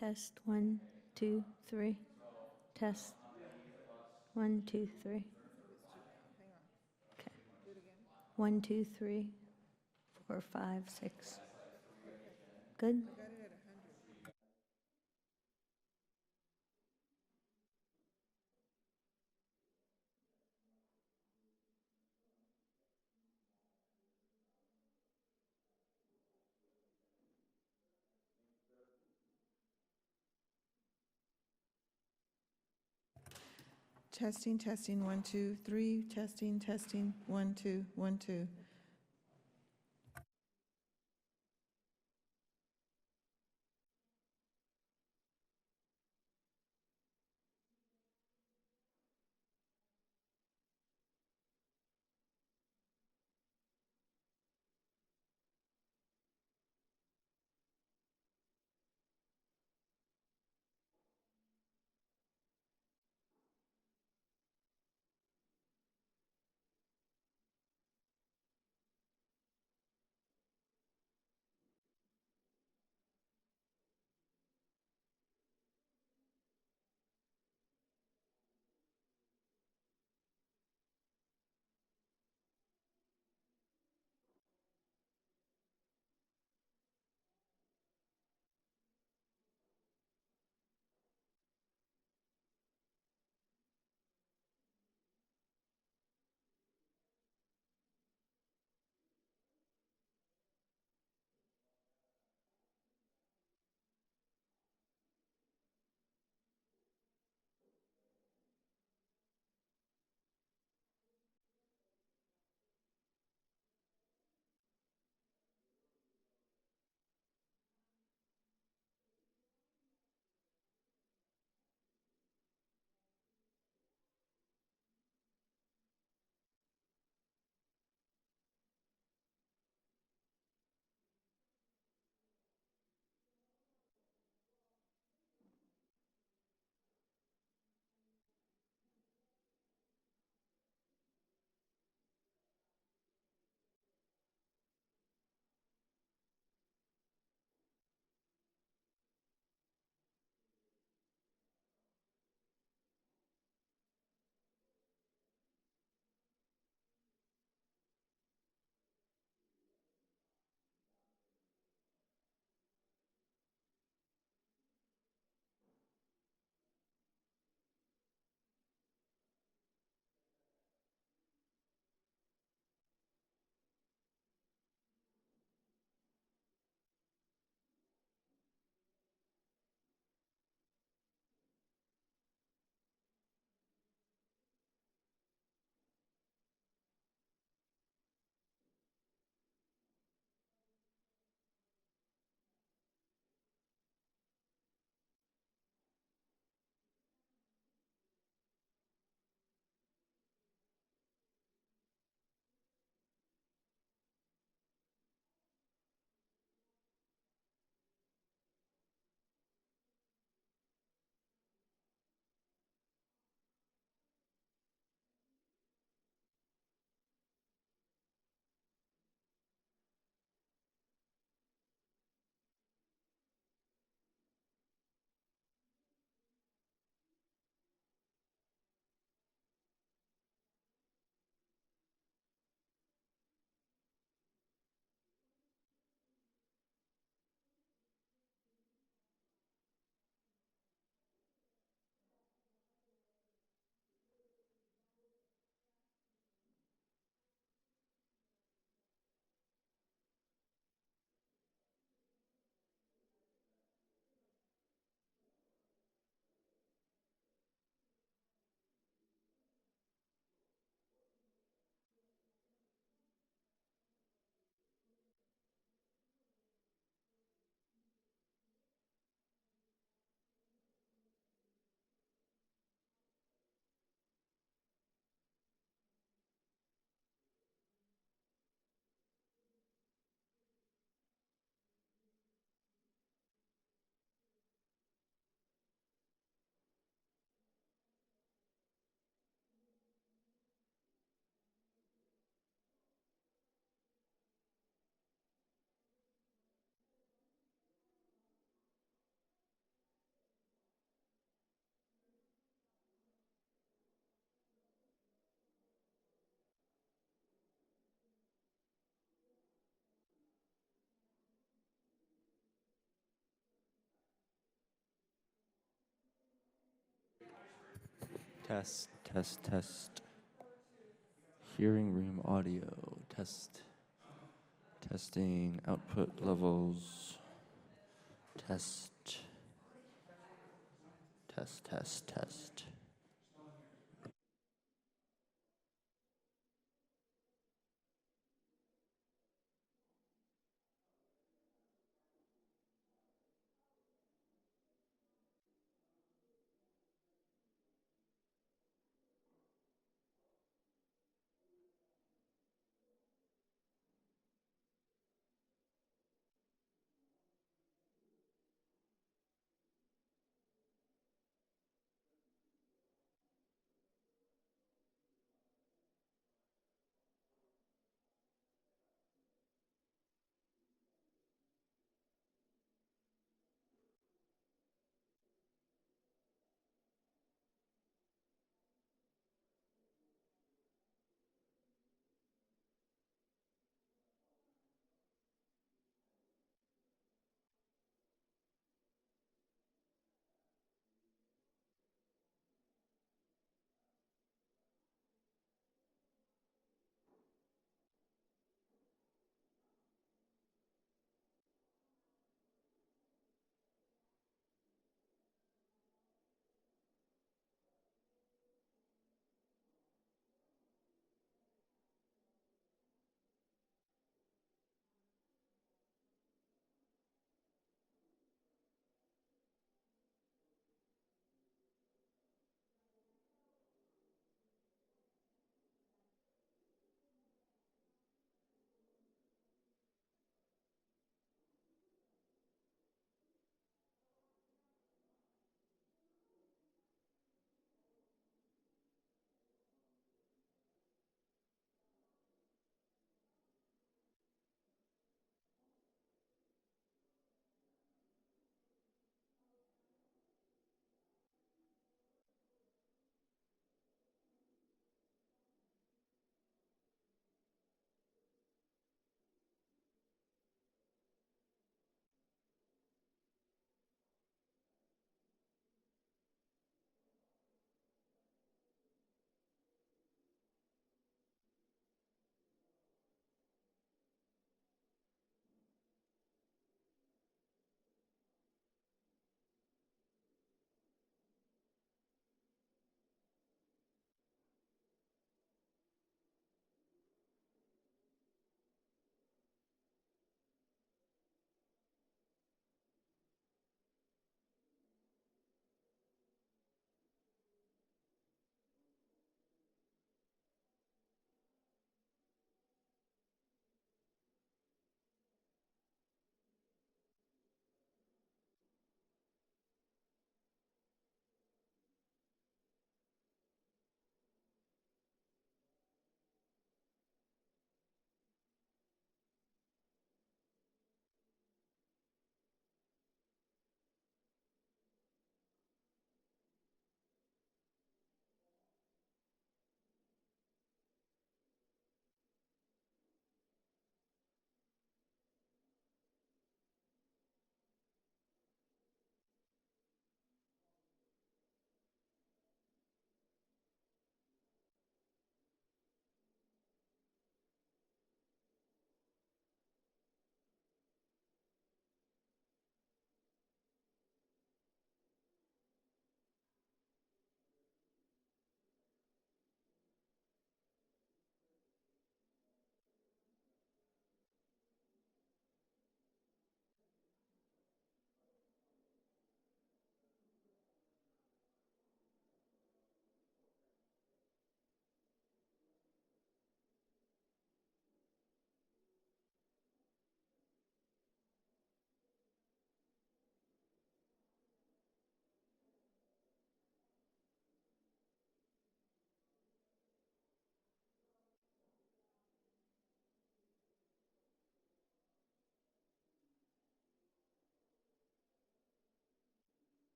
Test 1, 2, 3. Test 1, 2, 3. Hang on. Okay. Do it again. 1, 2, 3, 4, 5, 6. Okay. Good? I got it at 100. Testing, testing, 1, 2, 3. Testing, testing, 1, 2, 1, 2. Test, test, test. Hearing room audio. Test. Testing output levels. Test. Test, test, test.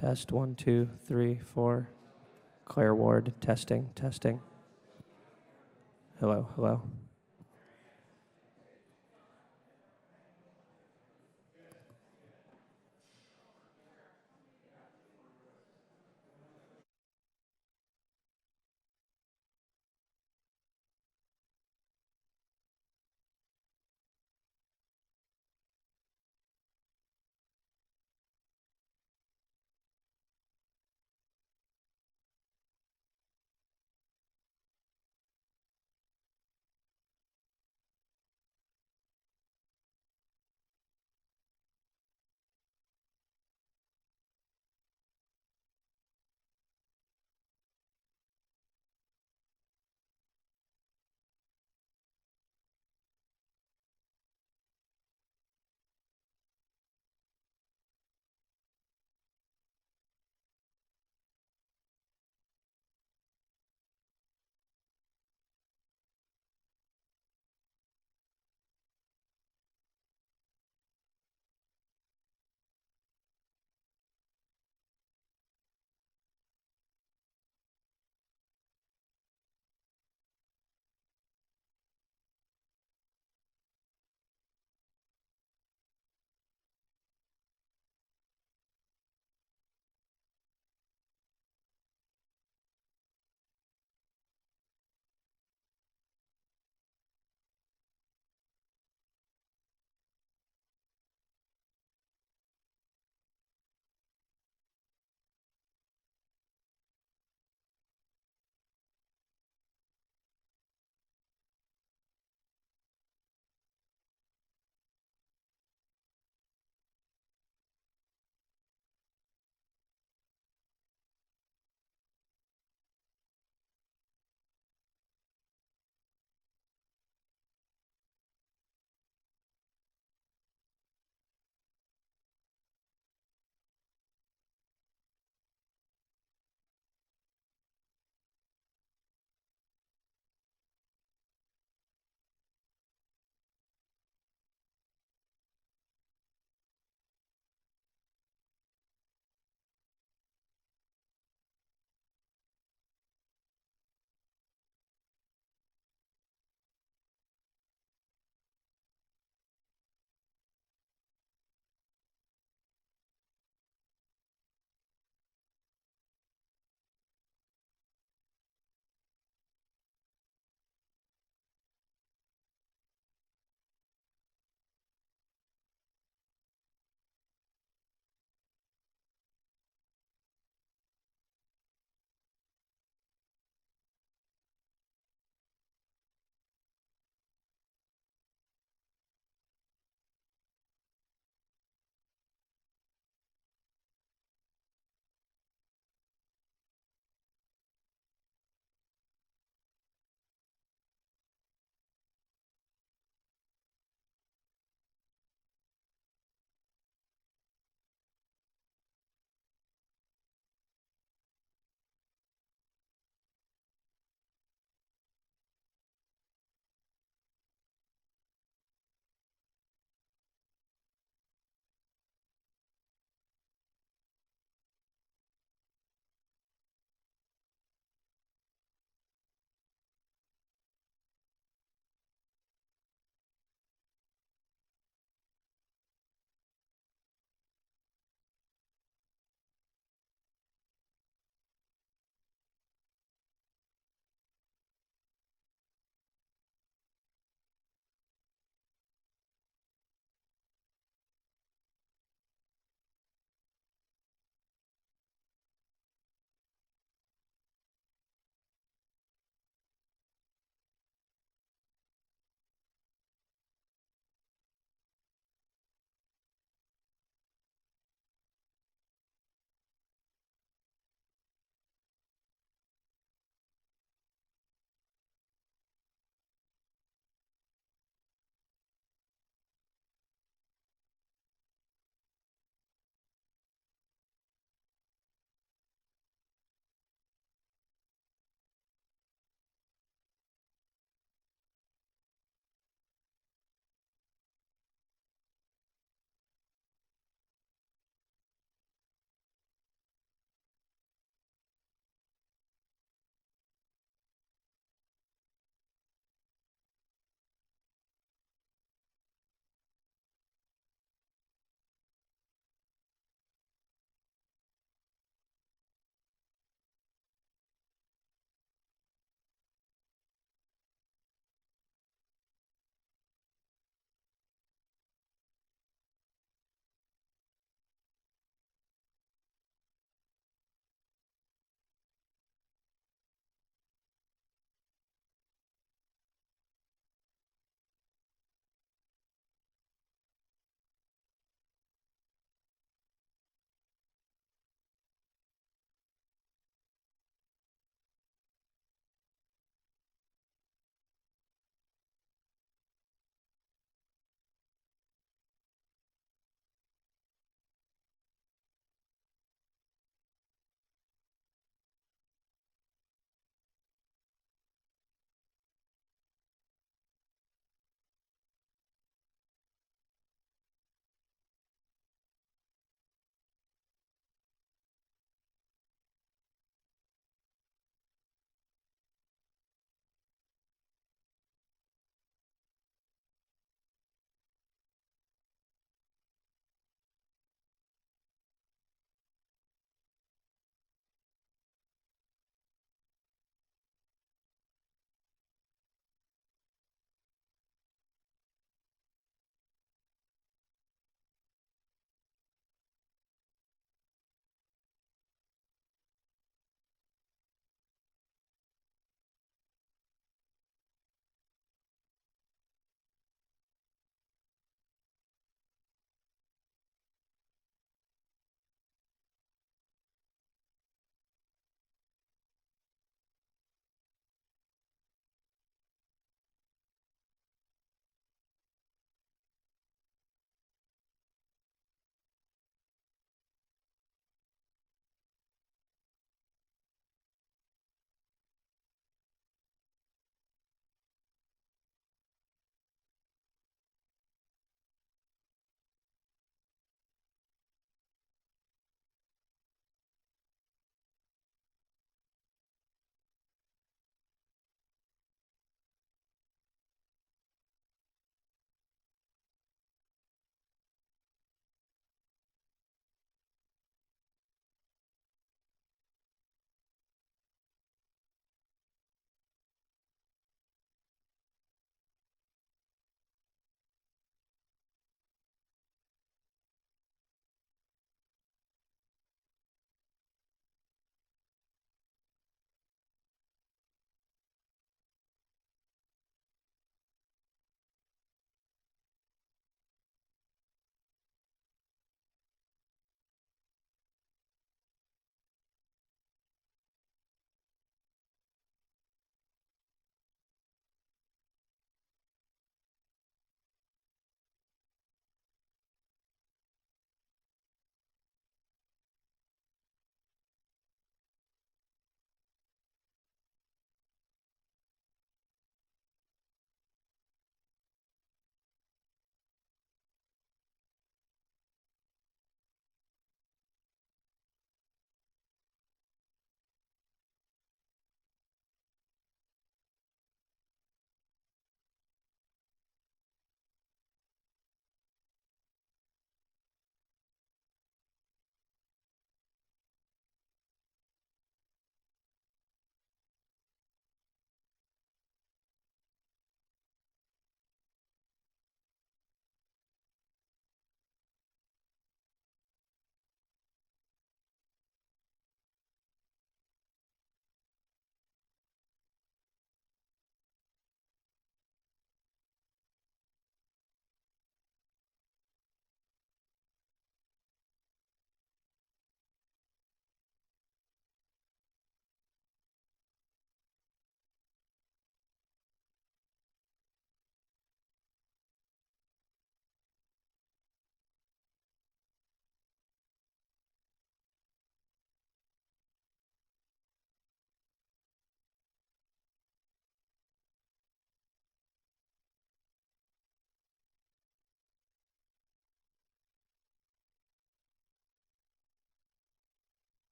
Test 1, 2, 3, 4. Claire Ward, testing, testing. Hello, hello.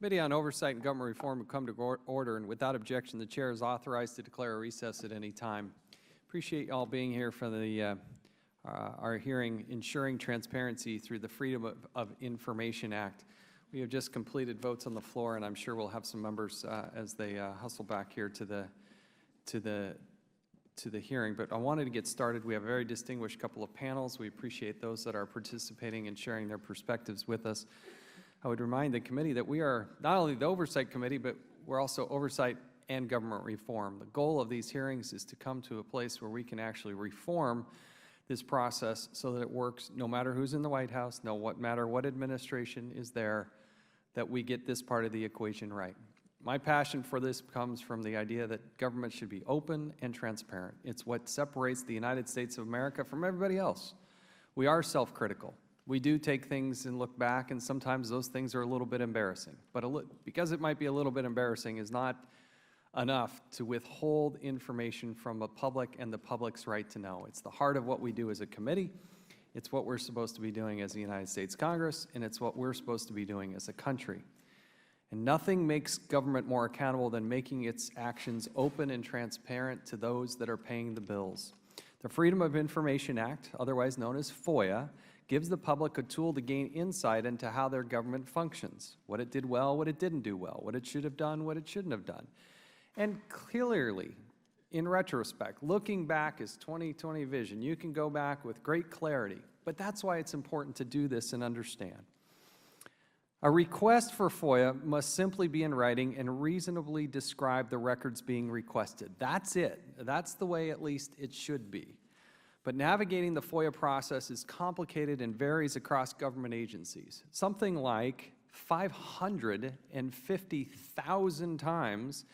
Committee on Oversight and Government Reform will come to order, and without objection, the chair is authorized to declare a recess at any time. Appreciate you all being here for the our hearing, Ensuring Transparency Through the Freedom of Information Act. We have just completed votes on the floor, and I'm sure we'll have some members as they hustle back here to the hearing. But I wanted to get started. We have a very distinguished couple of panels. We appreciate those that are participating and sharing their perspectives with us. I would remind the committee that we are not only the Oversight Committee, but we're also Oversight and Government Reform. The goal of these hearings is to come to a place where we can actually reform this process so that it works no matter who's in the White House, no matter what administration is there, that we get this part of the equation right. My passion for this comes from the idea that government should be open and transparent. It's what separates the United States of America from everybody else. We are self-critical. We do take things and look back, and sometimes those things are a little bit embarrassing. But because it might be a little bit embarrassing is not enough to withhold information from the public and the public's right to know. It's the heart of what we do as a committee. It's what we're supposed to be doing as the United States Congress, and it's what we're supposed to be doing as a country. And nothing makes government more accountable than making its actions open and transparent to those that are paying the bills. The Freedom of Information Act, otherwise known as FOIA, gives the public a tool to gain insight into how their government functions, what it did well, what it didn't do well, what it should have done, what it shouldn't have done. And clearly, in retrospect, looking back is 20/20 vision. You can go back with great clarity, but that's why it's important to do this and understand. A request for FOIA must simply be in writing and reasonably describe the records being requested. That's it. That's the way at least it should be. But navigating the FOIA process is complicated and varies across government agencies. Something like 550,000 times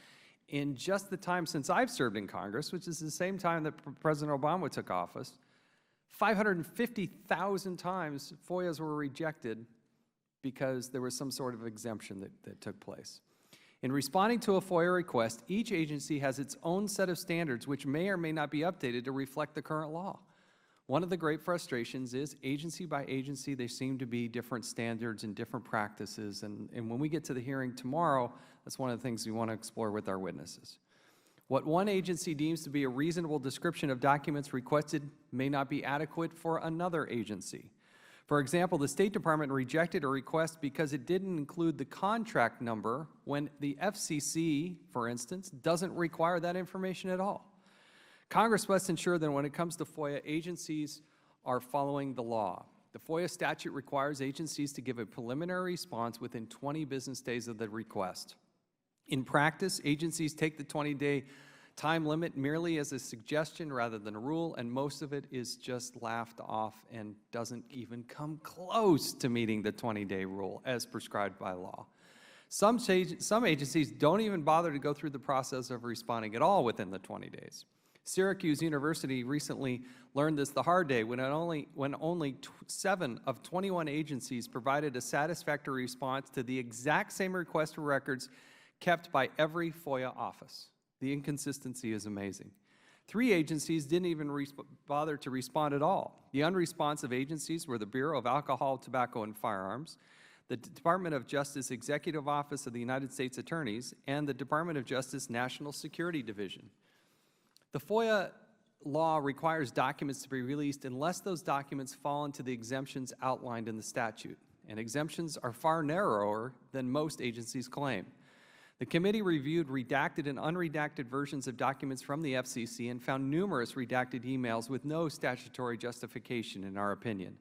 in just the time since I've served in Congress, which is the same time that President Obama took office. 550,000 times FOIAs were rejected because there was some sort of exemption that took place. In responding to a FOIA request, each agency has its own set of standards which may or may not be updated to reflect the current law. One of the great frustrations is agency by agency, there seem to be different standards and different practices. And when we get to the hearing tomorrow, that's one of the things we want to explore with our witnesses. What one agency deems to be a reasonable description of documents requested may not be adequate for another agency. For example, the State Department rejected a request because it didn't include the contract number when the FCC, for instance, doesn't require that information at all. Congress must ensure that when it comes to FOIA, agencies are following the law. The FOIA statute requires agencies to give a preliminary response within 20 business days of the request. In practice, agencies take the 20-day time limit merely as a suggestion rather than a rule, and most of it is just laughed off and doesn't even come close to meeting the 20-day rule as prescribed by law. Some agencies don't even bother to go through the process of responding at all within the 20 days. Syracuse University recently learned this the hard day when only 7 of 21 agencies provided a satisfactory response to the exact same request for records kept by every FOIA office. The inconsistency is amazing. 3 agencies didn't even bother to respond at all. The unresponsive agencies were the Bureau of Alcohol, Tobacco, and Firearms, the Department of Justice Executive Office of the United States Attorneys, and the Department of Justice National Security Division. The FOIA law requires documents to be released unless those documents fall into the exemptions outlined in the statute, and exemptions are far narrower than most agencies claim. The committee reviewed redacted and unredacted versions of documents from the FCC and found numerous redacted emails with no statutory justification, in our opinion.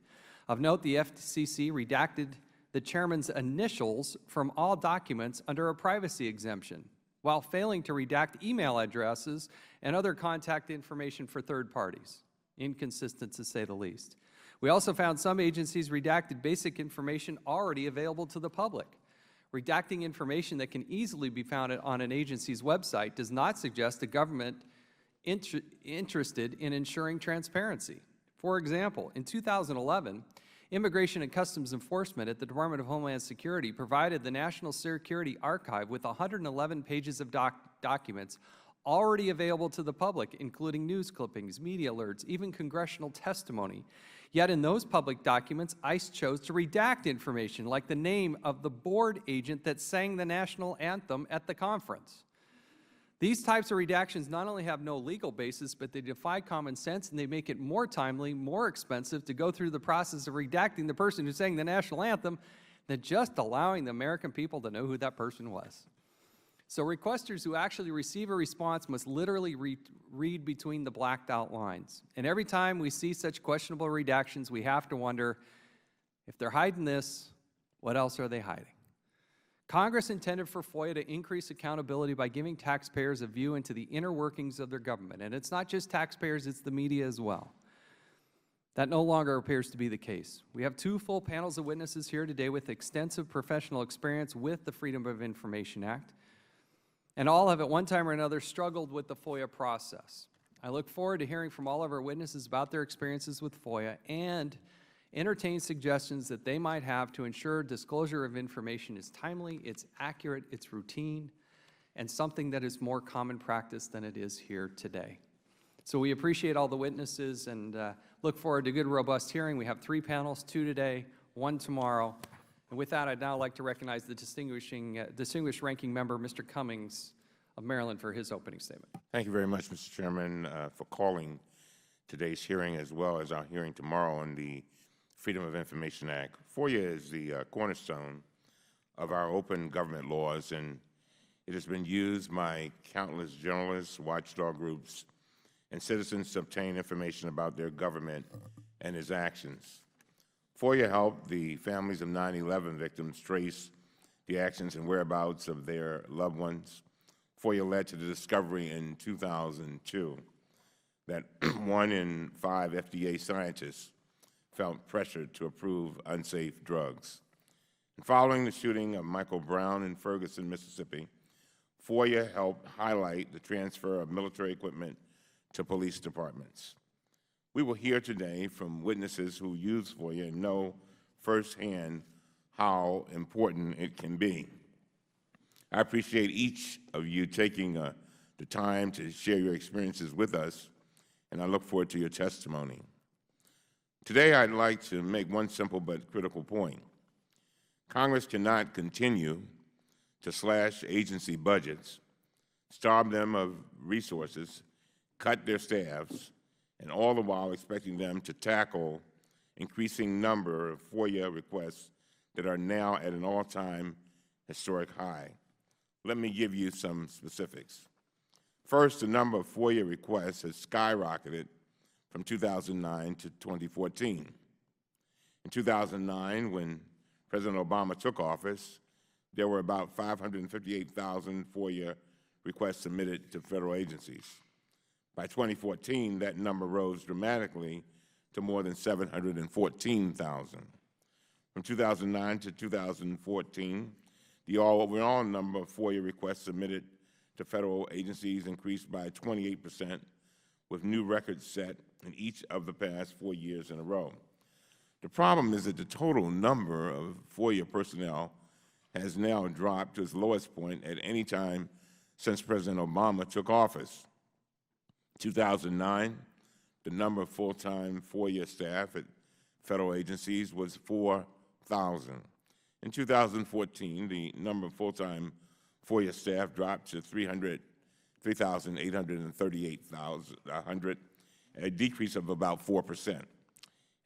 Of note, the FCC redacted the chairman's initials from all documents under a privacy exemption, while failing to redact email addresses and other contact information for third parties. Inconsistent, to say the least. We also found some agencies redacted basic information already available to the public. Redacting information that can easily be found on an agency's website does not suggest a government interested in ensuring transparency. For example, in 2011, Immigration and Customs Enforcement at the Department of Homeland Security provided the National Security Archive with 111 pages of documents already available to the public, including news clippings, media alerts, even congressional testimony. Yet in those public documents, ICE chose to redact information like the name of the board agent that sang the national anthem at the conference. These types of redactions not only have no legal basis, but they defy common sense, and they make it more timely, more expensive to go through the process of redacting the person who sang the national anthem than just allowing the American people to know who that person was. So requesters who actually receive a response must literally read between the blacked out lines. And every time we see such questionable redactions, we have to wonder, if they're hiding this, what else are they hiding? Congress intended for FOIA to increase accountability by giving taxpayers a view into the inner workings of their government. And it's not just taxpayers, it's the media as well. That no longer appears to be the case. We have two full panels of witnesses here today with extensive professional experience with the Freedom of Information Act, and all have at one time or another struggled with the FOIA process. I look forward to hearing from all of our witnesses about their experiences with FOIA and entertain suggestions that they might have to ensure disclosure of information is timely, it's accurate, it's routine, and something that is more common practice than it is here today. So we appreciate all the witnesses and look forward to a good, robust hearing. We have 3 panels, 2 today, 1 tomorrow. And with that, I'd now like to recognize the distinguished ranking member, Mr. Cummings of Maryland, for his opening statement. Thank you very much, Mr. Chairman, for calling today's hearing as well as our hearing tomorrow on the Freedom of Information Act. FOIA is the cornerstone of our open government laws, and it has been used by countless journalists, watchdog groups, and citizens to obtain information about their government and its actions. FOIA helped the families of 9/11 victims trace the actions and whereabouts of their loved ones. FOIA led to the discovery in 2002 that 1 in 5 FDA scientists felt pressured to approve unsafe drugs. And following the shooting of Michael Brown in Ferguson, Mississippi, FOIA helped highlight the transfer of military equipment to police departments. We will hear today from witnesses who use FOIA and know firsthand how important it can be. I appreciate each of you taking the time to share your experiences with us, and I look forward to your testimony. Today, I'd like to make one simple but critical point. Congress cannot continue to slash agency budgets, starve them of resources, cut their staffs, and all the while expecting them to tackle increasing number of FOIA requests that are now at an all-time historic high. Let me give you some specifics. First, the number of FOIA requests has skyrocketed from 2009 to 2014. In 2009, when President Obama took office, there were about 558,000 FOIA requests submitted to federal agencies. By 2014, that number rose dramatically to more than 714,000. From 2009 to 2014, the overall number of FOIA requests submitted to federal agencies increased by 28%, with new records set in each of the past 4 years in a row. The problem is that the total number of FOIA personnel has now dropped to its lowest point at any time since President Obama took office. In 2009, the number of full-time FOIA staff at federal agencies was 4,000. In 2014, the number of full-time FOIA staff dropped to 3,838,100, a decrease of about 4%.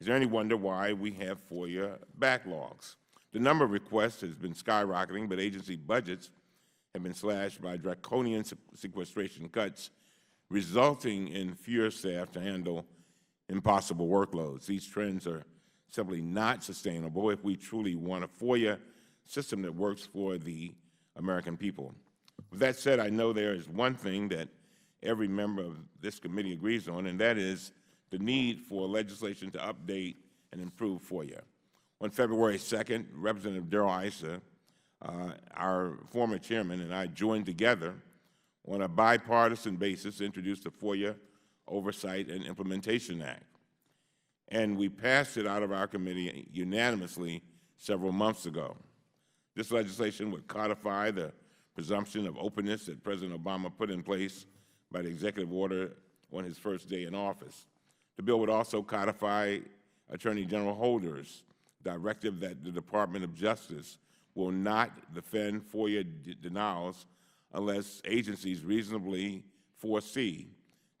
Is there any wonder why we have FOIA backlogs? The number of requests has been skyrocketing, but agency budgets have been slashed by draconian sequestration cuts, resulting in fewer staff to handle impossible workloads. These trends are simply not sustainable if we truly want a FOIA system that works for the American people. With that said, I know there is one thing that every member of this committee agrees on, and that is the need for legislation to update and improve FOIA. On February 2nd, Representative Darrell Issa, our former chairman, and I joined together on a bipartisan basis to introduce the FOIA Oversight and Implementation Act. And we passed it out of our committee unanimously several months ago. This legislation would codify the presumption of openness that President Obama put in place by the executive order on his first day in office. The bill would also codify Attorney General Holder's directive that the Department of Justice will not defend FOIA denials unless agencies reasonably foresee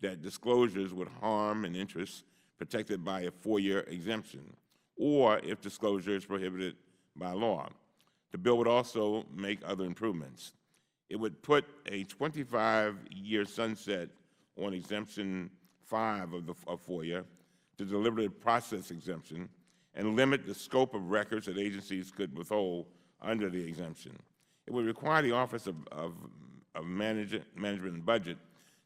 that disclosures would harm an interest protected by a FOIA exemption, or if disclosure is prohibited by law. The bill would also make other improvements. It would put a 25-year sunset on Exemption 5 of FOIA, the deliberative process exemption, and limit the scope of records that agencies could withhold under the exemption. It would require the Office of Management and Budget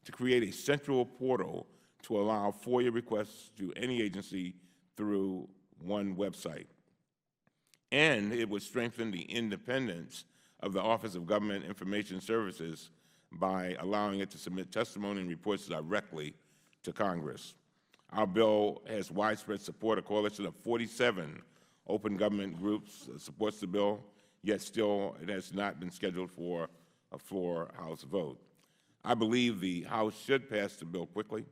to create a central portal to allow FOIA requests to any agency through one website. And it would strengthen the independence of the Office of Government Information Services by allowing it to submit testimony and reports directly to Congress. Our bill has widespread support. A coalition of 47 open government groups supports the bill, yet still it has not been scheduled for a floor House vote. I believe the House should pass the bill quickly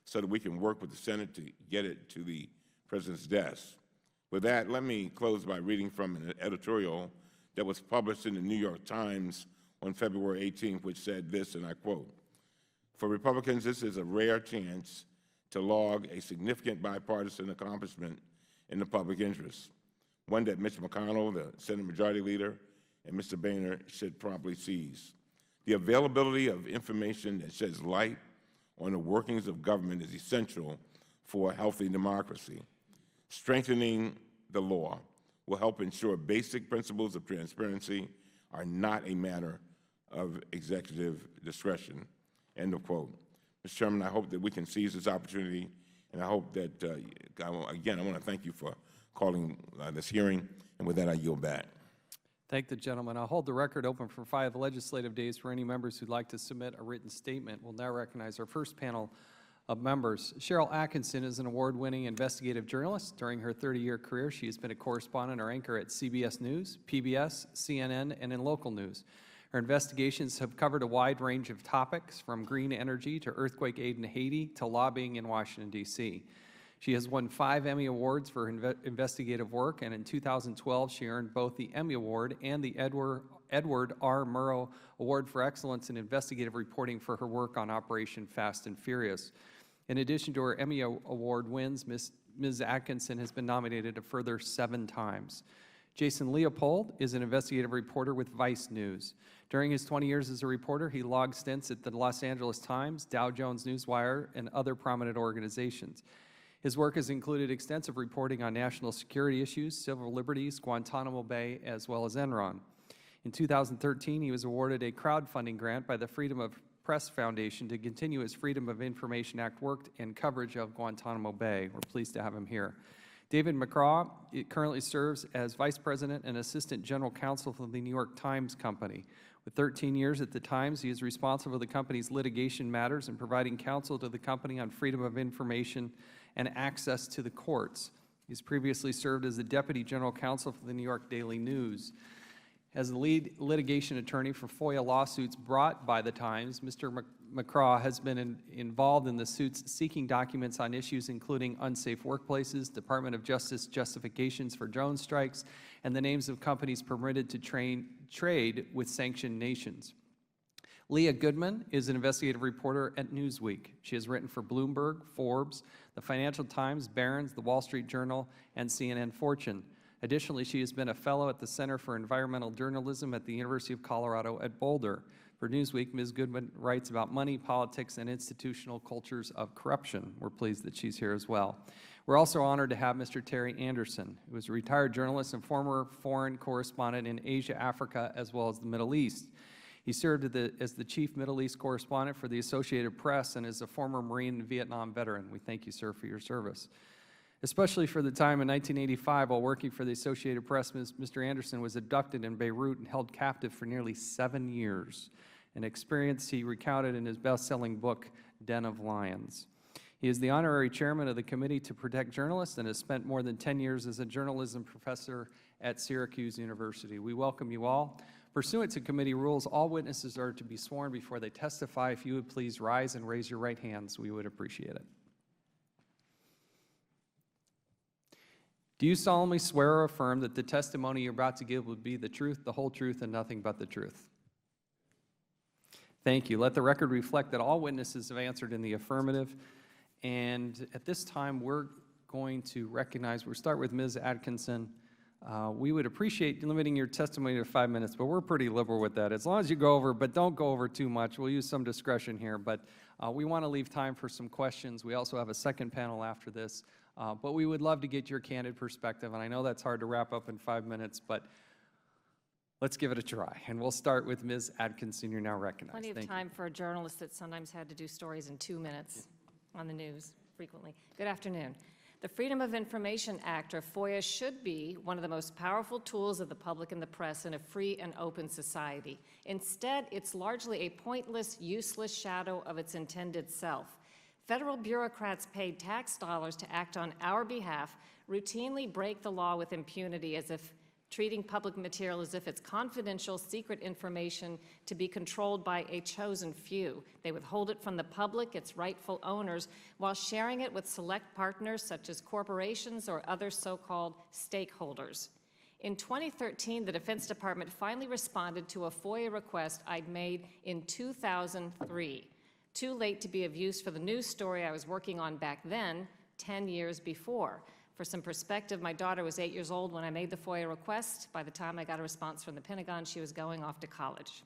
so that we can work with the Senate to get it to the President's desk. With that, let me close by reading from an editorial that was published in the New York Times on February 18th, which said this, and I quote, "For Republicans, this is a rare chance to log a significant bipartisan accomplishment in the public interest, one that Mitch McConnell, the Senate Majority Leader, and Mr. Boehner should promptly seize. The availability of information that sheds light on the workings of government is essential for a healthy democracy. Strengthening the law will help ensure basic principles of transparency are not a matter of executive discretion." End of quote. Mr. Chairman, I hope that we can seize this opportunity, and I hope that, again, I want to thank you for calling this hearing, and with that, I yield back. Thank the gentleman. I'll hold the record open for 5 legislative days for any members who'd like to submit a written statement. We'll now recognize our first panel of members. Cheryl Atkinson is an award-winning investigative journalist. During her 30-year career, she has been a correspondent or anchor at CBS News, PBS, CNN, and in local news. Her investigations have covered a wide range of topics, from green energy to earthquake aid in Haiti to lobbying in Washington, D.C. She has won 5 Emmy Awards for her investigative work, and in 2012, she earned both the Emmy Award and the Edward R. Murrow Award for Excellence in Investigative Reporting for her work on Operation Fast and Furious. In addition to her Emmy Award wins, Ms. Atkinson has been nominated a further 7 times. Jason Leopold is an investigative reporter with Vice News. During his 20 years as a reporter, he logged stints at the Los Angeles Times, Dow Jones Newswire, and other prominent organizations. His work has included extensive reporting on national security issues, civil liberties, Guantanamo Bay, as well as Enron. In 2013, he was awarded a crowdfunding grant by the Freedom of Press Foundation to continue his Freedom of Information Act work and coverage of Guantanamo Bay. We're pleased to have him here. David McCraw currently serves as Vice President and Assistant General Counsel for the New York Times Company. With 13 years at the Times, he is responsible for the company's litigation matters and providing counsel to the company on freedom of information and access to the courts. He's previously served as the Deputy General Counsel for the New York Daily News. As the lead litigation attorney for FOIA lawsuits brought by the Times, Mr. McCraw has been involved in the suits seeking documents on issues including unsafe workplaces, Department of Justice justifications for drone strikes, and the names of companies permitted to trade with sanctioned nations. Leah Goodman is an investigative reporter at Newsweek. She has written for Bloomberg, Forbes, the Financial Times, Barron's, the Wall Street Journal, and CNN Fortune. Additionally, she has been a fellow at the Center for Environmental Journalism at the University of Colorado at Boulder. For Newsweek, Ms. Goodman writes about money, politics, and institutional cultures of corruption. We're pleased that she's here as well. We're also honored to have Mr. Terry Anderson, who is a retired journalist and former foreign correspondent in Asia, Africa, as well as the Middle East. He served as the chief Middle East correspondent for the Associated Press and is a former Marine and Vietnam veteran. We thank you, sir, for your service. Especially for the time in 1985, while working for the Associated Press, Mr. Anderson was abducted in Beirut and held captive for nearly 7 years, an experience he recounted in his best-selling book, Den of Lions. He is the honorary chairman of the Committee to Protect Journalists and has spent more than 10 years as a journalism professor at Syracuse University. We welcome you all. Pursuant to committee rules, all witnesses are to be sworn before they testify. If you would please rise and raise your right hands, we would appreciate it. Do you solemnly swear or affirm that the testimony you're about to give will be the truth, the whole truth, and nothing but the truth? Thank you. Let the record reflect that all witnesses have answered in the affirmative. And at this time, we're going to recognize, we'll start with Ms. Atkinson. We would appreciate limiting your testimony to 5 minutes, but we're pretty liberal with that. As long as you go over, but don't go over too much. We'll use some discretion here, but we want to leave time for some questions. We also have a second panel after this, but we would love to get your candid perspective, and I know that's hard to wrap up in 5 minutes, but let's give it a try. And we'll start with Ms. Atkinson. You're now recognized. Plenty of Thank time for a journalist that sometimes had to do stories in 2 minutes on the news frequently. Good afternoon. The Freedom of Information Act, or FOIA, should be one of the most powerful tools of the public and the press in a free and open society. Instead, it's largely a pointless, useless shadow of its intended self. Federal bureaucrats paid tax dollars to act on our behalf routinely break the law with impunity, as if treating public material as if it's confidential, secret information to be controlled by a chosen few. They withhold it from the public, its rightful owners, while sharing it with select partners such as corporations or other so-called stakeholders. In 2013, the Defense Department finally responded to a FOIA request I'd made in 2003. Too late to be of use for the news story I was working on back then, 10 years before. For some perspective, my daughter was 8 years old when I made the FOIA request. By the time I got a response from the Pentagon, she was going off to college.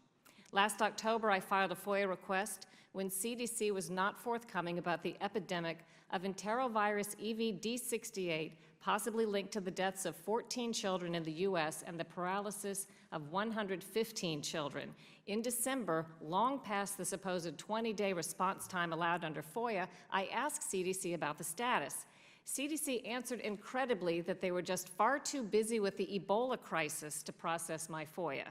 Last October, I filed a FOIA request when CDC was not forthcoming about the epidemic of enterovirus EVD68, possibly linked to the deaths of 14 children in the U.S. and the paralysis of 115 children. In December, long past the supposed 20-day response time allowed under FOIA, I asked CDC about the status. CDC answered incredibly that they were just far too busy with the Ebola crisis to process my FOIA.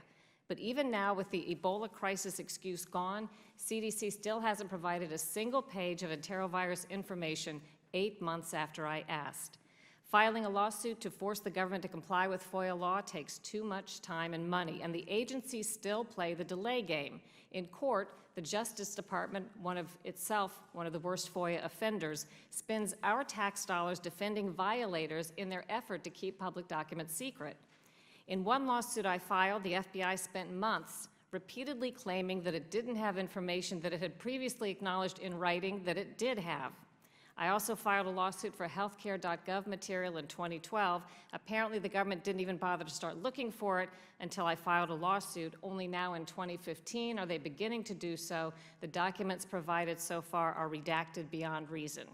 But even now, with the Ebola crisis excuse gone, CDC still hasn't provided a single page of enterovirus information 8 months after I asked. Filing a lawsuit to force the government to comply with FOIA law takes too much time and money, and the agencies still play the delay game. In court, the Justice Department, one of the worst FOIA offenders, spends our tax dollars defending violators in their effort to keep public documents secret. In one lawsuit I filed, the FBI spent months repeatedly claiming that it didn't have information that it had previously acknowledged in writing that it did have. I also filed a lawsuit for healthcare.gov material in 2012. Apparently, the government didn't even bother to start looking for it until I filed a lawsuit. Only now in 2015 are they beginning to do so. The documents provided so far are redacted beyond reason.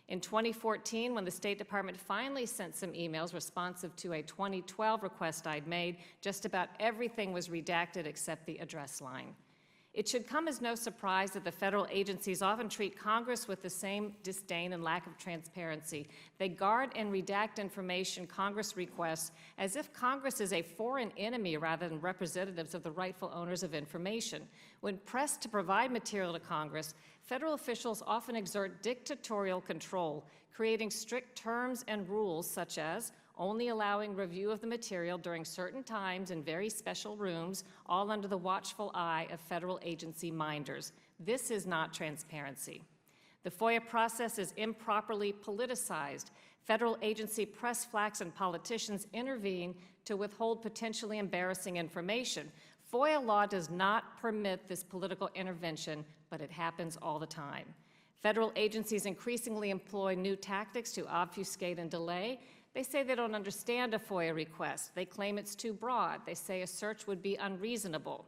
In 2014, when the State Department finally sent some emails responsive to a 2012 request I'd made, just about everything was redacted except the address line. It should come as no surprise that the federal agencies often treat Congress with the same disdain and lack of transparency. They guard and redact information Congress requests as if Congress is a foreign enemy rather than representatives of the rightful owners of information. When pressed to provide material to Congress, federal officials often exert dictatorial control, creating strict terms and rules such as only allowing review of the material during certain times in very special rooms, all under the watchful eye of federal agency minders. This is not transparency. The FOIA process is improperly politicized. Federal agency press flacks and politicians intervene to withhold potentially embarrassing information. FOIA law does not permit this political intervention, but it happens all the time. Federal agencies increasingly employ new tactics to obfuscate and delay. They say they don't understand a FOIA request. They claim it's too broad. They say a search would be unreasonable.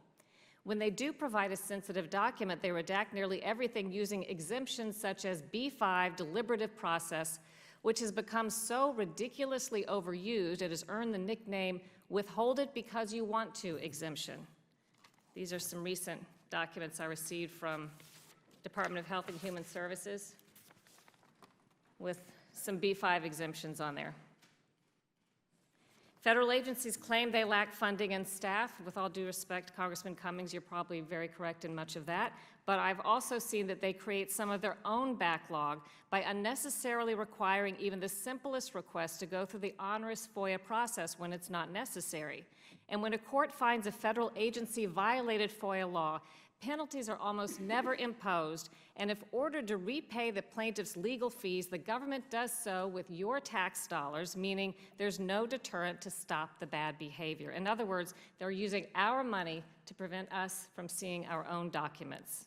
When they do provide a sensitive document, they redact nearly everything using exemptions such as B5, deliberative process, which has become so ridiculously overused it has earned the nickname withhold it because you want to exemption. These are some recent documents I received from Department of Health and Human Services with some B5 exemptions on there. Federal agencies claim they lack funding and staff. With all due respect, Congressman Cummings, you're probably very correct in much of that. But I've also seen that they create some of their own backlog by unnecessarily requiring even the simplest request to go through the onerous FOIA process when it's not necessary. And when a court finds a federal agency violated FOIA law, Penalties are almost never imposed, and if ordered to repay the plaintiff's legal fees, the government does so with your tax dollars, meaning there's no deterrent to stop the bad behavior. In other words, they're using our money to prevent us from seeing our own documents.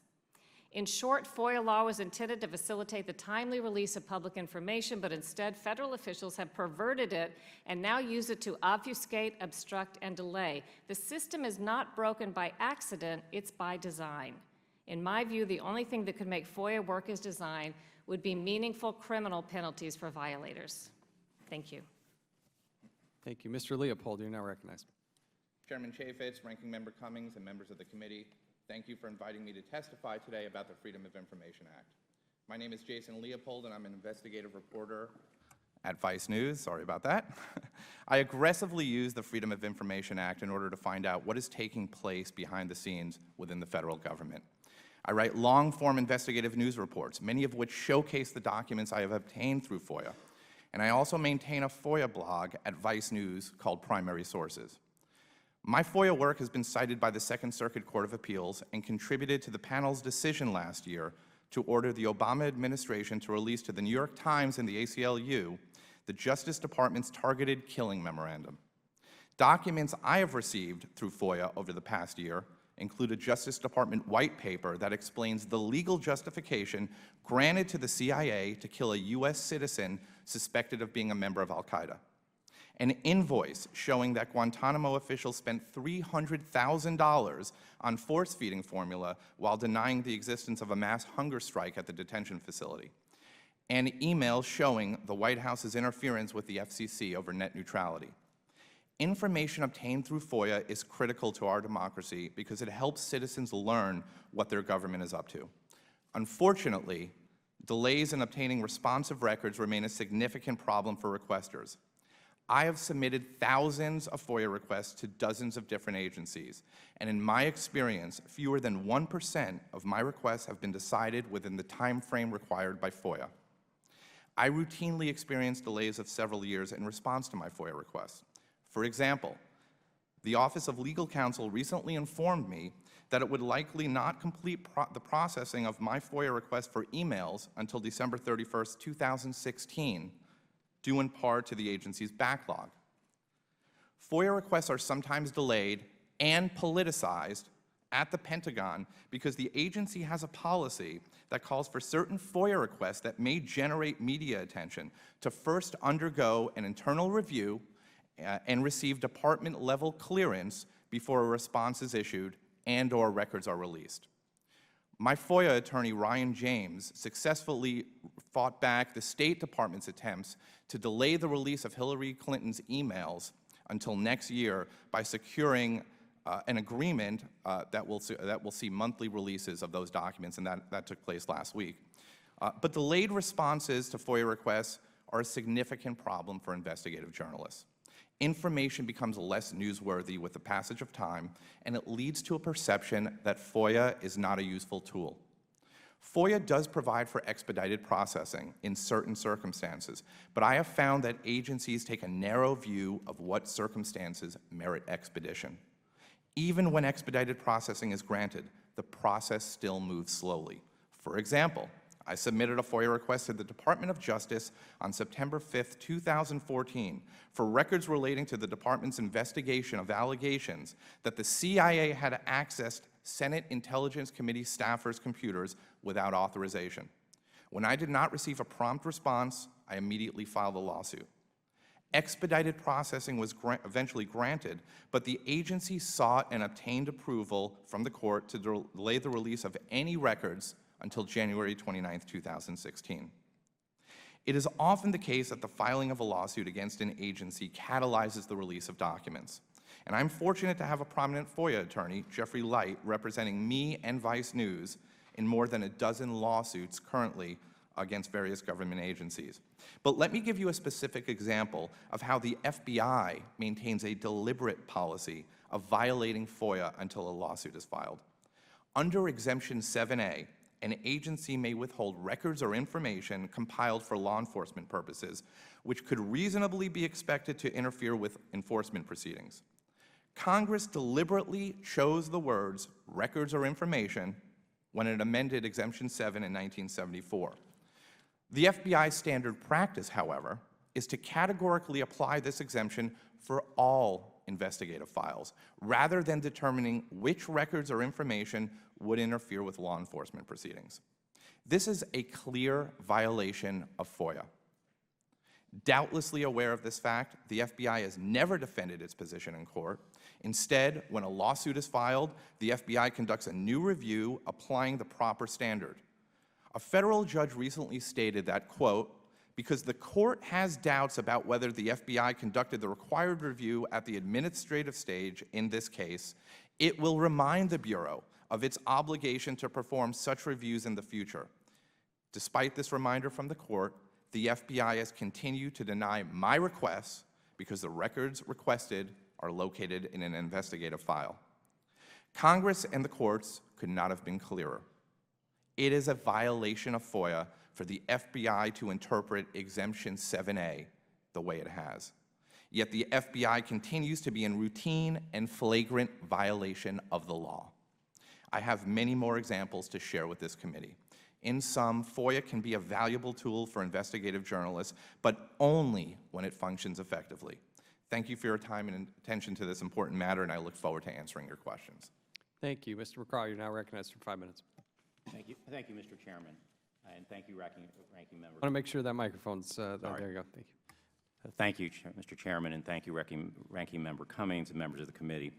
In short, FOIA law was intended to facilitate the timely release of public information, but instead federal officials have perverted it and now use it to obfuscate, obstruct, and delay. The system is not broken by accident, it's by design. In my view, the only thing that could make FOIA work as designed would be meaningful criminal penalties for violators. Thank you. Thank you. Mr. Leopold, you're now recognized. Chairman Chaffetz, Ranking Member Cummings, and members of the committee, thank you for inviting me to testify today about the Freedom of Information Act. My name is Jason Leopold, and I'm an investigative reporter at Vice News. Sorry about that. I aggressively use the Freedom of Information Act in order to find out what is taking place behind the scenes within the federal government. I write long-form investigative news reports, many of which showcase the documents I have obtained through FOIA. And I also maintain a FOIA blog at Vice News called Primary Sources. My FOIA work has been cited by the Second Circuit Court of Appeals and contributed to the panel's decision last year to order the Obama administration to release to the New York Times and the ACLU the Justice Department's targeted killing memorandum. Documents I have received through FOIA over the past year include a Justice Department white paper that explains the legal justification granted to the CIA to kill a U.S. citizen suspected of being a member of al-Qaeda. An invoice showing that Guantanamo officials spent $300,000 on force-feeding formula while denying the existence of a mass hunger strike at the detention facility. And emails showing the White House's interference with the FCC over net neutrality. Information obtained through FOIA is critical to our democracy because it helps citizens learn what their government is up to. Unfortunately, delays in obtaining responsive records remain a significant problem for requesters. I have submitted thousands of FOIA requests to dozens of different agencies, and in my experience, fewer than 1% of my requests have been decided within the time frame required by FOIA. I routinely experience delays of several years in response to my FOIA requests. For example, the Office of Legal Counsel recently informed me that it would likely not complete the processing of my FOIA request for emails until December 31st, 2016, due in part to the agency's backlog. FOIA requests are sometimes delayed and politicized at the Pentagon because the agency has a policy that calls for certain FOIA requests that may generate media attention to first undergo an internal review and receive department-level clearance before a response is issued and/or records are released. My FOIA attorney, Ryan James, successfully fought back the State Department's attempts to delay the release of Hillary Clinton's emails until next year by securing an agreement that will see monthly releases of those documents, and that took place last week. But delayed responses to FOIA requests are a significant problem for investigative journalists. Information becomes less newsworthy with the passage of time, and it leads to a perception that FOIA is not a useful tool. FOIA does provide for expedited processing in certain circumstances, but I have found that agencies take a narrow view of what circumstances merit expedition. Even when expedited processing is granted, the process still moves slowly. For example, I submitted a FOIA request to the Department of Justice on September 5th, 2014 for records relating to the department's investigation of allegations that the CIA had accessed Senate Intelligence Committee staffers' computers without authorization. When I did not receive a prompt response, I immediately filed a lawsuit. Expedited processing was eventually granted, but the agency sought and obtained approval from the court to delay the release of any records until January 29, 2016. It is often the case that the filing of a lawsuit against an agency catalyzes the release of documents. And I'm fortunate to have a prominent FOIA attorney, Jeffrey Light, representing me and Vice News in more than a dozen lawsuits currently against various government agencies. But let me give you a specific example of how the FBI maintains a deliberate policy of violating FOIA until a lawsuit is filed. Under Exemption 7A, an agency may withhold records or information compiled for law enforcement purposes, which could reasonably be expected to interfere with enforcement proceedings. Congress deliberately chose the words records or information when it amended Exemption 7 in 1974. The FBI's standard practice, however, is to categorically apply this exemption for all investigative files, rather than determining which records or information would interfere with law enforcement proceedings. This is a clear violation of FOIA. Doubtlessly aware of this fact, the FBI has never defended its position in court. Instead, when a lawsuit is filed, the FBI conducts a new review applying the proper standard. A federal judge recently stated that, quote, because the court has doubts about whether the FBI conducted the required review at the administrative stage in this case, it will remind the Bureau of its obligation to perform such reviews in the future. Despite this reminder from the court, the FBI has continued to deny my requests because the records requested are located in an investigative file. Congress and the courts could not have been clearer. It is a violation of FOIA for the FBI to interpret Exemption 7A the way it has. Yet the FBI continues to be in routine and flagrant violation of the law. I have many more examples to share with this committee. In sum, FOIA can be a valuable tool for investigative journalists, but only when it functions effectively. Thank you for your time and attention to this important matter, and I look forward to answering your questions. Thank you. Mr. McCraw, you're now recognized for 5 minutes. Thank you, Mr. Chairman, and thank you, ranking member. I want to make sure that microphone's, there you go, thank you. Thank you, Mr. Chairman, and thank you, ranking member Cummings and members of the committee.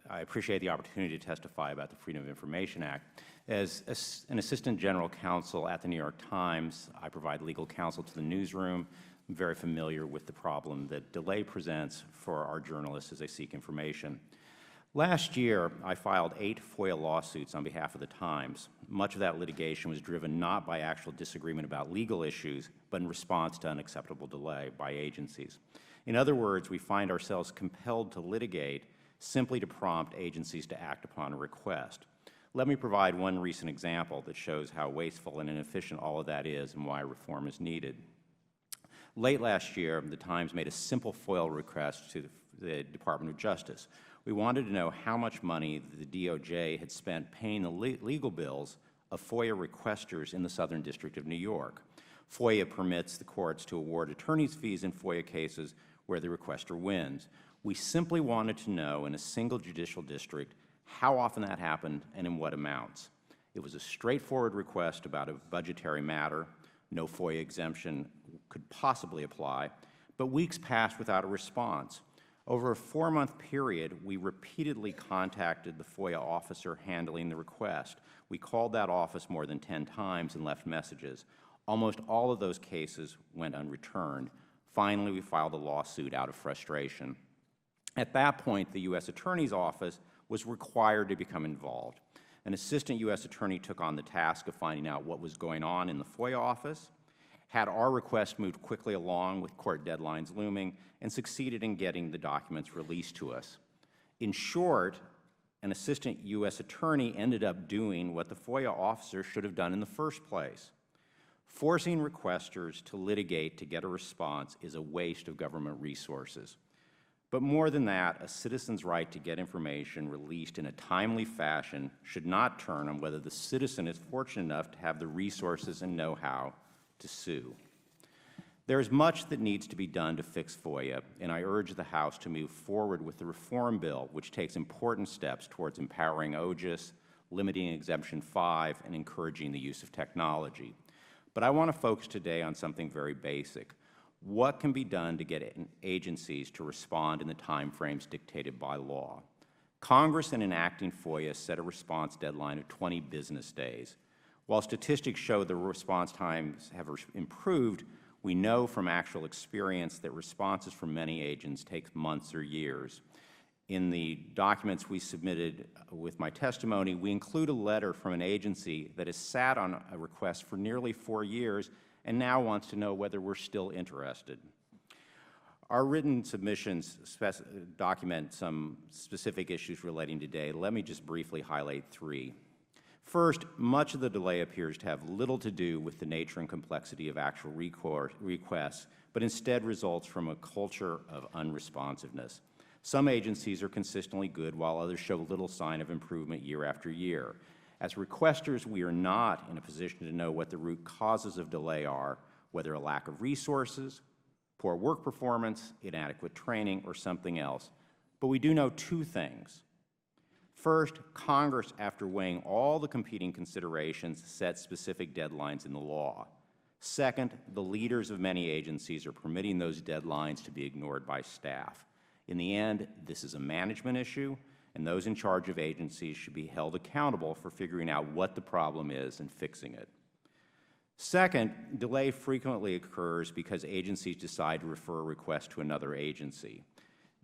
I appreciate the opportunity to testify about the Freedom of Information Act. As an assistant general counsel at the New York Times, I provide legal counsel to the newsroom. I'm very familiar with the problem that delay presents for our journalists as they seek information. Last year, I filed 8 FOIA lawsuits on behalf of the Times. Much of that litigation was driven not by actual disagreement about legal issues, but in response to unacceptable delay by agencies. In other words, we find ourselves compelled to litigate simply to prompt agencies to act upon a request. Let me provide one recent example that shows how wasteful and inefficient all of that is and why reform is needed. Late last year, the Times made a simple FOIA request to the Department of Justice. We wanted to know how much money the DOJ had spent paying the legal bills of FOIA requesters in the Southern District of New York. FOIA permits the courts to award attorney's fees in FOIA cases where the requester wins. We simply wanted to know in a single judicial district how often that happened and in what amounts. It was a straightforward request about a budgetary matter. No FOIA exemption could possibly apply, but weeks passed without a response. Over a 4-month period, we repeatedly contacted the FOIA officer handling the request. We called that office more than 10 times and left messages. Almost all of those cases went unreturned. Finally, we filed a lawsuit out of frustration. At that point, the U.S. Attorney's Office was required to become involved. An assistant U.S. attorney took on the task of finding out what was going on in the FOIA office, had our request moved quickly along with court deadlines looming, and succeeded in getting the documents released to us. In short, an assistant U.S. attorney ended up doing what the FOIA officer should have done in the first place. Forcing requesters to litigate to get a response is a waste of government resources. But more than that, a citizen's right to get information released in a timely fashion should not turn on whether the citizen is fortunate enough to have the resources and know-how to sue. There is much that needs to be done to fix FOIA, and I urge the House to move forward with the reform bill, which takes important steps towards empowering OGIS, limiting Exemption 5, and encouraging the use of technology. But I want to focus today on something very basic. What can be done to get agencies to respond in the timeframes dictated by law? Congress, in enacting FOIA, set a response deadline of 20 business days. While statistics show the response times have improved, we know from actual experience that responses from many agents take months or years. In the documents we submitted with my testimony, we include a letter from an agency that has sat on a request for nearly 4 years and now wants to know whether we're still interested. Our written submissions document some specific issues relating to today. Let me just briefly highlight 3. First, much of the delay appears to have little to do with the nature and complexity of actual requests, but instead results from a culture of unresponsiveness. Some agencies are consistently good, while others show little sign of improvement year after year. As requesters, we are not in a position to know what the root causes of delay are, whether a lack of resources, poor work performance, inadequate training, or something else. But we do know two things. First, Congress, after weighing all the competing considerations, set specific deadlines in the law. Second, the leaders of many agencies are permitting those deadlines to be ignored by staff. In the end, this is a management issue, and those in charge of agencies should be held accountable for figuring out what the problem is and fixing it. Second, delay frequently occurs because agencies decide to refer a request to another agency.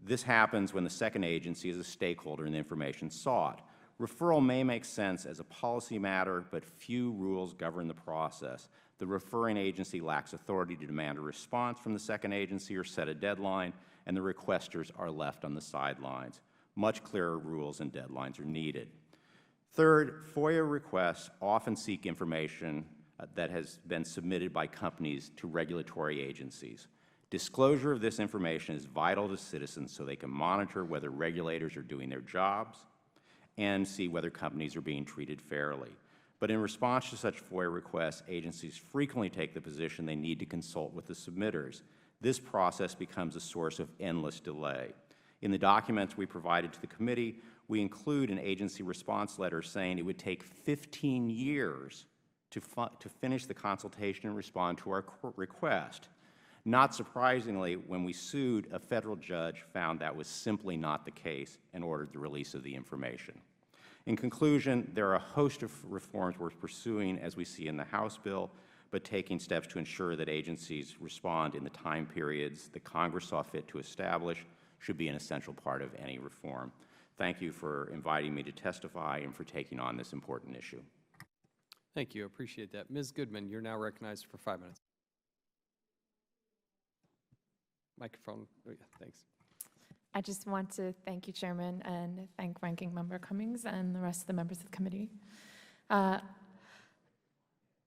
This happens when the second agency is a stakeholder in the information sought. Referral may make sense as a policy matter, but few rules govern the process. The referring agency lacks authority to demand a response from the second agency or set a deadline, and the requesters are left on the sidelines. Much clearer rules and deadlines are needed. Third, FOIA requests often seek information that has been submitted by companies to regulatory agencies. Disclosure of this information is vital to citizens so they can monitor whether regulators are doing their jobs and see whether companies are being treated fairly. But in response to such FOIA requests, agencies frequently take the position they need to consult with the submitters. This process becomes a source of endless delay. In the documents we provided to the committee, we include an agency response letter saying it would take 15 years to finish the consultation and respond to our request. Not surprisingly, when we sued, a federal judge found that was simply not the case and ordered the release of the information. In conclusion, there are a host of reforms we're pursuing, as we see in the House bill, but taking steps to ensure that agencies respond in the time periods that Congress saw fit to establish should be an essential part of any reform. Thank you for inviting me to testify and for taking on this important issue. Thank you. I appreciate that. Ms. Goodman, you're now recognized for 5 minutes. Microphone. Oh, yeah, thanks. I just want to thank you, Chairman, and thank Ranking Member Cummings and the rest of the members of the committee. I'm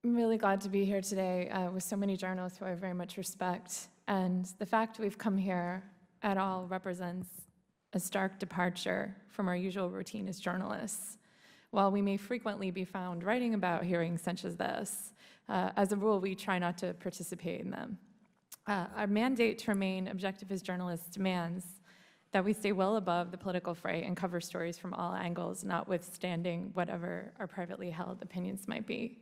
really glad to be here today with so many journalists who I very much respect. And the fact we've come here at all represents a stark departure from our usual routine as journalists. While we may frequently be found writing about hearings such as this, as a rule, we try not to participate in them. Our mandate to remain objective as journalists demands that we stay well above the political fray and cover stories from all angles, notwithstanding whatever our privately held opinions might be.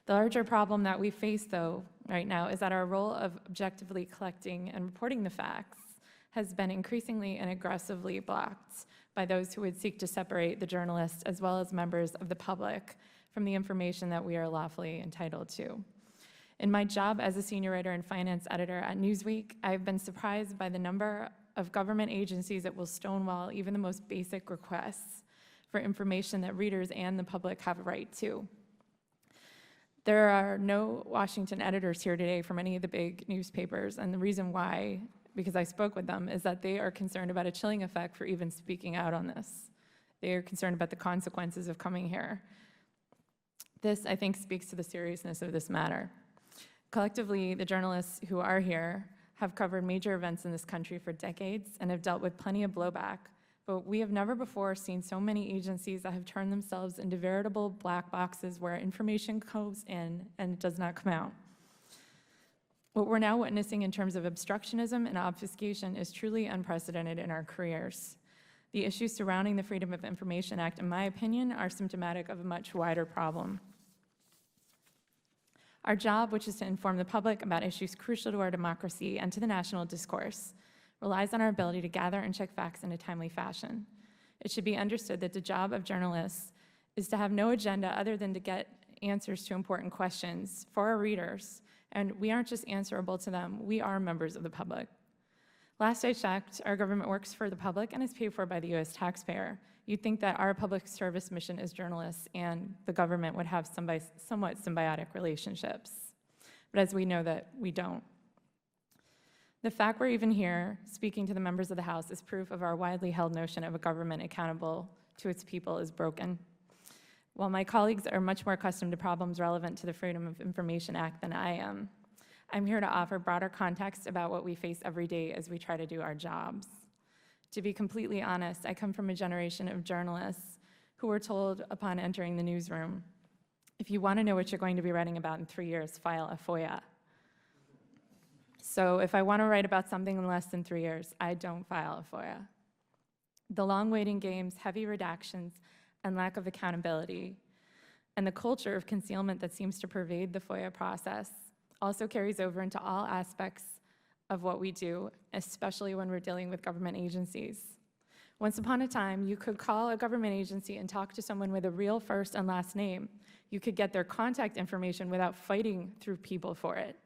The larger problem that we face, though, right now is that our role of objectively collecting and reporting the facts has been increasingly and aggressively blocked by those who would seek to separate the journalists as well as members of the public from the information that we are lawfully entitled to. In my job as a senior writer and finance editor at Newsweek, I've been surprised by the number of government agencies that will stonewall even the most basic requests for information that readers and the public have a right to. There are no Washington editors here today from any of the big newspapers, and the reason why, because I spoke with them, is that they are concerned about a chilling effect for even speaking out on this. They are concerned about the consequences of coming here. This, I think, speaks to the seriousness of this matter. Collectively, the journalists who are here have covered major events in this country for decades and have dealt with plenty of blowback, but we have never before seen so many agencies that have turned themselves into veritable black boxes where information goes in and does not come out. What we're now witnessing in terms of obstructionism and obfuscation is truly unprecedented in our careers. The issues surrounding the Freedom of Information Act, in my opinion, are symptomatic of a much wider problem. Our job, which is to inform the public about issues crucial to our democracy and to the national discourse, relies on our ability to gather and check facts in a timely fashion. It should be understood that the job of journalists is to have no agenda other than to get answers to important questions for our readers, and we aren't just answerable to them, we are members of the public. Last I checked, our government works for the public and is paid for by the U.S. taxpayer. You'd think that our public service mission as journalists and the government would have somewhat symbiotic relationships, but as we know that we don't. The fact we're even here speaking to the members of the House is proof of our widely held notion of a government accountable to its people is broken. While my colleagues are much more accustomed to problems relevant to the Freedom of Information Act than I am, I'm here to offer broader context about what we face every day as we try to do our jobs. To be completely honest, I come from a generation of journalists who were told upon entering the newsroom, if you want to know what you're going to be writing about in 3 years, file a FOIA. So if I want to write about something in less than 3 years, I don't file a FOIA. The long waiting games, heavy redactions, and lack of accountability, and the culture of concealment that seems to pervade the FOIA process also carries over into all aspects of what we do, especially when we're dealing with government agencies. Once upon a time, you could call a government agency and talk to someone with a real first and last name. You could get their contact information without fighting through people for it.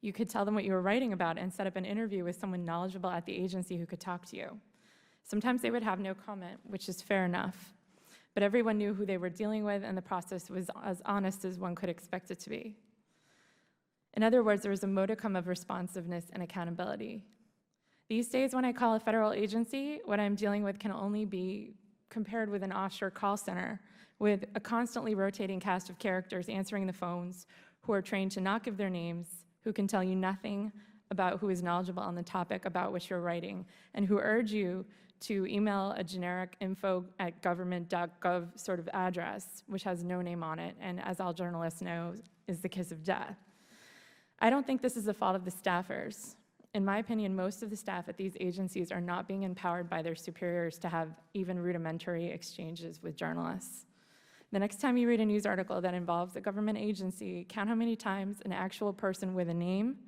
You could tell them what you were writing about and set up an interview with someone knowledgeable at the agency who could talk to you. Sometimes they would have no comment, which is fair enough, but everyone knew who they were dealing with, and the process was as honest as one could expect it to be. In other words, there was a modicum of responsiveness and accountability. These days, when I call a federal agency, what I'm dealing with can only be compared with an offshore call center with a constantly rotating cast of characters answering the phones who are trained to not give their names, who can tell you nothing about who is knowledgeable on the topic about which you're writing, and who urge you to email a generic info@government.gov sort of address, which has no name on it, and as all journalists know, is the kiss of death. I don't think this is the fault of the staffers. In my opinion, most of the staff at these agencies are not being empowered by their superiors to have even rudimentary exchanges with journalists. The next time you read a news article that involves a government agency, count how many times an actual person with a name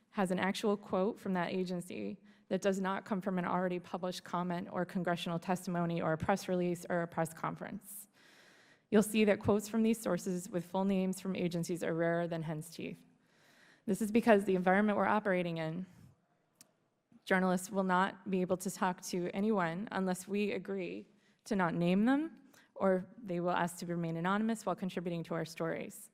has an actual quote from that agency that does not come from an already published comment or congressional testimony or a press release or a press conference. You'll see that quotes from these sources with full names from agencies are rarer than hen's teeth. This is because the environment we're operating in, journalists will not be able to talk to anyone unless we agree to not name them, or they will ask to remain anonymous while contributing to our stories.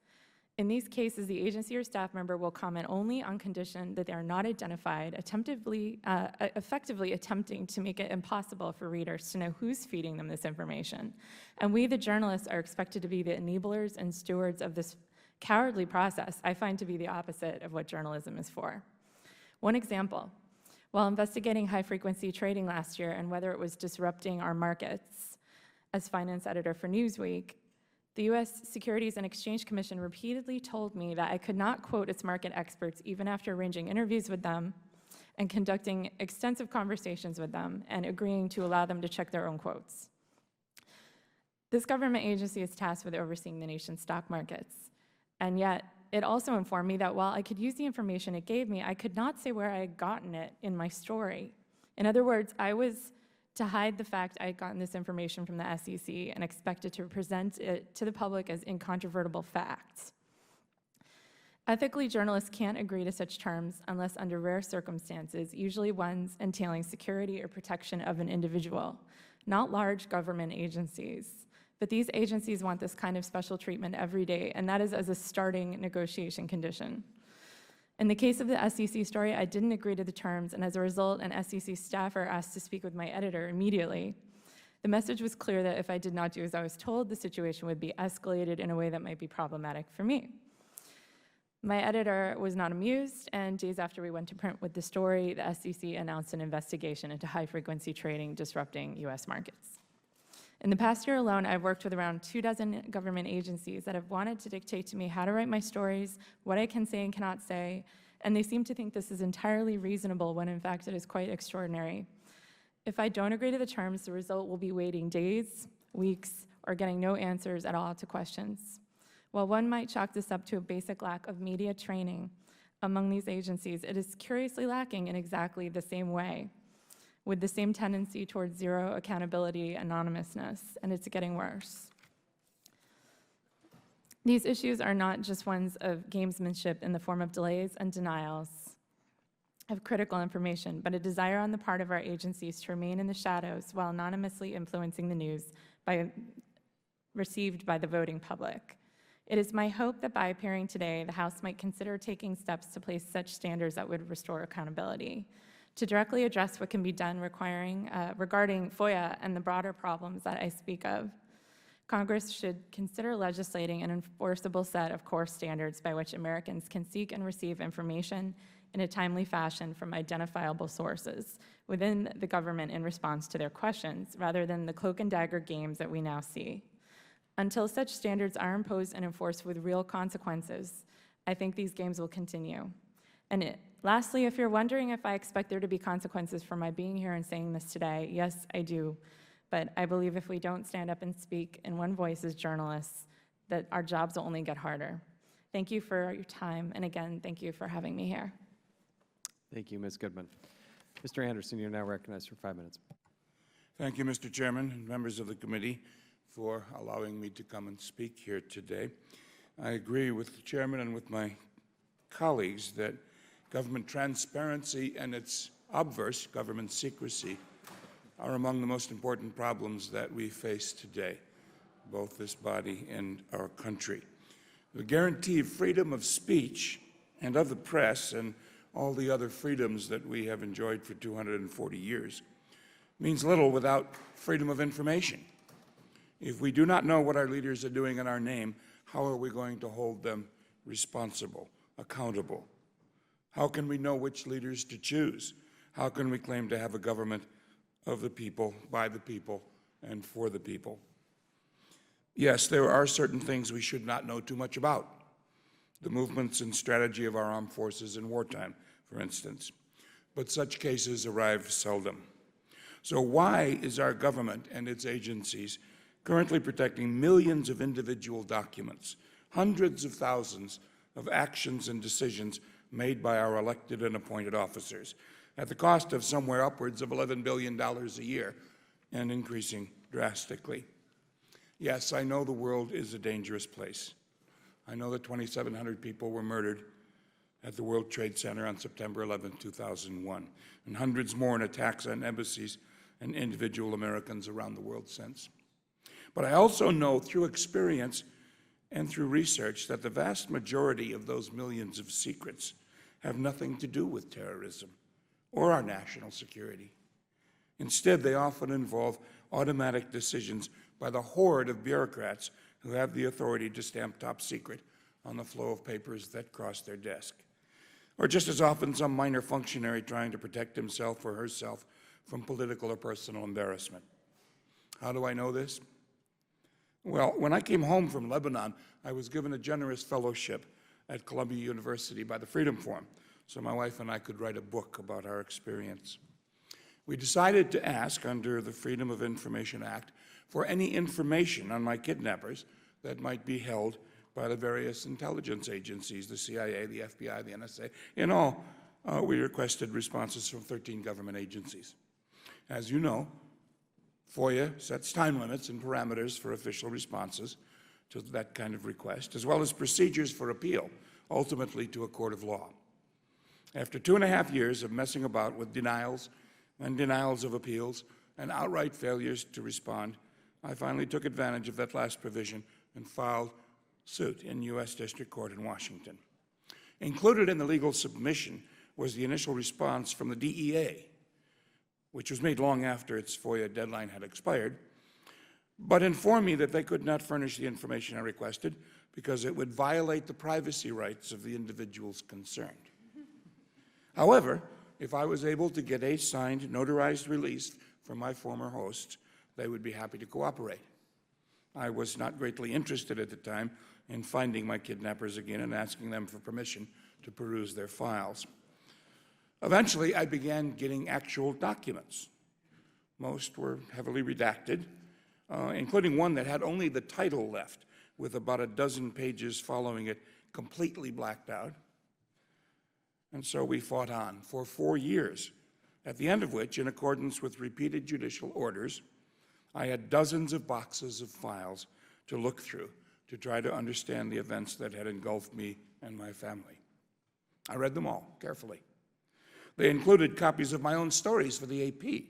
In these cases, the agency or staff member will comment only on condition that they are not identified, effectively attempting to make it impossible for readers to know who's feeding them this information. And we, the journalists, are expected to be the enablers and stewards of this cowardly process I find to be the opposite of what journalism is for. One example, while investigating high-frequency trading last year and whether it was disrupting our markets, as finance editor for Newsweek, the U.S. Securities and Exchange Commission repeatedly told me that I could not quote its market experts even after arranging interviews with them and conducting extensive conversations with them and agreeing to allow them to check their own quotes. This government agency is tasked with overseeing the nation's stock markets, and yet it also informed me that while I could use the information it gave me, I could not say where I had gotten it in my story. In other words, I was to hide the fact I had gotten this information from the SEC and expected to present it to the public as incontrovertible facts. Ethically, journalists can't agree to such terms unless under rare circumstances, usually ones entailing security or protection of an individual, not large government agencies. But these agencies want this kind of special treatment every day, and that is as a starting negotiation condition. In the case of the SEC story, I didn't agree to the terms, and as a result, an SEC staffer asked to speak with my editor immediately. The message was clear that if I did not do as I was told, the situation would be escalated in a way that might be problematic for me. My editor was not amused, and days after we went to print with the story, the SEC announced an investigation into high-frequency trading disrupting U.S. markets. In the past year alone, I've worked with around 24 government agencies that have wanted to dictate to me how to write my stories, what I can say and cannot say, and they seem to think this is entirely reasonable when in fact it is quite extraordinary. If I don't agree to the terms, the result will be waiting days, weeks, or getting no answers at all to questions. While one might chalk this up to a basic lack of media training among these agencies, it is curiously lacking in exactly the same way, with the same tendency towards zero accountability, anonymousness, and it's getting worse. These issues are not just ones of gamesmanship in the form of delays and denials of critical information, but a desire on the part of our agencies to remain in the shadows while anonymously influencing the news received by the voting public. It is my hope that by appearing today, the House might consider taking steps to place such standards that would restore accountability. To directly address what can be done regarding FOIA and the broader problems that I speak of, Congress should consider legislating an enforceable set of core standards by which Americans can seek and receive information in a timely fashion from identifiable sources within the government in response to their questions, rather than the cloak and dagger games that we now see. Until such standards are imposed and enforced with real consequences, I think these games will continue. Lastly, if you're wondering if I expect there to be consequences for my being here and saying this today, yes, I do. But I believe if we don't stand up and speak in one voice as journalists, that our jobs will only get harder. Thank you for your time, and again, thank you for having me here. Thank you, Ms. Goodman. Mr. Anderson, you're now recognized for 5 minutes. Thank you, Mr. Chairman and members of the committee, for allowing me to come and speak here today. I agree with the chairman and with my colleagues that government transparency and its obverse, government secrecy, are among the most important problems that we face today, both this body and our country. The guarantee of freedom of speech and of the press and all the other freedoms that we have enjoyed for 240 years means little without freedom of information. If we do not know what our leaders are doing in our name, how are we going to hold them responsible, accountable? How can we know which leaders to choose? How can we claim to have a government of the people, by the people, and for the people? Yes, there are certain things we should not know too much about. The movements and strategy of our armed forces in wartime, for instance. But such cases arrive seldom. So why is our government and its agencies currently protecting millions of individual documents, hundreds of thousands of actions and decisions made by our elected and appointed officers, at the cost of somewhere upwards of $11 billion a year and increasing drastically? Yes, I know the world is a dangerous place. I know that 2,700 people were murdered at the World Trade Center on September 11, 2001, and hundreds more in attacks on embassies and individual Americans around the world since. But I also know through experience and through research that the vast majority of those millions of secrets have nothing to do with terrorism or our national security. Instead, they often involve automatic decisions by the horde of bureaucrats who have the authority to stamp top secret on the flow of papers that cross their desk. Or just as often, some minor functionary trying to protect himself or herself from political or personal embarrassment. How do I know this? Well, when I came home from Lebanon, I was given a generous fellowship at Columbia University by the Freedom Forum, so my wife and I could write a book about our experience. We decided to ask, under the Freedom of Information Act, for any information on my kidnappers that might be held by the various intelligence agencies, the CIA, the FBI, the NSA. In all, we requested responses from 13 government agencies. As you know, FOIA sets time limits and parameters for official responses to that kind of request, as well as procedures for appeal, ultimately to a court of law. After 2.5 years of messing about with denials and denials of appeals and outright failures to respond, I finally took advantage of that last provision and filed suit in U.S. District Court in Washington. Included in the legal submission was the initial response from the DEA, which was made long after its FOIA deadline had expired, but informed me that they could not furnish the information I requested because it would violate the privacy rights of the individuals concerned. However, if I was able to get a signed, notarized release from my former hosts, they would be happy to cooperate. I was not greatly interested at the time in finding my kidnappers again and asking them for permission to peruse their files. Eventually, I began getting actual documents. Most were heavily redacted, including one that had only the title left, with about a dozen pages following it completely blacked out. And so we fought on for 4 years, at the end of which, in accordance with repeated judicial orders, I had dozens of boxes of files to look through to try to understand the events that had engulfed me and my family. I read them all carefully. They included copies of my own stories for the AP,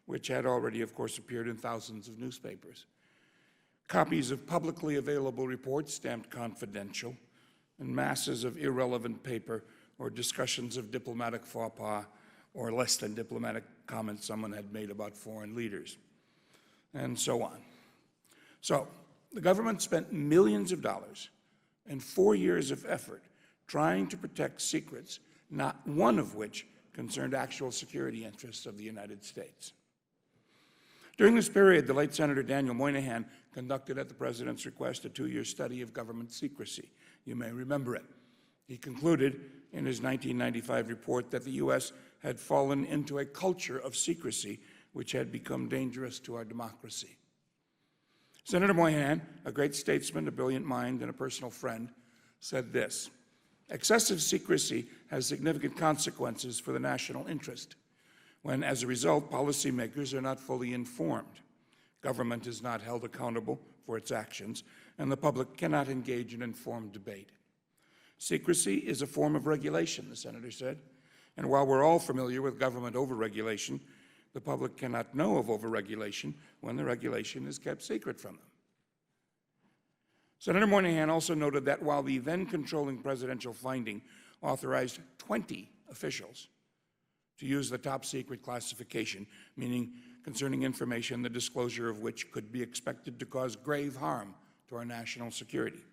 which had already, of course, appeared in thousands of newspapers, copies of publicly available reports stamped confidential, and masses of irrelevant paper or discussions of diplomatic faux pas or less than diplomatic comments someone had made about foreign leaders, and so on. So, The government spent millions of dollars and 4 years of effort trying to protect secrets, not one of which concerned actual security interests of the United States. During this period, the late Senator Daniel Moynihan conducted at the President's request a 2-year study of government secrecy. You may remember it. He concluded in his 1995 report that the U.S. had fallen into a culture of secrecy which had become dangerous to our democracy. Senator Moynihan, a great statesman, a brilliant mind, and a personal friend, said this: "Excessive secrecy has significant consequences for the national interest when, as a result, policymakers are not fully informed. Government is not held accountable for its actions, and the public cannot engage in informed debate. Secrecy is a form of regulation," the senator said, "and while we're all familiar with government overregulation, the public cannot know of overregulation when the regulation is kept secret from them." Senator Moynihan also noted that while the then-controlling presidential finding authorized 20 officials to use the top-secret classification, meaning concerning information the disclosure of which could be expected to cause grave harm to our national security,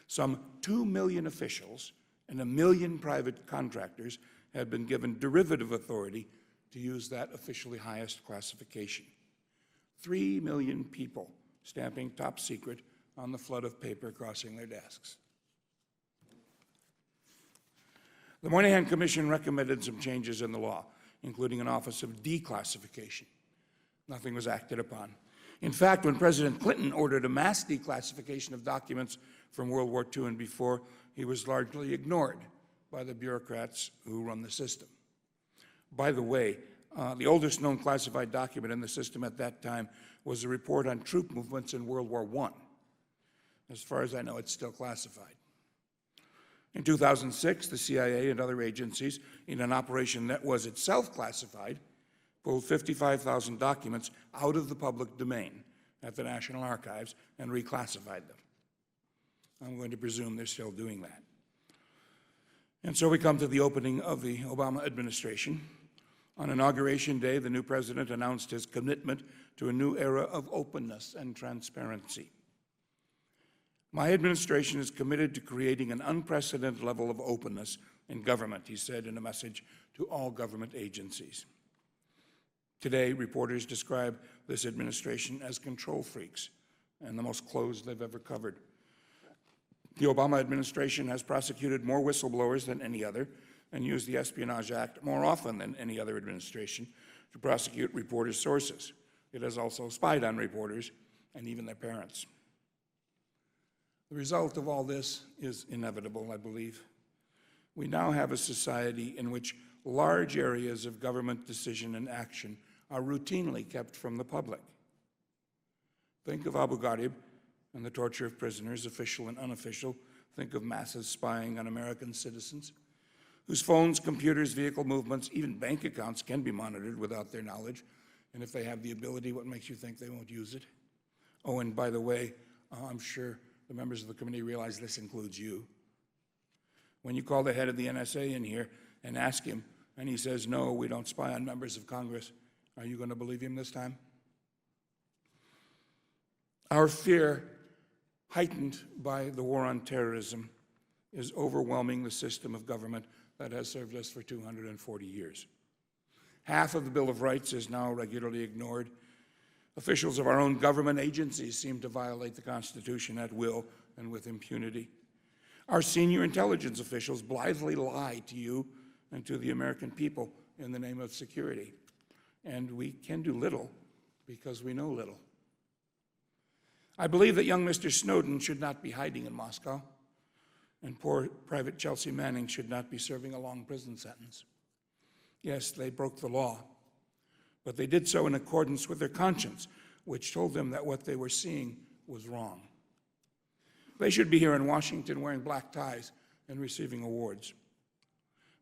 some 2 million officials and 1 million private contractors had been given derivative authority to use that officially highest classification. 3 million people stamping top secret on the flood of paper crossing their desks. The Moynihan Commission recommended some changes in the law, including an Office of Declassification. Nothing was acted upon. In fact, when President Clinton ordered a mass declassification of documents from World War II and before, he was largely ignored by the bureaucrats who run the system. By the way, the oldest known classified document in the system at that time was a report on troop movements in World War I. As far as I know, it's still classified. In 2006, the CIA and other agencies, in an operation that was itself classified, pulled 55,000 documents out of the public domain at the National Archives and reclassified them. I'm going to presume they're still doing that. And so we come to the opening of the Obama administration. On Inauguration Day, the new president announced his commitment to a new era of openness and transparency. "My administration is committed to creating an unprecedented level of openness in government," he said in a message to all government agencies. Today, reporters describe this administration as control freaks and the most closed they've ever covered. The Obama administration has prosecuted more whistleblowers than any other and used the Espionage Act more often than any other administration to prosecute reporters' sources. It has also spied on reporters and even their parents. The result of all this is inevitable, I believe. We now have a society in which large areas of government decision and action are routinely kept from the public. Think of Abu Ghraib and the torture of prisoners, official and unofficial. Think of massive spying on American citizens, whose phones, computers, vehicle movements, even bank accounts can be monitored without their knowledge. And if they have the ability, what makes you think they won't use it? Oh, and by the way, I'm sure the members of the committee realize this includes you. When you call the head of the NSA in here and ask him, and he says, "No, we don't spy on members of Congress," are you going to believe him this time? Our fear, heightened by the war on terrorism, is overwhelming the system of government that has served us for 240 years. Half of the Bill of Rights is now regularly ignored. Officials of our own government agencies seem to violate the Constitution at will and with impunity. Our senior intelligence officials blithely lie to you and to the American people in the name of security. And we can do little because we know little. I believe that young Mr. Snowden should not be hiding in Moscow, and poor Private Chelsea Manning should not be serving a long prison sentence. Yes, they broke the law, but they did so in accordance with their conscience, which told them that what they were seeing was wrong. They should be here in Washington wearing black ties and receiving awards.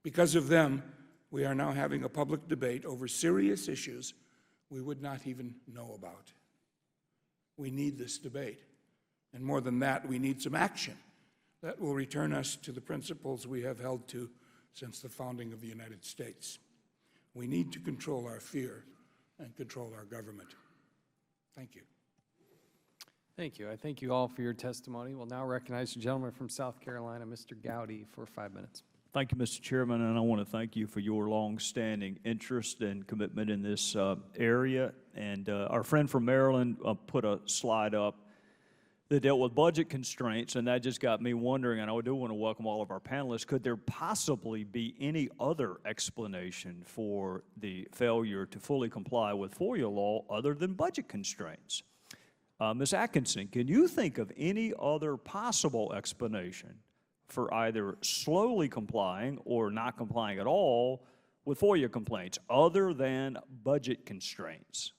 Because of them, we are now having a public debate over serious issues we would not even know about. We need this debate. And more than that, we need some action that will return us to the principles we have held to since the founding of the United States. We need to control our fear and control our government. Thank you. Thank you. I thank you all for your testimony. We'll now recognize the gentleman from South Carolina, Mr. Gowdy, for 5 minutes. Thank you, Mr. Chairman, and I want to thank you for your long-standing interest and commitment in this area. And our friend from Maryland put a slide up that dealt with budget constraints, and that just got me wondering, and I do want to welcome all of our panelists, could there possibly be any other explanation for the failure to fully comply with FOIA law other than budget constraints? Ms. Atkinson, can you think of any other possible explanation for either slowly complying or not complying at all with FOIA complaints other than budget constraints?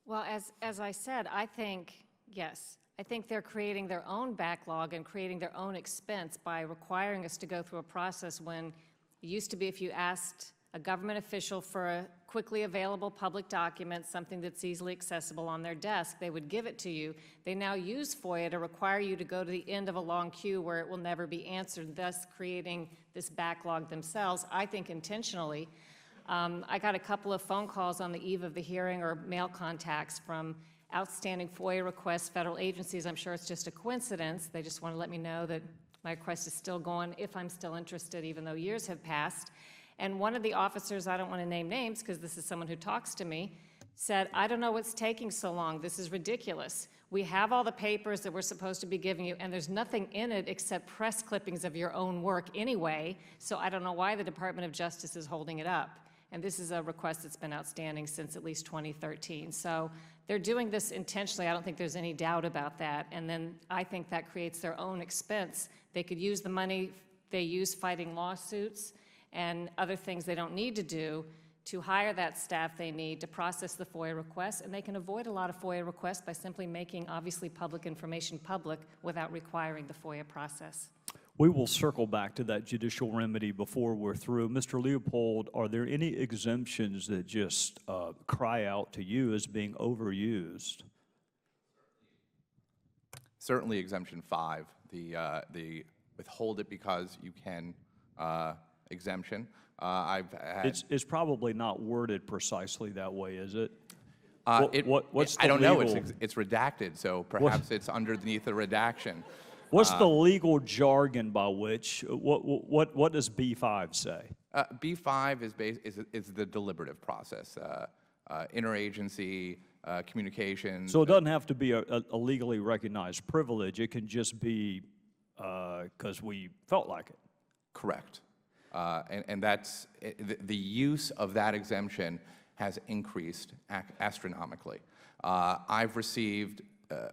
Well, as I said, I think, yes. I think they're creating their own backlog and creating their own expense by requiring us to go through a process when it used to be if you asked a government official for a quickly available public document, something that's easily accessible on their desk, they would give it to you. They now use FOIA to require you to go to the end of a long queue where it will never be answered, thus creating this backlog themselves, I think intentionally. I got a couple of phone calls on the eve of the hearing or mail contacts from outstanding FOIA requests, federal agencies. I'm sure it's just a coincidence. They just want to let me know that my request is still going if I'm still interested, even though years have passed. And one of the officers, I don't want to name names because this is someone who talks to me, said, I don't know what's taking so long. This is ridiculous. We have all the papers that we're supposed to be giving you, and there's nothing in it except press clippings of your own work anyway, so I don't know why the Department of Justice is holding it up. And this is a request that's been outstanding since at least 2013. So they're doing this intentionally. I don't think there's any doubt about that. And then I think that creates their own expense. They could use the money they use fighting lawsuits and other things they don't need to do to hire that staff they need to process the FOIA requests, and they can avoid a lot of FOIA requests by simply making, obviously, public information public without requiring the FOIA process. We will circle back to that judicial remedy before we're through. Mr. Leopold, are there any exemptions that just cry out to you as being overused? Certainly exemption 5, the withhold it because you can exemption. I've had It's probably not worded precisely that way, is it? What's the I don't know. It's redacted, so perhaps it's underneath the redaction. What's the legal jargon by which, what does B5 say? B5 is the deliberative process, interagency communications. So it doesn't have to be a legally recognized privilege. It can just be because we felt like it. Correct. And that's, the use of that exemption has increased astronomically. I've received,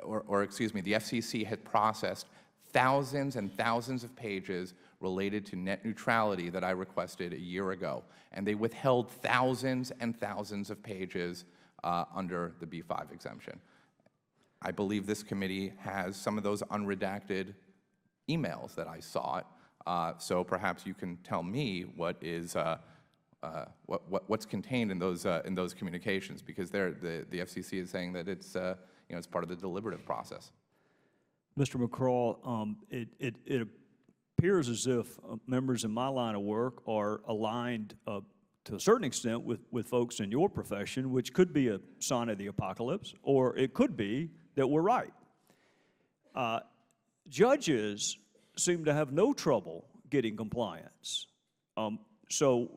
or excuse me, the FCC has processed thousands and thousands of pages related to net neutrality that I requested a year ago, and they withheld thousands and thousands of pages under the B5 exemption. I believe this committee has some of those unredacted emails that I sought, so perhaps you can tell me what is what's contained in those communications, because the FCC is saying that it's it's part of the deliberative process. Mr. McCraw, it appears as if members in my line of work are aligned to a certain extent with folks in your profession, which could be a sign of the apocalypse, or it could be that we're right. Judges seem to have no trouble getting compliance. So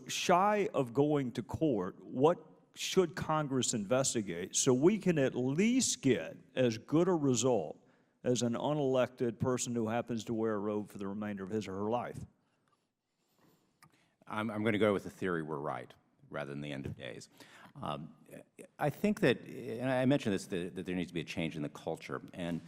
shy of going to court, what should Congress investigate so we can at least get as good a result as an unelected person who happens to wear a robe for the remainder of his or her life? I'm going to go with the theory we're right, rather than the end of days. I think that, and I mentioned this, that there needs to be a change in the culture, and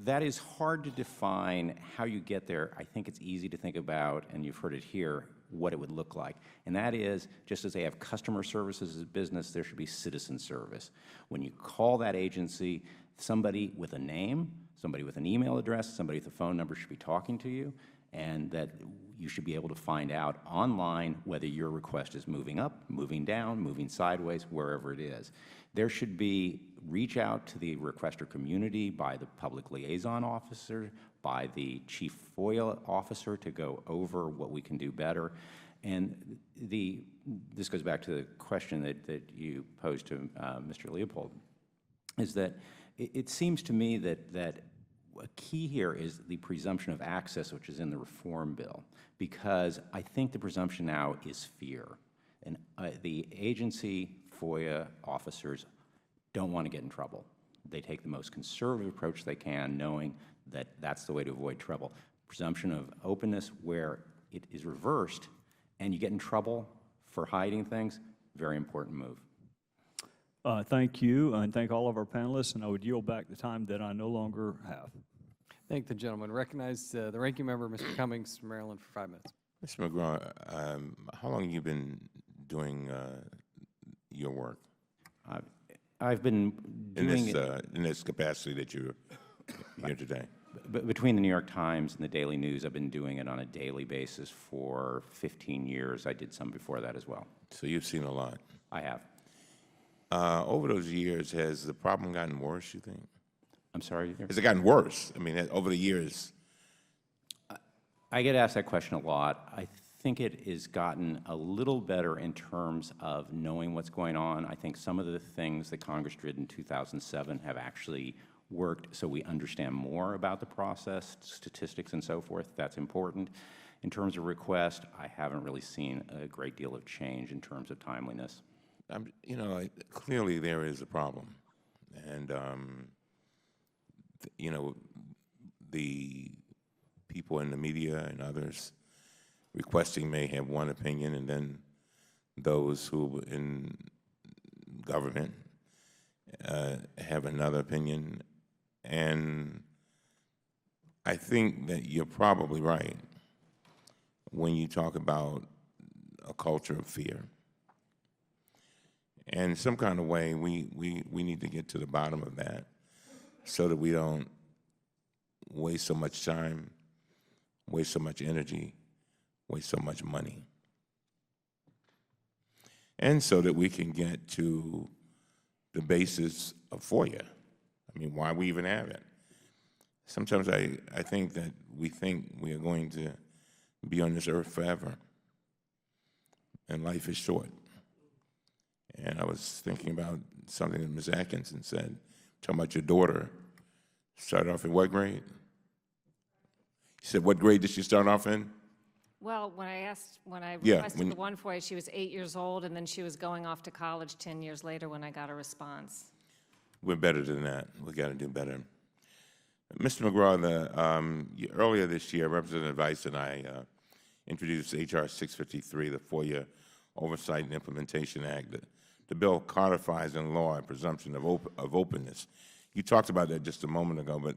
that is hard to define how you get there. I think it's easy to think about, and you've heard it here, what it would look like. And that is, just as they have customer services as a business, there should be citizen service. When you call that agency, somebody with a name, somebody with an email address, somebody with a phone number should be talking to you, and that you should be able to find out online whether your request is moving up, moving down, moving sideways, wherever it is. There should be reach out to the requester community by the public liaison officer, by the chief FOIA officer to go over what we can do better. And this goes back to the question that you posed to Mr. Leopold. is that it seems to me that a key here is the presumption of access, which is in the reform bill, because I think the presumption now is fear. And the agency FOIA officers don't want to get in trouble. They take the most conservative approach they can, knowing that that's the way to avoid trouble. Presumption of openness where it is reversed and you get in trouble for hiding things, very important move. Thank you, and thank all of our panelists, and I would yield back the time that I no longer have. Thank the gentleman. Recognize the ranking member, Mr. Cummings from Maryland, for 5 minutes. Mr. McGraw, how long have you been doing your work? I've been doing in this capacity that you're here today. Between the New York Times and the Daily News, I've been doing it on a daily basis for 15 years. I did some before that as well. So you've seen a lot. I have. Over those years, has the problem gotten worse, you think? I'm sorry? Has it gotten worse? I mean, over the years? I get asked that question a lot. I think it has gotten a little better in terms of knowing what's going on. I think some of the things that Congress did in 2007 have actually worked so we understand more about the process, statistics and so forth. That's important. In terms of request, I haven't really seen a great deal of change in terms of timeliness. You know, clearly there is a problem. And, you know, the people in the media and others requesting may have one opinion, and then those who in government have another opinion. And I think that you're probably right when you talk about a culture of fear. And in some kind of way, we need to get to the bottom of that so that we don't waste so much time, waste so much energy, waste so much money. And so that we can get to the basis of FOIA. I mean, why we even have it. Sometimes I think that we are going to be on this earth forever, and life is short. And I was thinking about something that Ms. Atkinson said, talking about your daughter. Started off in what grade? You said, what grade did she start off in? Well, when I requested the one FOIA, she was 8 years old, and then she was going off to college 10 years later when I got a response. We're better than that. We got to do better. Mr. McGraw, earlier this year, Representative Weiss and I introduced H.R. 653, the FOIA Oversight and Implementation Act. The bill codifies in law a presumption of openness. You talked about that just a moment ago, but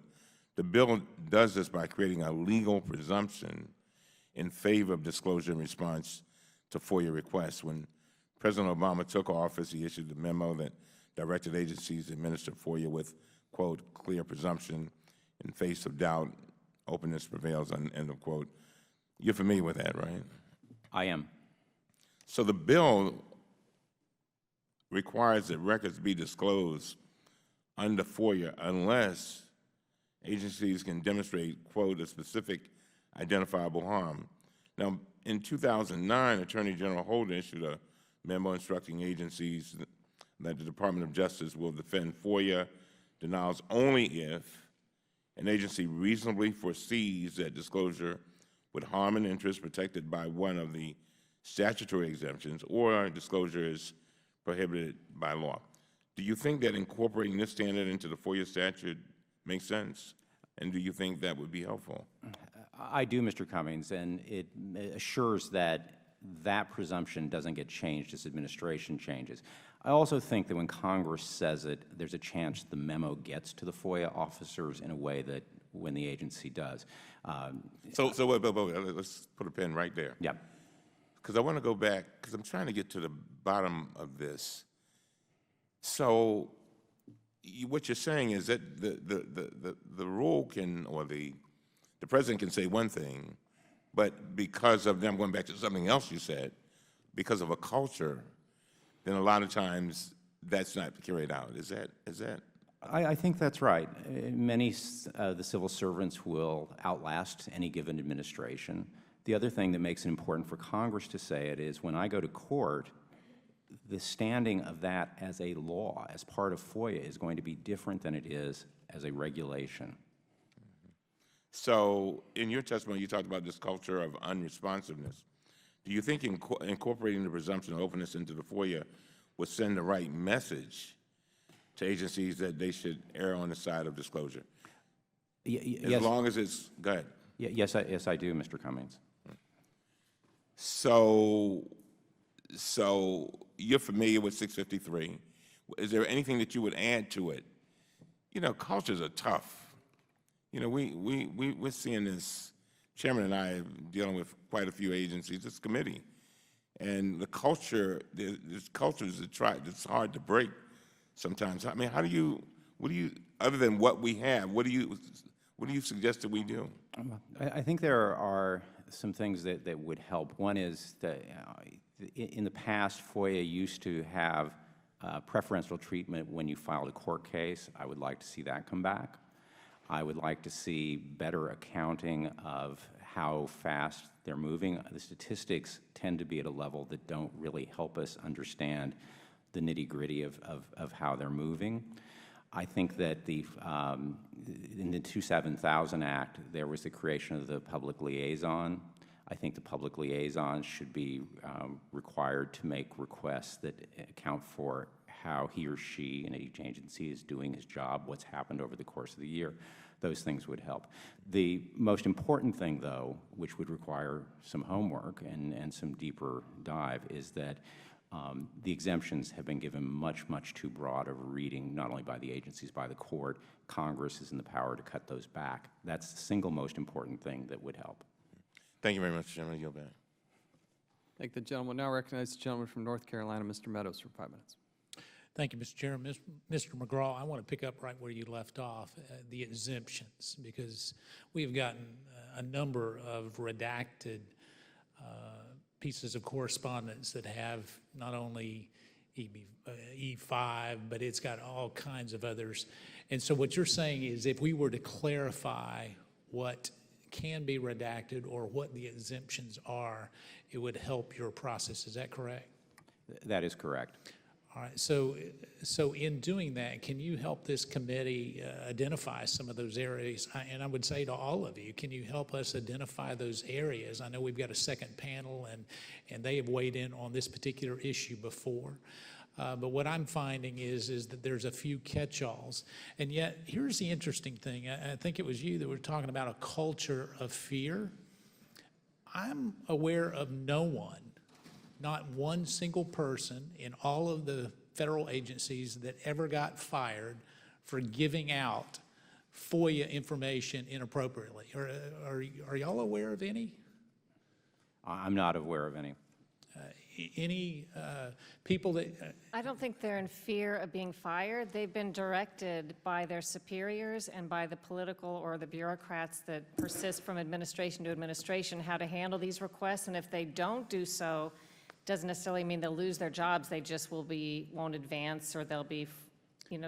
the bill does this by creating a legal presumption in favor of disclosure in response to FOIA requests. When President Obama took office, he issued a memo that directed agencies to administer FOIA with, quote, clear presumption. In face of doubt, openness prevails, end of quote. You're familiar with that, right? I am. So the bill requires that records be disclosed under FOIA unless agencies can demonstrate, quote, a specific identifiable harm. Now, in 2009, Attorney General Holder issued a memo instructing agencies that the Department of Justice will defend FOIA denials only if an agency reasonably foresees that disclosure would harm an interest protected by one of the statutory exemptions or disclosure is prohibited by law. Do you think that incorporating this standard into the FOIA statute makes sense? And do you think that would be helpful? I do, Mr. Cummings, and it assures that that presumption doesn't get changed as administration changes. I also think that when Congress says it, there's a chance the memo gets to the FOIA officers in a way that when the agency does. So wait, let's put a pin right there. Yeah. Because I want to go back, because I'm trying to get to the bottom of this. So what you're saying is that the rule can, or the President can say one thing, but because of them, going back to something else you said, because of a culture, then a lot of times that's not carried out. Is that? I think that's right. Many the civil servants will outlast any given administration. The other thing that makes it important for Congress to say it is when I go to court, the standing of that as a law, as part of FOIA, is going to be different than it is as a regulation. So in your testimony, you talked about this culture of unresponsiveness. Do you think incorporating the presumption of openness into the FOIA would send the right message to agencies that they should err on the side of disclosure? As long as it's, go ahead. Yes, I do, Mr. Cummings. So you're familiar with 653. Is there anything that you would add to it? You know, cultures are tough. You know, we're seeing this. Chairman and I are dealing with quite a few agencies, this committee, and the culture, there's cultures that's hard to break sometimes. I mean, what do you, other than what we have, what do you suggest that we do? I think there are some things that would help. One is that in the past, FOIA used to have preferential treatment when you filed a court case. I would like to see that come back. I would like to see better accounting of how fast they're moving. The statistics tend to be at a level that don't really help us understand the nitty-gritty of how they're moving. I think that in the 2000 Act, there was the creation of the public liaison. I think the public liaison should be required to make requests that account for how he or she in each agency is doing his job, what's happened over the course of the year. Those things would help. The most important thing, though, which would require some homework and some deeper dive, is that the exemptions have been given much, much too broad of a reading, not only by the agencies, by the court. Congress is in the power to cut those back. That's the single most important thing that would help. Thank you very much, Chairman. Yield back. Thank the gentleman. Now recognize the gentleman from North Carolina, Mr. Meadows, for 5 minutes. Thank you, Mr. Chairman. Mr. McGraw, I want to pick up right where you left off, the exemptions, because we've gotten a number of redacted pieces of correspondence that have not only E5, but it's got all kinds of others. And so what you're saying is if we were to clarify what can be redacted or what the exemptions are, it would help your process. Is that correct? That is correct. All right, so in doing that, can you help this committee identify some of those areas? And I would say to all of you, can you help us identify those areas? I know we've got a second panel, and they have weighed in on this particular issue before. But what I'm finding is that there's a few catch-alls. And yet, here's the interesting thing. I think it was you that were talking about a culture of fear. I'm aware of no one, not one single person in all of the federal agencies that ever got fired for giving out FOIA information inappropriately. Are y'all aware of any? I'm not aware of any. Any people that... I don't think they're in fear of being fired. They've been directed by their superiors and by the political or the bureaucrats that persist from administration to administration how to handle these requests. And if they don't do so, doesn't necessarily mean they'll lose their jobs. They just won't advance, or they'll be,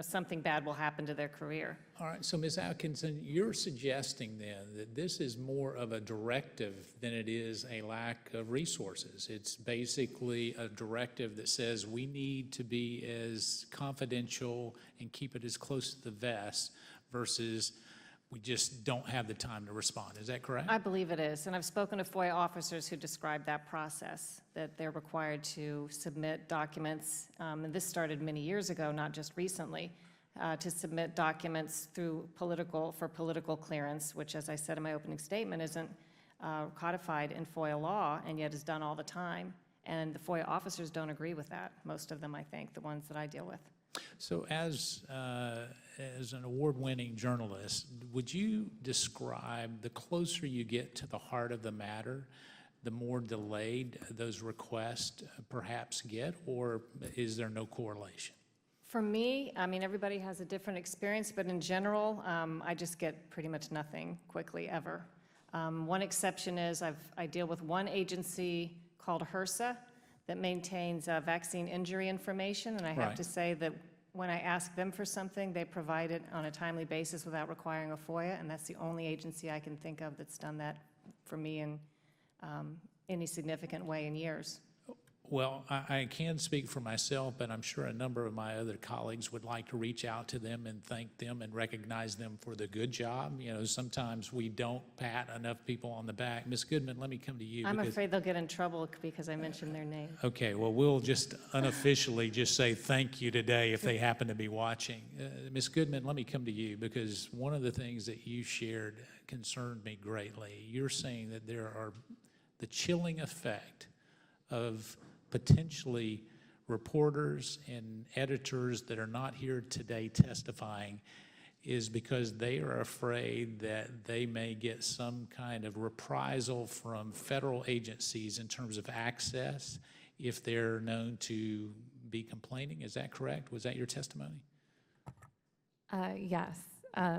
something bad will happen to their career. All right, so Ms. Atkinson, you're suggesting then that this is more of a directive than it is a lack of resources. It's basically a directive that says we need to be as confidential and keep it as close to the vest versus we just don't have the time to respond. Is that correct? I believe it is, and I've spoken to FOIA officers who describe that process, that they're required to submit documents, and this started many years ago, not just recently, to submit documents for political clearance, which, as I said in my opening statement, isn't codified in FOIA law, and yet is done all the time. And the FOIA officers don't agree with that, most of them, I think, the ones that I deal with. So as an award-winning journalist, would you describe the closer you get to the heart of the matter, the more delayed those requests perhaps get, or is there no correlation? For me, I mean, everybody has a different experience, but in general, I just get pretty much nothing quickly, ever. One exception is I deal with one agency called HRSA that maintains vaccine injury information, and I have to say that when I ask them for something, they provide it on a timely basis without requiring a FOIA, and that's the only agency I can think of that's done that for me in any significant way in years. Well, I can speak for myself, but I'm sure a number of my other colleagues would like to reach out to them and thank them and recognize them for the good job. You know, sometimes we don't pat enough people on the back. Ms. Goodman, let me come to you. I'm afraid they'll get in trouble because I mentioned their name. Okay, well, we'll just unofficially just say thank you today if they happen to be watching. Ms. Goodman, let me come to you because one of the things that you shared concerned me greatly. You're saying that there are the chilling effect of potentially reporters and editors that are not here today testifying is because they are afraid that they may get some kind of reprisal from federal agencies in terms of access if they're known to be complaining. Is that correct? Was that your testimony? Yes.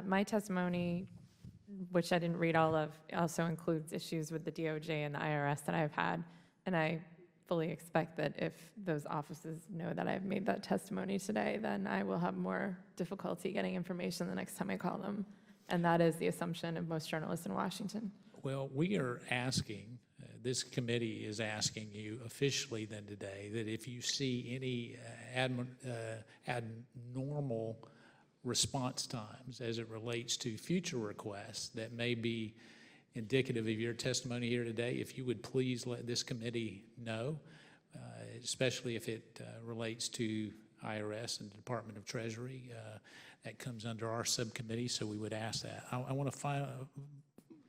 My testimony, which I didn't read all of, also includes issues with the DOJ and the IRS that I've had, and I fully expect that if those offices know that I've made that testimony today, then I will have more difficulty getting information the next time I call them. And that is the assumption of most journalists in Washington. Well, we are asking, this committee is asking you officially then today, that if you see any abnormal response times as it relates to future requests that may be indicative of your testimony here today, if you would please let this committee know, especially if it relates to IRS and the Department of Treasury. That comes under our subcommittee, so we would ask that. I want to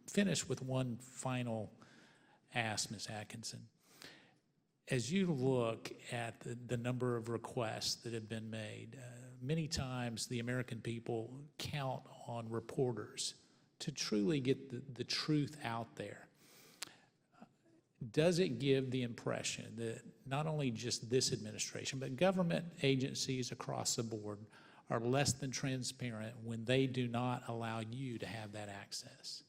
finish with one final ask, Ms. Atkinson. As you look at the number of requests that have been made, many times the American people count on reporters to truly get the truth out there. Does it give the impression that not only just this administration, but government agencies across the board are less than transparent when they do not allow you to have that access?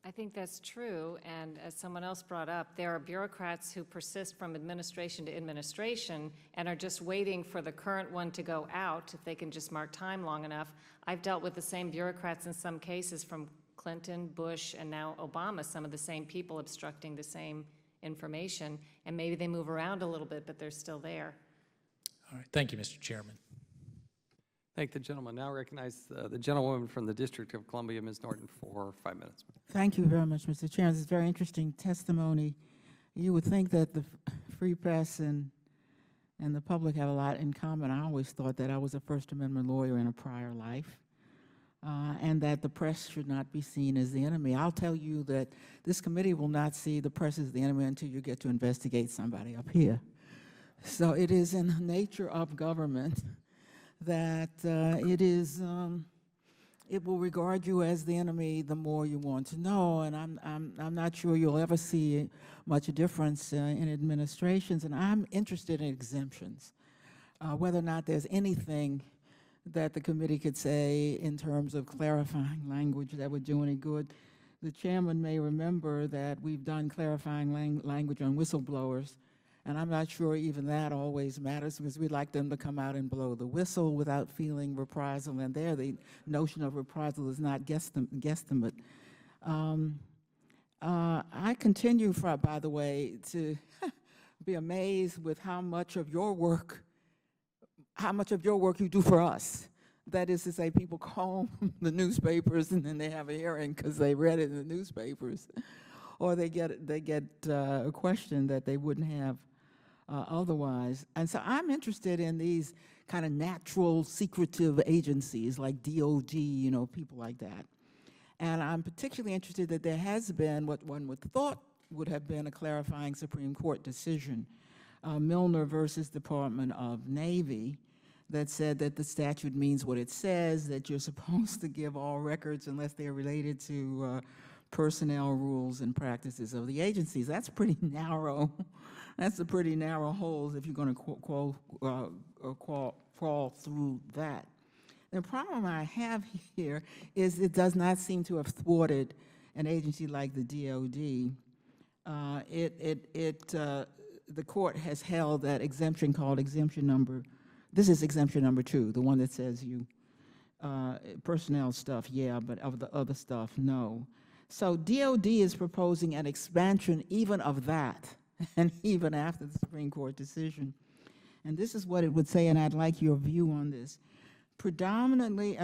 I think that's true, and as someone else brought up, there are bureaucrats who persist from administration to administration and are just waiting for the current one to go out if they can just mark time long enough. I've dealt with the same bureaucrats in some cases from Clinton, Bush, and now Obama, some of the same people obstructing the same information, and maybe they move around a little bit, but they're still there. All right, thank you, Mr. Chairman. Thank the gentleman. Now recognize the gentlewoman from the District of Columbia, Ms. Norton, for 5 minutes. Thank you very much, Mr. Chairman. This is very interesting testimony. You would think that the free press and the public have a lot in common. I always thought that I was a First Amendment lawyer in a prior life, and that the press should not be seen as the enemy. I'll tell you that this committee will not see the press as the enemy until you get to investigate somebody up here. So it is in the nature of government that it will regard you as the enemy the more you want to know, and I'm not sure you'll ever see much difference in administrations, and I'm interested in exemptions, whether or not there's anything that the committee could say in terms of clarifying language that would do any good. The chairman may remember that we've done clarifying language on whistleblowers, and I'm not sure even that always matters because we'd like them to come out and blow the whistle without feeling reprisal. And there, the notion of reprisal is not guesstimate. I continue, by the way, to be amazed with how much of your work you do for us. That is to say, people call the newspapers and then they have a hearing because they read it in the newspapers, or they get a question that they wouldn't have otherwise. And so I'm interested in these kind of natural secretive agencies like DOD, you know, people like that. And I'm particularly interested that there has been what one would thought would have been a clarifying Supreme Court decision, Milner versus Department of Navy, that said that the statute means what it says, that you're supposed to give all records unless they're related to personnel rules and practices of the agencies. That's pretty narrow. That's a pretty narrow hole if you're going to crawl through that. The problem I have here is it does not seem to have thwarted an agency like the DOD. The court has held that exemption called exemption number. This is exemption number 2, the one that says you personnel stuff, yeah, but of the other stuff, no. So DOD is proposing an expansion even of that. and even after the Supreme Court decision. And this is what it would say, and I'd like your view on this. Predominantly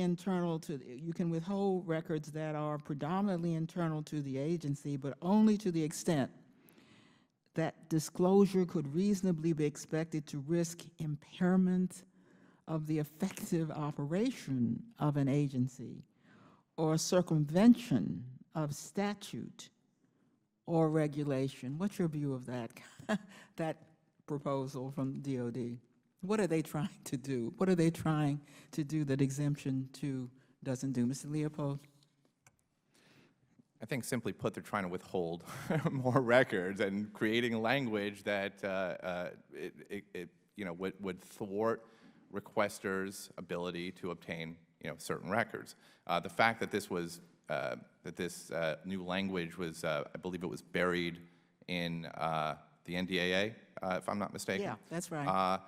internal to, you can withhold records that are predominantly internal to the agency, but only to the extent that disclosure could reasonably be expected to risk impairment of the effective operation of an agency or circumvention of statute or regulation. What's your view of that, that proposal from DOD? What are they trying to do? What are they trying to do that Exemption 2 doesn't do? Mr. Leopold? I think simply put, they're trying to withhold more records and creating language that would thwart requesters' ability to obtain certain records. The fact that this was new language was, I believe it was buried in the NDAA, if I'm not mistaken. Yeah, that's right.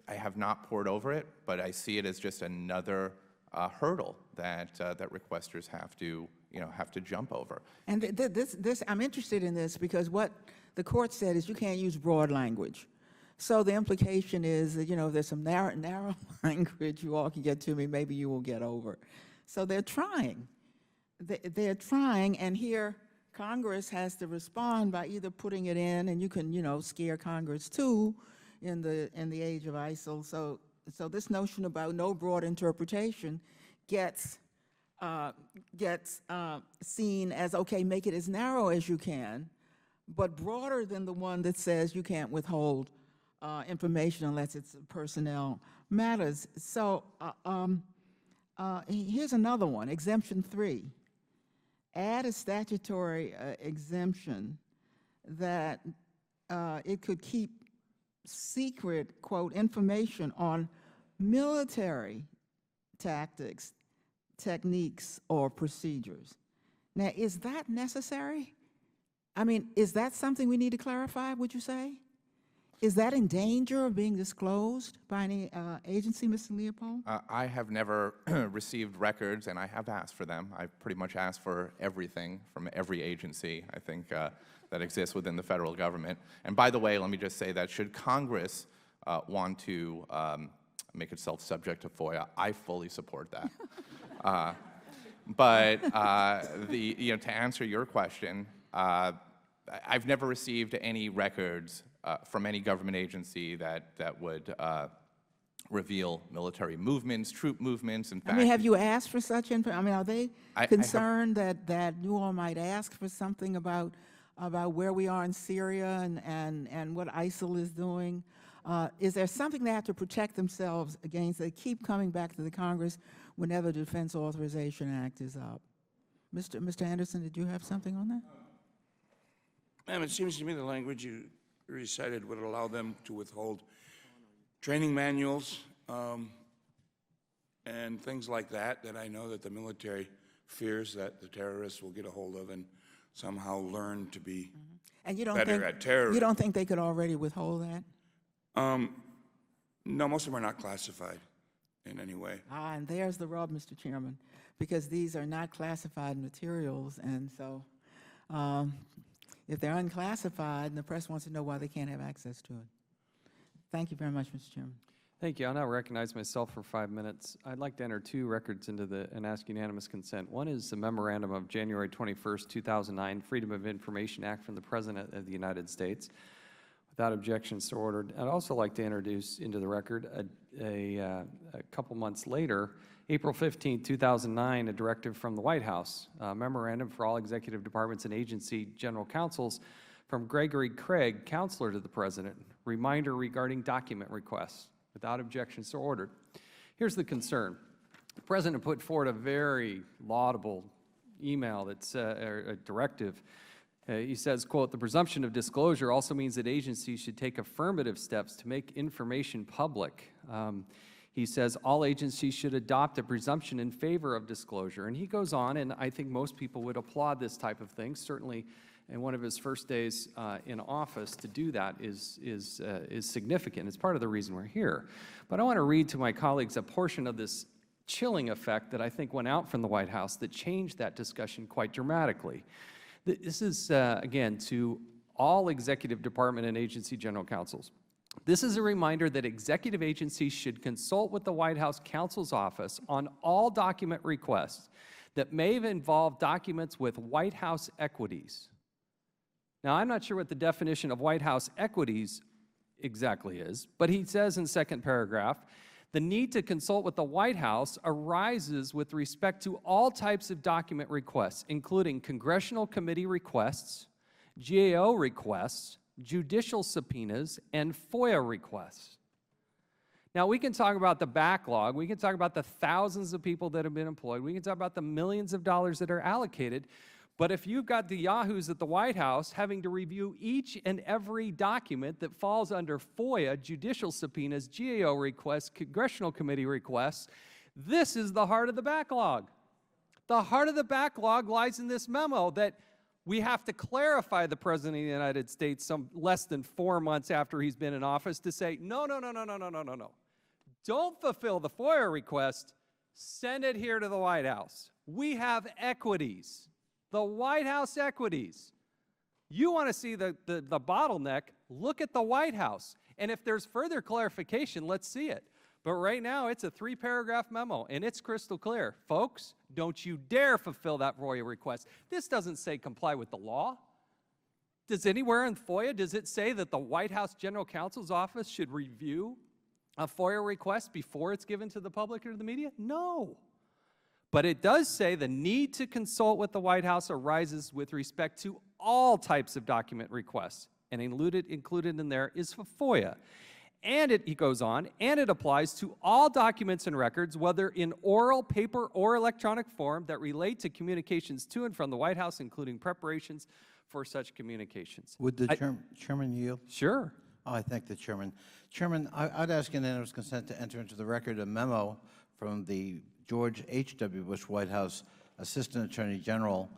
I have not pored over it, but I see it as just another hurdle that requesters have to jump over. And this I'm interested in this because what the court said is you can't use broad language. So the implication is that, if there's some narrow language you all can get to me, maybe you will get over. So they're trying. They're trying, and here Congress has to respond by either putting it in, and you can, scare Congress too in the age of ISIL. So this notion about no broad interpretation gets seen as, okay, make it as narrow as you can, but broader than the one that says you can't withhold information unless it's personnel matters. So here's another one, Exemption 3. Add a statutory exemption that it could keep secret, quote, information on military tactics, techniques, or procedures. Now, is that necessary? I mean, is that something we need to clarify, would you say? Is that in danger of being disclosed by any agency, Mr. Leopold? I have never received records, and I have asked for them. I've pretty much asked for everything from every agency, I think, that exists within the federal government. And by the way, let me just say that should Congress want to make itself subject to FOIA, I fully support that. But to answer your question, I've never received any records from any government agency that would reveal military movements, troop movements. In fact, I mean, have you asked for such information? I mean, are they concerned that you all might ask for something about where we are in Syria and what ISIL is doing? Is there something they have to protect themselves against? They keep coming back to the Congress whenever the Defense Authorization Act is up. Mr. Anderson, did you have something on that? Ma'am, it seems to me the language you recited would allow them to withhold training manuals and things like that I know that the military fears that the terrorists will get a hold of and somehow learn to be and you don't better at terrorism. You don't think they could already withhold that? No, most of them are not classified in any way. And there's the rub, Mr. Chairman, because these are not classified materials, and so if they're unclassified, and the press wants to know why they can't have access to it. Thank you very much, Mr. Chairman. Thank you. I'll now recognize myself for 5 minutes. I'd like to enter 2 records into and ask unanimous consent. One is the memorandum of January 21st, 2009, Freedom of Information Act from the President of the United States. Without objection, so ordered. I'd also like to introduce into the record a couple months later, April 15, 2009, a directive from the White House, a memorandum for all executive departments and agency general counsels from Gregory Craig, counselor to the President, reminder regarding document requests. Without objection, so ordered. Here's the concern. The President put forward a very laudable email that's a directive. He says, quote, the presumption of disclosure also means that agencies should take affirmative steps to make information public. He says all agencies should adopt a presumption in favor of disclosure. And he goes on, and I think most people would applaud this type of thing. Certainly in one of his first days in office, to do that is significant. It's part of the reason we're here. But I want to read to my colleagues a portion of this chilling effect that I think went out from the White House that changed that discussion quite dramatically. This is, again, to all executive department and agency general counsels. This is a reminder that executive agencies should consult with the White House counsel's office on all document requests that may involve documents with White House equities. Now, I'm not sure what the definition of White House equities exactly is, but he says in second paragraph, the need to consult with the White House arises with respect to all types of document requests, including congressional committee requests, GAO requests, judicial subpoenas, and FOIA requests. Now, we can talk about the backlog. We can talk about the thousands of people that have been employed. We can talk about the millions of dollars that are allocated. But if you've got the yahoos at the White House having to review each and every document that falls under FOIA, judicial subpoenas, GAO requests, congressional committee requests, this is the heart of the backlog. The heart of the backlog lies in this memo that we have to clarify the President of the United States some less than 4 months after he's been in office to say, no. Don't fulfill the FOIA request. Send it here to the White House. We have equities. The White House equities. You want to see the bottleneck, look at the White House. And if there's further clarification, let's see it. But right now, it's a 3-paragraph memo, and it's crystal clear. Folks, don't you dare fulfill that FOIA request. This doesn't say comply with the law. Does anywhere in FOIA, does it say that the White House General Counsel's office should review a FOIA request before it's given to the public or to the media? No. But it does say the need to consult with the White House arises with respect to all types of document requests, and included in there is for FOIA. And he goes on, and it applies to all documents and records, whether in oral, paper, or electronic form that relate to communications to and from the White House, including preparations for such communications. Would the chairman yield? Sure. Oh, I thank the chairman. Chairman, I'd ask unanimous consent to enter into the record a memo from the George H.W. Bush White House Assistant Attorney General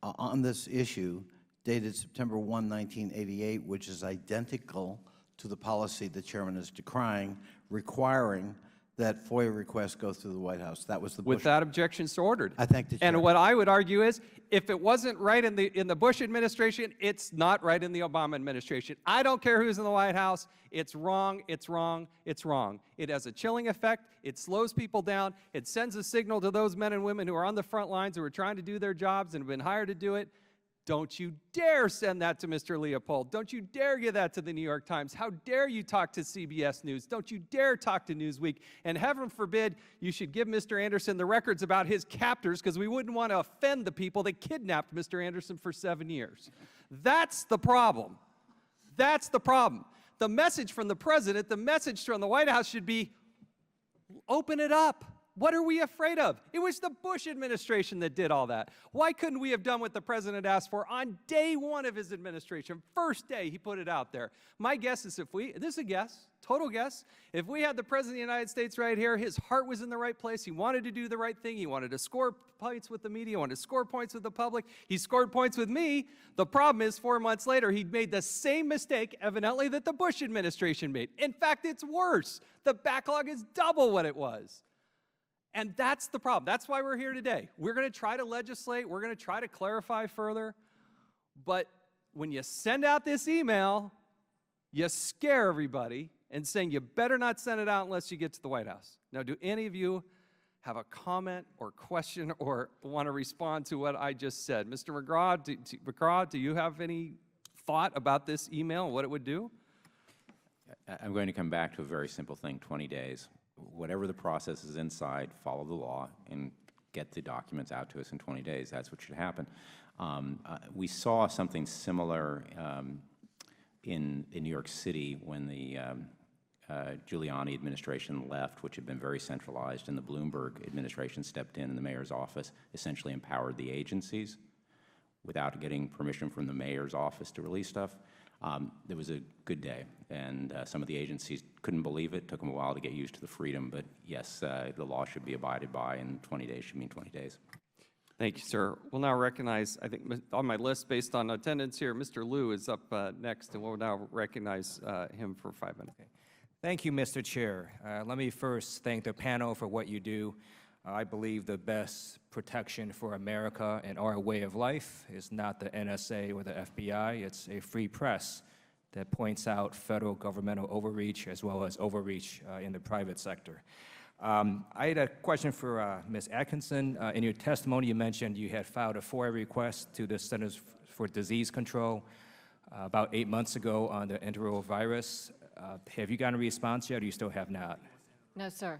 on this issue, dated September 1, 1988, which is identical to the policy the chairman is decrying, requiring that FOIA requests go through the White House. That was the Bush. Without objections, so ordered. I thank the chairman. And what I would argue is, if it wasn't right in the Bush administration, it's not right in the Obama administration. I don't care who's in the White House. It's wrong, it's wrong, it's wrong. It has a chilling effect. It slows people down. It sends a signal to those men and women who are on the front lines, who are trying to do their jobs and have been hired to do it. Don't you dare send that to Mr. Leopold. Don't you dare give that to the New York Times. How dare you talk to CBS News. Don't you dare talk to Newsweek. And heaven forbid you should give Mr. Anderson the records about his captors, because we wouldn't want to offend the people that kidnapped Mr. Anderson for 7 years. That's the problem. That's the problem. The message from the President, the message from the White House should be, open it up. What are we afraid of? It was the Bush administration that did all that. Why couldn't we have done what the President asked for on day 1 of his administration? First day, he put it out there. My guess is this is a guess, total guess, if we had the President of the United States right here, his heart was in the right place, he wanted to do the right thing, he wanted to score points with the media, he wanted to score points with the public, he scored points with me. The problem is 4 months later, he'd made the same mistake, evidently, that the Bush administration made. In fact, it's worse. The backlog is double what it was. And that's the problem. That's why we're here today. We're going to try to legislate. We're going to try to clarify further. But when you send out this email, you scare everybody and saying you better not send it out unless you get to the White House. Now, do any of you have a comment or question or want to respond to what I just said? Mr. McGraw, do you have any thought about this email and what it would do? I'm going to come back to a very simple thing, 20 days. Whatever the process is inside, follow the law and get the documents out to us in 20 days. That's what should happen. We saw something similar in New York City when the Giuliani administration left, which had been very centralized, and the Bloomberg administration stepped in and the mayor's office essentially empowered the agencies without getting permission from the mayor's office to release stuff. It was a good day, and some of the agencies couldn't believe it. It took them a while to get used to the freedom, but yes, the law should be abided by, and 20 days should mean 20 days. Thank you, sir. We'll now recognize, I think on my list based on attendance here, Mr. Liu is up next, and we'll now recognize him for 5 minutes. Thank you, Mr. Chair. Let me first thank the panel for what you do. I believe the best protection for America and our way of life is not the NSA or the FBI. It's a free press that points out federal governmental overreach as well as overreach in the private sector. I had a question for Ms. Atkinson. In your testimony, you mentioned you had filed a FOIA request to the Centers for Disease Control about 8 months ago on the enterovirus. Have you gotten a response yet, or you still have not? No, sir.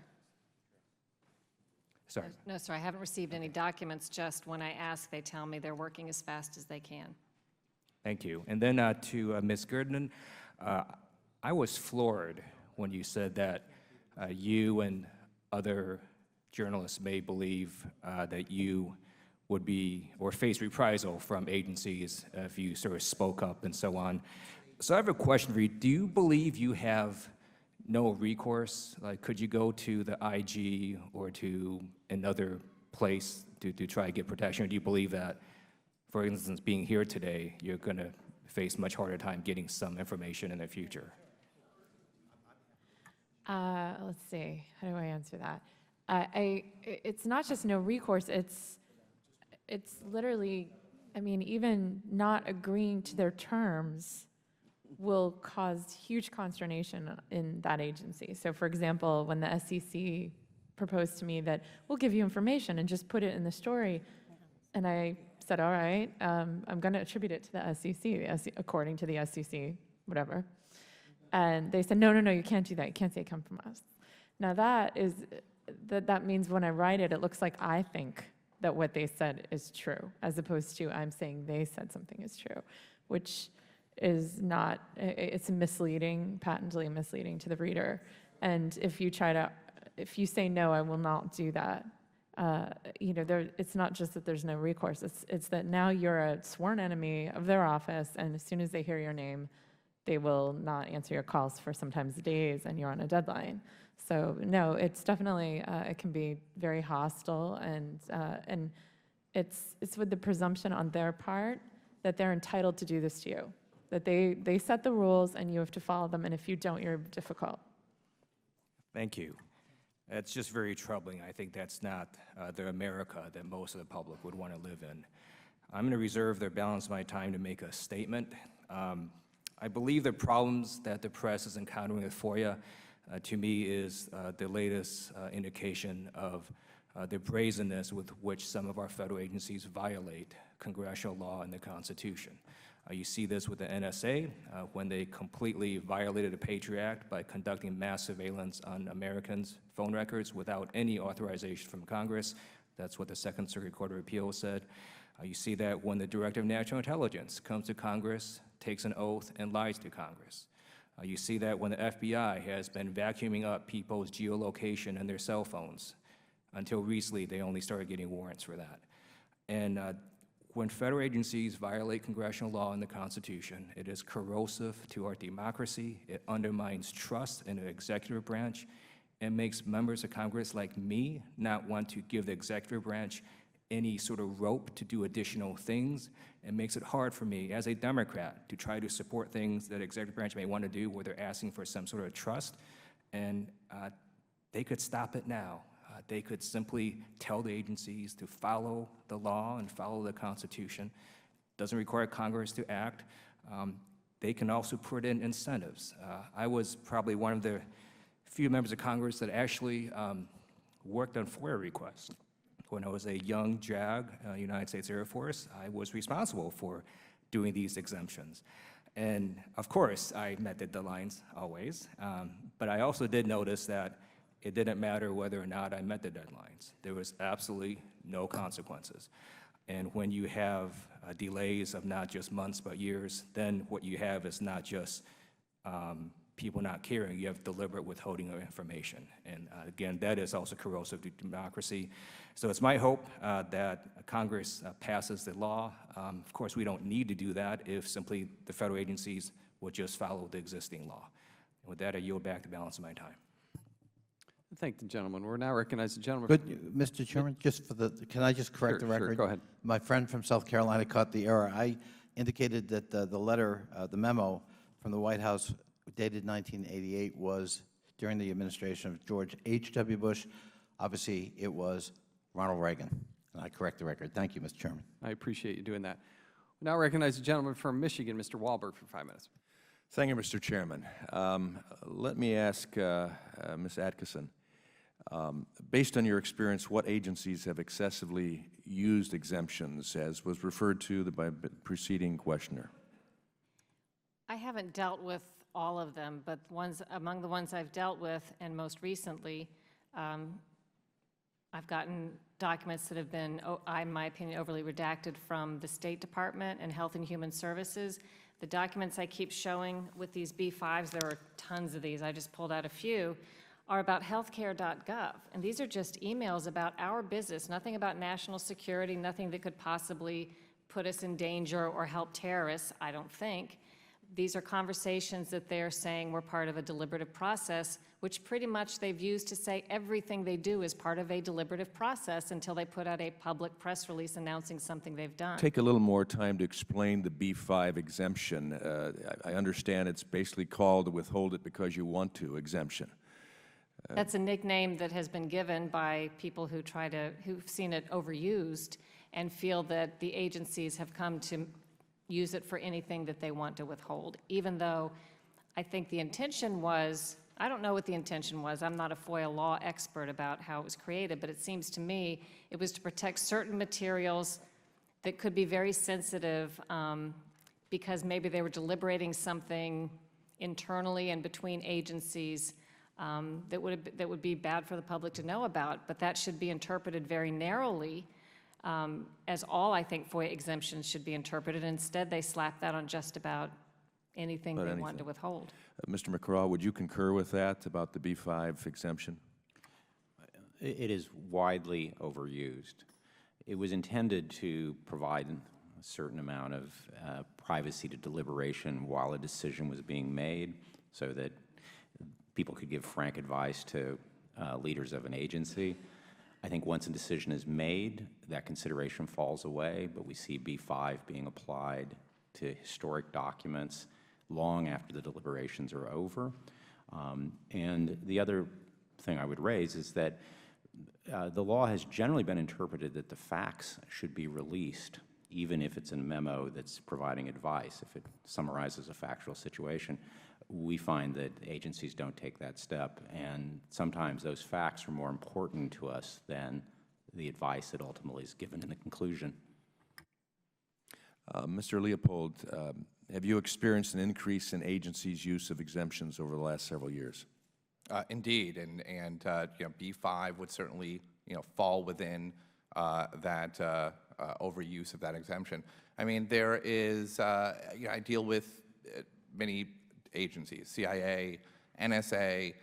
Sorry. No, sir, I haven't received any documents. Just when I ask, they tell me they're working as fast as they can. Thank you. And then to Ms. Gerdman, I was floored when you said that you and other journalists may believe that you would be or face reprisal from agencies if you sort of spoke up and so on. So I have a question for you. Do you believe you have no recourse? Like, could you go to the IG or to another place to try to get protection? Or do you believe that, for instance, being here today, you're going to face much harder time getting some information in the future? Let's see. How do I answer that? It's not just no recourse. It's literally, I mean, even not agreeing to their terms will cause huge consternation in that agency. So for example, when the SEC proposed to me that we'll give you information and just put it in the story, and I said, all right, I'm going to attribute it to the SEC, according to the SEC, whatever. And they said, no, you can't do that. You can't say it come from us. Now that means when I write it, it looks like I think that what they said is true, as opposed to I'm saying they said something is true, which is not, it's misleading, patently misleading to the reader. And if you say no, I will not do that, it's not just that there's no recourse, it's that now you're a sworn enemy of their office, and as soon as they hear your name, they will not answer your calls for sometimes days, and you're on a deadline. So no, it's definitely, it can be very hostile, and it's with the presumption on their part that they're entitled to do this to you, that they set the rules and you have to follow them, and if you don't, you're difficult. Thank you. That's just very troubling. I think that's not the America that most of the public would want to live in. I'm going to reserve the balance of my time to make a statement. I believe the problems that the press is encountering with FOIA, to me, is the latest indication of the brazenness with which some of our federal agencies violate congressional law and the Constitution. You see this with the NSA when they completely violated the Patriot Act by conducting mass surveillance on Americans' phone records without any authorization from Congress. That's what the Second Circuit Court of Appeals said. You see that when the Director of National Intelligence comes to Congress, takes an oath, and lies to Congress. You see that when the FBI has been vacuuming up people's geolocation and their cell phones. Until recently, they only started getting warrants for that. And when federal agencies violate congressional law and the Constitution, it is corrosive to our democracy. It undermines trust in the executive branch and makes members of Congress like me not want to give the executive branch any sort of rope to do additional things. It makes it hard for me as a Democrat to try to support things that the executive branch may want to do where they're asking for some sort of trust. And they could stop it now. They could simply tell the agencies to follow the law and follow the Constitution. It doesn't require Congress to act. They can also put in incentives. I was probably one of the few members of Congress that actually worked on FOIA requests. When I was a young JAG, United States Air Force, I was responsible for doing these exemptions. And of course, I met the deadlines always, but I also did notice that it didn't matter whether or not I met the deadlines. There was absolutely no consequences. And when you have delays of not just months but years, then what you have is not just people not caring, you have deliberate withholding of information. And again, that is also corrosive to democracy. So it's my hope that Congress passes the law. Of course, we don't need to do that if simply the federal agencies would just follow the existing law. And with that, I yield back the balance of my time. Thank the gentleman. We're now recognizing the gentleman. But, Mr. Chairman, just for can I just correct the record? Sure, go ahead. My friend from South Carolina caught the error. I indicated that the letter, the memo from the White House dated 1988 was during the administration of George H.W. Bush. Obviously, it was Ronald Reagan. And I correct the record. Thank you, Mr. Chairman. I appreciate you doing that. We now recognize the gentleman from Michigan, Mr. Wahlberg, for 5 minutes. Thank you, Mr. Chairman. Let me ask Ms. Atkinson, based on your experience, what agencies have excessively used exemptions, as was referred to by the preceding questioner? I haven't dealt with all of them, but among the ones I've dealt with, and most recently, I've gotten documents that have been, in my opinion, overly redacted from the State Department and Health and Human Services. The documents I keep showing with these B5s, there are tons of these, I just pulled out a few, are about healthcare.gov. And these are just emails about our business, nothing about national security, nothing that could possibly put us in danger or help terrorists, I don't think. These are conversations that they're saying were part of a deliberative process, which pretty much they've used to say everything they do is part of a deliberative process until they put out a public press release announcing something they've done. Take a little more time to explain the B5 exemption. I understand it's basically called the withhold it because you want to exemption. That's a nickname that has been given by people who've seen it overused and feel that the agencies have come to use it for anything that they want to withhold, even though I think the intention was, I don't know what the intention was, I'm not a FOIA law expert about how it was created, but it seems to me it was to protect certain materials that could be very sensitive because maybe they were deliberating something internally and between agencies that would be bad for the public to know about, but that should be interpreted very narrowly as all, I think, FOIA exemptions should be interpreted. Instead, they slap that on just about anything they want to withhold. Mr. McCraw, would you concur with that about the B5 exemption? It is widely overused. It was intended to provide a certain amount of privacy to deliberation while a decision was being made so that people could give frank advice to leaders of an agency. I think once a decision is made, that consideration falls away, but we see B5 being applied to historic documents long after the deliberations are over. And the other thing I would raise is that the law has generally been interpreted that the facts should be released, even if it's a memo that's providing advice, if it summarizes a factual situation. We find that agencies don't take that step, and sometimes those facts are more important to us than the advice that ultimately is given in the conclusion. Mr. Leopold, have you experienced an increase in agencies' use of exemptions over the last several years? Indeed, and B5 would certainly fall within that overuse of that exemption. I mean, there is I deal with many agencies, CIA, NSA,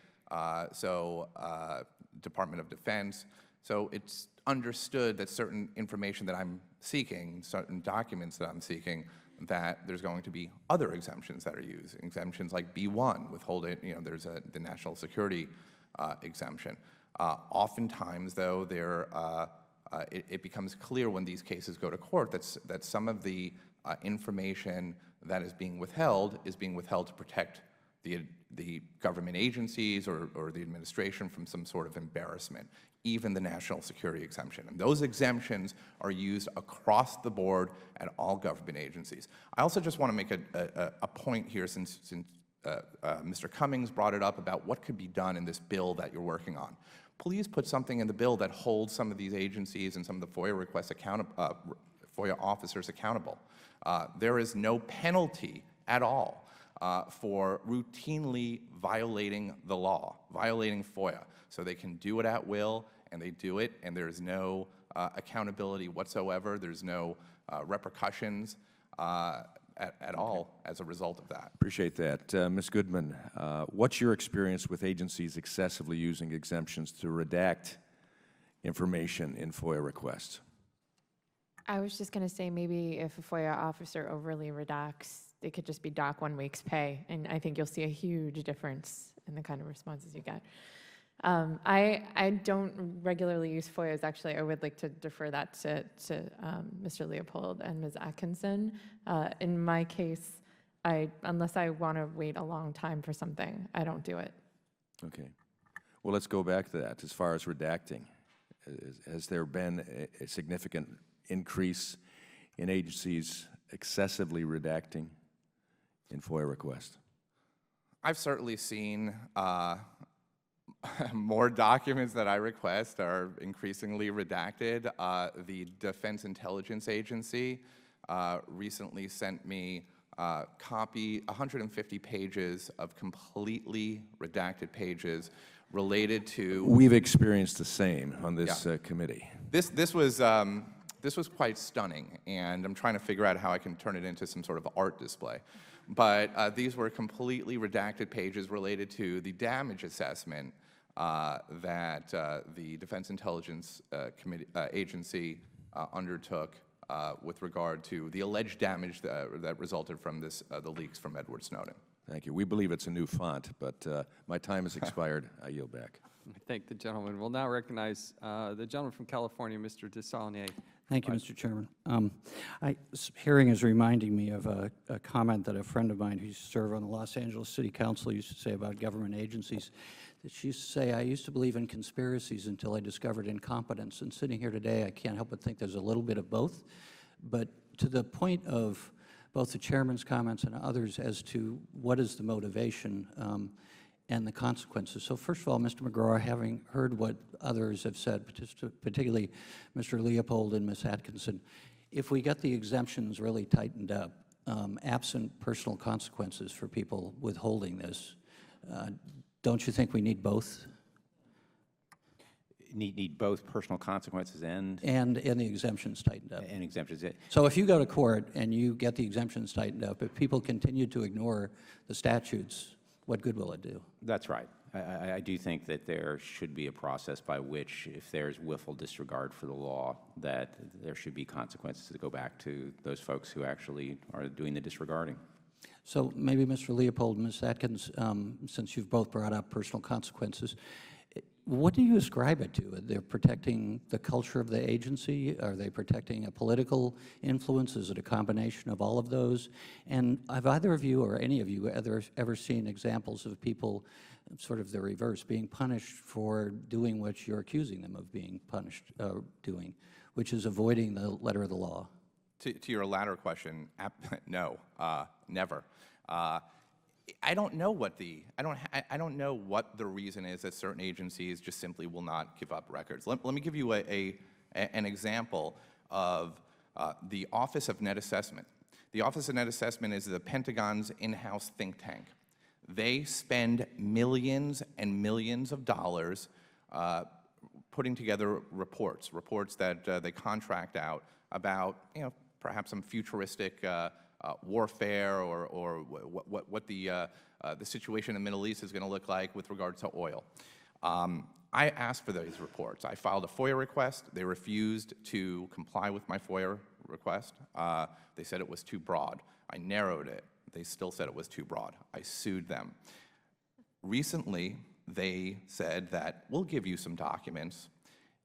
Department of Defense. So it's understood that certain information that I'm seeking, certain documents that I'm seeking, that there's going to be other exemptions that are used. Exemptions like B1, withholding, there's the national security exemption. Oftentimes, though, it becomes clear when these cases go to court that some of the information that is being withheld to protect the government agencies or the administration from some sort of embarrassment, even the national security exemption. And those exemptions are used across the board at all government agencies. I also just want to make a point here, since Mr. Cummings brought it up about what could be done in this bill that you're working on. Please put something in the bill that holds some of these agencies and some of the FOIA requests FOIA officers accountable. There is no penalty at all for routinely violating the law, violating FOIA. So they can do it at will, and they do it, and there is no accountability whatsoever. There's no repercussions at all as a result of that. Appreciate that. Ms. Goodman, what's your experience with agencies excessively using exemptions to redact information in FOIA requests? I was just going to say maybe if a FOIA officer overly redacts, it could just be dock 1 week's pay, and I think you'll see a huge difference in the kind of responses you get. I don't regularly use FOIAs. Actually, I would like to defer that to Mr. Leopold and Ms. Atkinson. In my case, unless I want to wait a long time for something, I don't do it. Okay. Well, let's go back to that. As far as redacting, has there been a significant increase in agencies excessively redacting in FOIA requests? I've certainly seen more documents that I request are increasingly redacted. The Defense Intelligence Agency recently sent me 150 pages of completely redacted pages related to... We've experienced the same on this committee. This was quite stunning, and I'm trying to figure out how I can turn it into some sort of art display. But these were completely redacted pages related to the damage assessment that the Defense Intelligence Agency undertook with regard to the alleged damage that resulted from the leaks from Edward Snowden. Thank you. We believe it's a new font, but my time has expired. I yield back. I thank the gentleman. We'll now recognize the gentleman from California, Mr. Desaulnier. Thank you, Mr. Chairman. This hearing is reminding me of a comment that a friend of mine who used to serve on the Los Angeles City Council used to say about government agencies. That she used to say, I used to believe in conspiracies until I discovered incompetence. And sitting here today, I can't help but think there's a little bit of both. But to the point of both the chairman's comments and others as to what is the motivation and the consequences. So first of all, Mr. McGraw, having heard what others have said, particularly Mr. Leopold and Ms. Atkinson, if we get the exemptions really tightened up, absent personal consequences for people withholding this, don't you think we need both? Need both personal consequences and the exemptions tightened up. And exemptions. So if you go to court and you get the exemptions tightened up, if people continue to ignore the statutes, what good will it do? That's right. I do think that there should be a process by which, if there's willful disregard for the law, that there should be consequences to go back to those folks who actually are doing the disregarding. So maybe Mr. Leopold and Ms. Atkins, since you've both brought up personal consequences, what do you ascribe it to? They're protecting the culture of the agency? Are they protecting a political influence? Is it a combination of all of those? And have either of you or any of you ever seen examples of people, sort of the reverse, being punished for doing what you're accusing them of being punished doing, which is avoiding the letter of the law? To your latter question, no, never. I don't know what I don't know what the reason is that certain agencies just simply will not give up records. Let me give you an example of the Office of Net Assessment. The Office of Net Assessment is the Pentagon's in-house think tank. They spend millions and millions of dollars putting together reports that they contract out about, perhaps some futuristic warfare or what the situation in the Middle East is going to look like with regard to oil. I asked for these reports. I filed a FOIA request. They refused to comply with my FOIA request. They said it was too broad. I narrowed it. They still said it was too broad. I sued them. Recently, they said that we'll give you some documents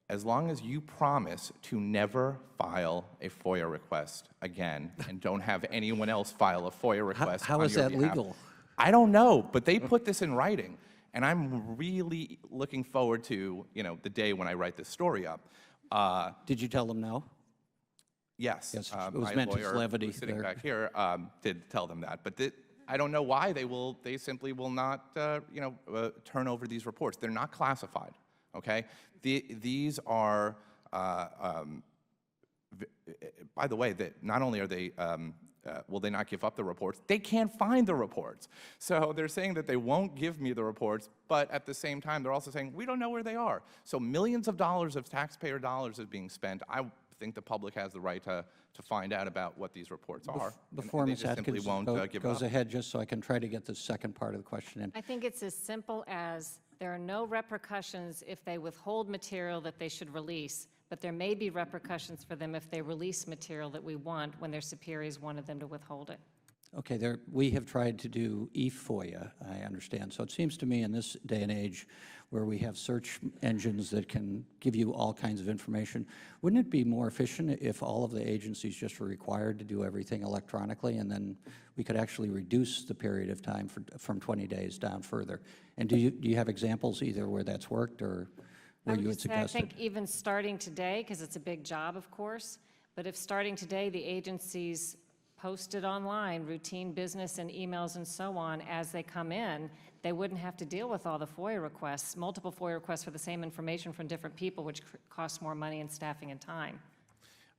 as long as you promise to never file a FOIA request again and don't have anyone else file a FOIA request How on is your that behalf. legal? I don't know, but they put this in writing, and I'm really looking forward to, the day when I write this story up. Did you tell them no? Yes. Yes, it was my meant as lawyer, levity who's sitting there. back here, did tell them that, but I don't know why they simply will not, turn over these reports. They're not classified. Okay, these are, by the way, that not only are they, will they not give up the reports, they can't find the reports. So they're saying that they won't give me the reports, but at the same time, they're also saying, we don't know where they are. So millions of dollars of taxpayer dollars is being spent. I think the public has the right to find out about what these reports are. Before and they Ms. just simply Atkins won't give goes up. ahead, just so I can try to get the second part of the question in. I think it's as simple as there are no repercussions if they withhold material that they should release, but there may be repercussions for them if they release material that we want when their superiors wanted them to withhold it. Okay, we have tried to do eFOIA, I understand. So it seems to me in this day and age where we have search engines that can give you all kinds of information, wouldn't it be more efficient if all of the agencies just were required to do everything electronically, and then we could actually reduce the period of time from 20 days down further? And do you have examples either where that's worked or where you would suggest I think even starting today, because it's a big job, of course, but if starting today the agencies posted online routine business and emails and so on as they come in, they wouldn't have to deal with all the FOIA requests, multiple FOIA requests for the same information from different people, which costs more money in staffing and time.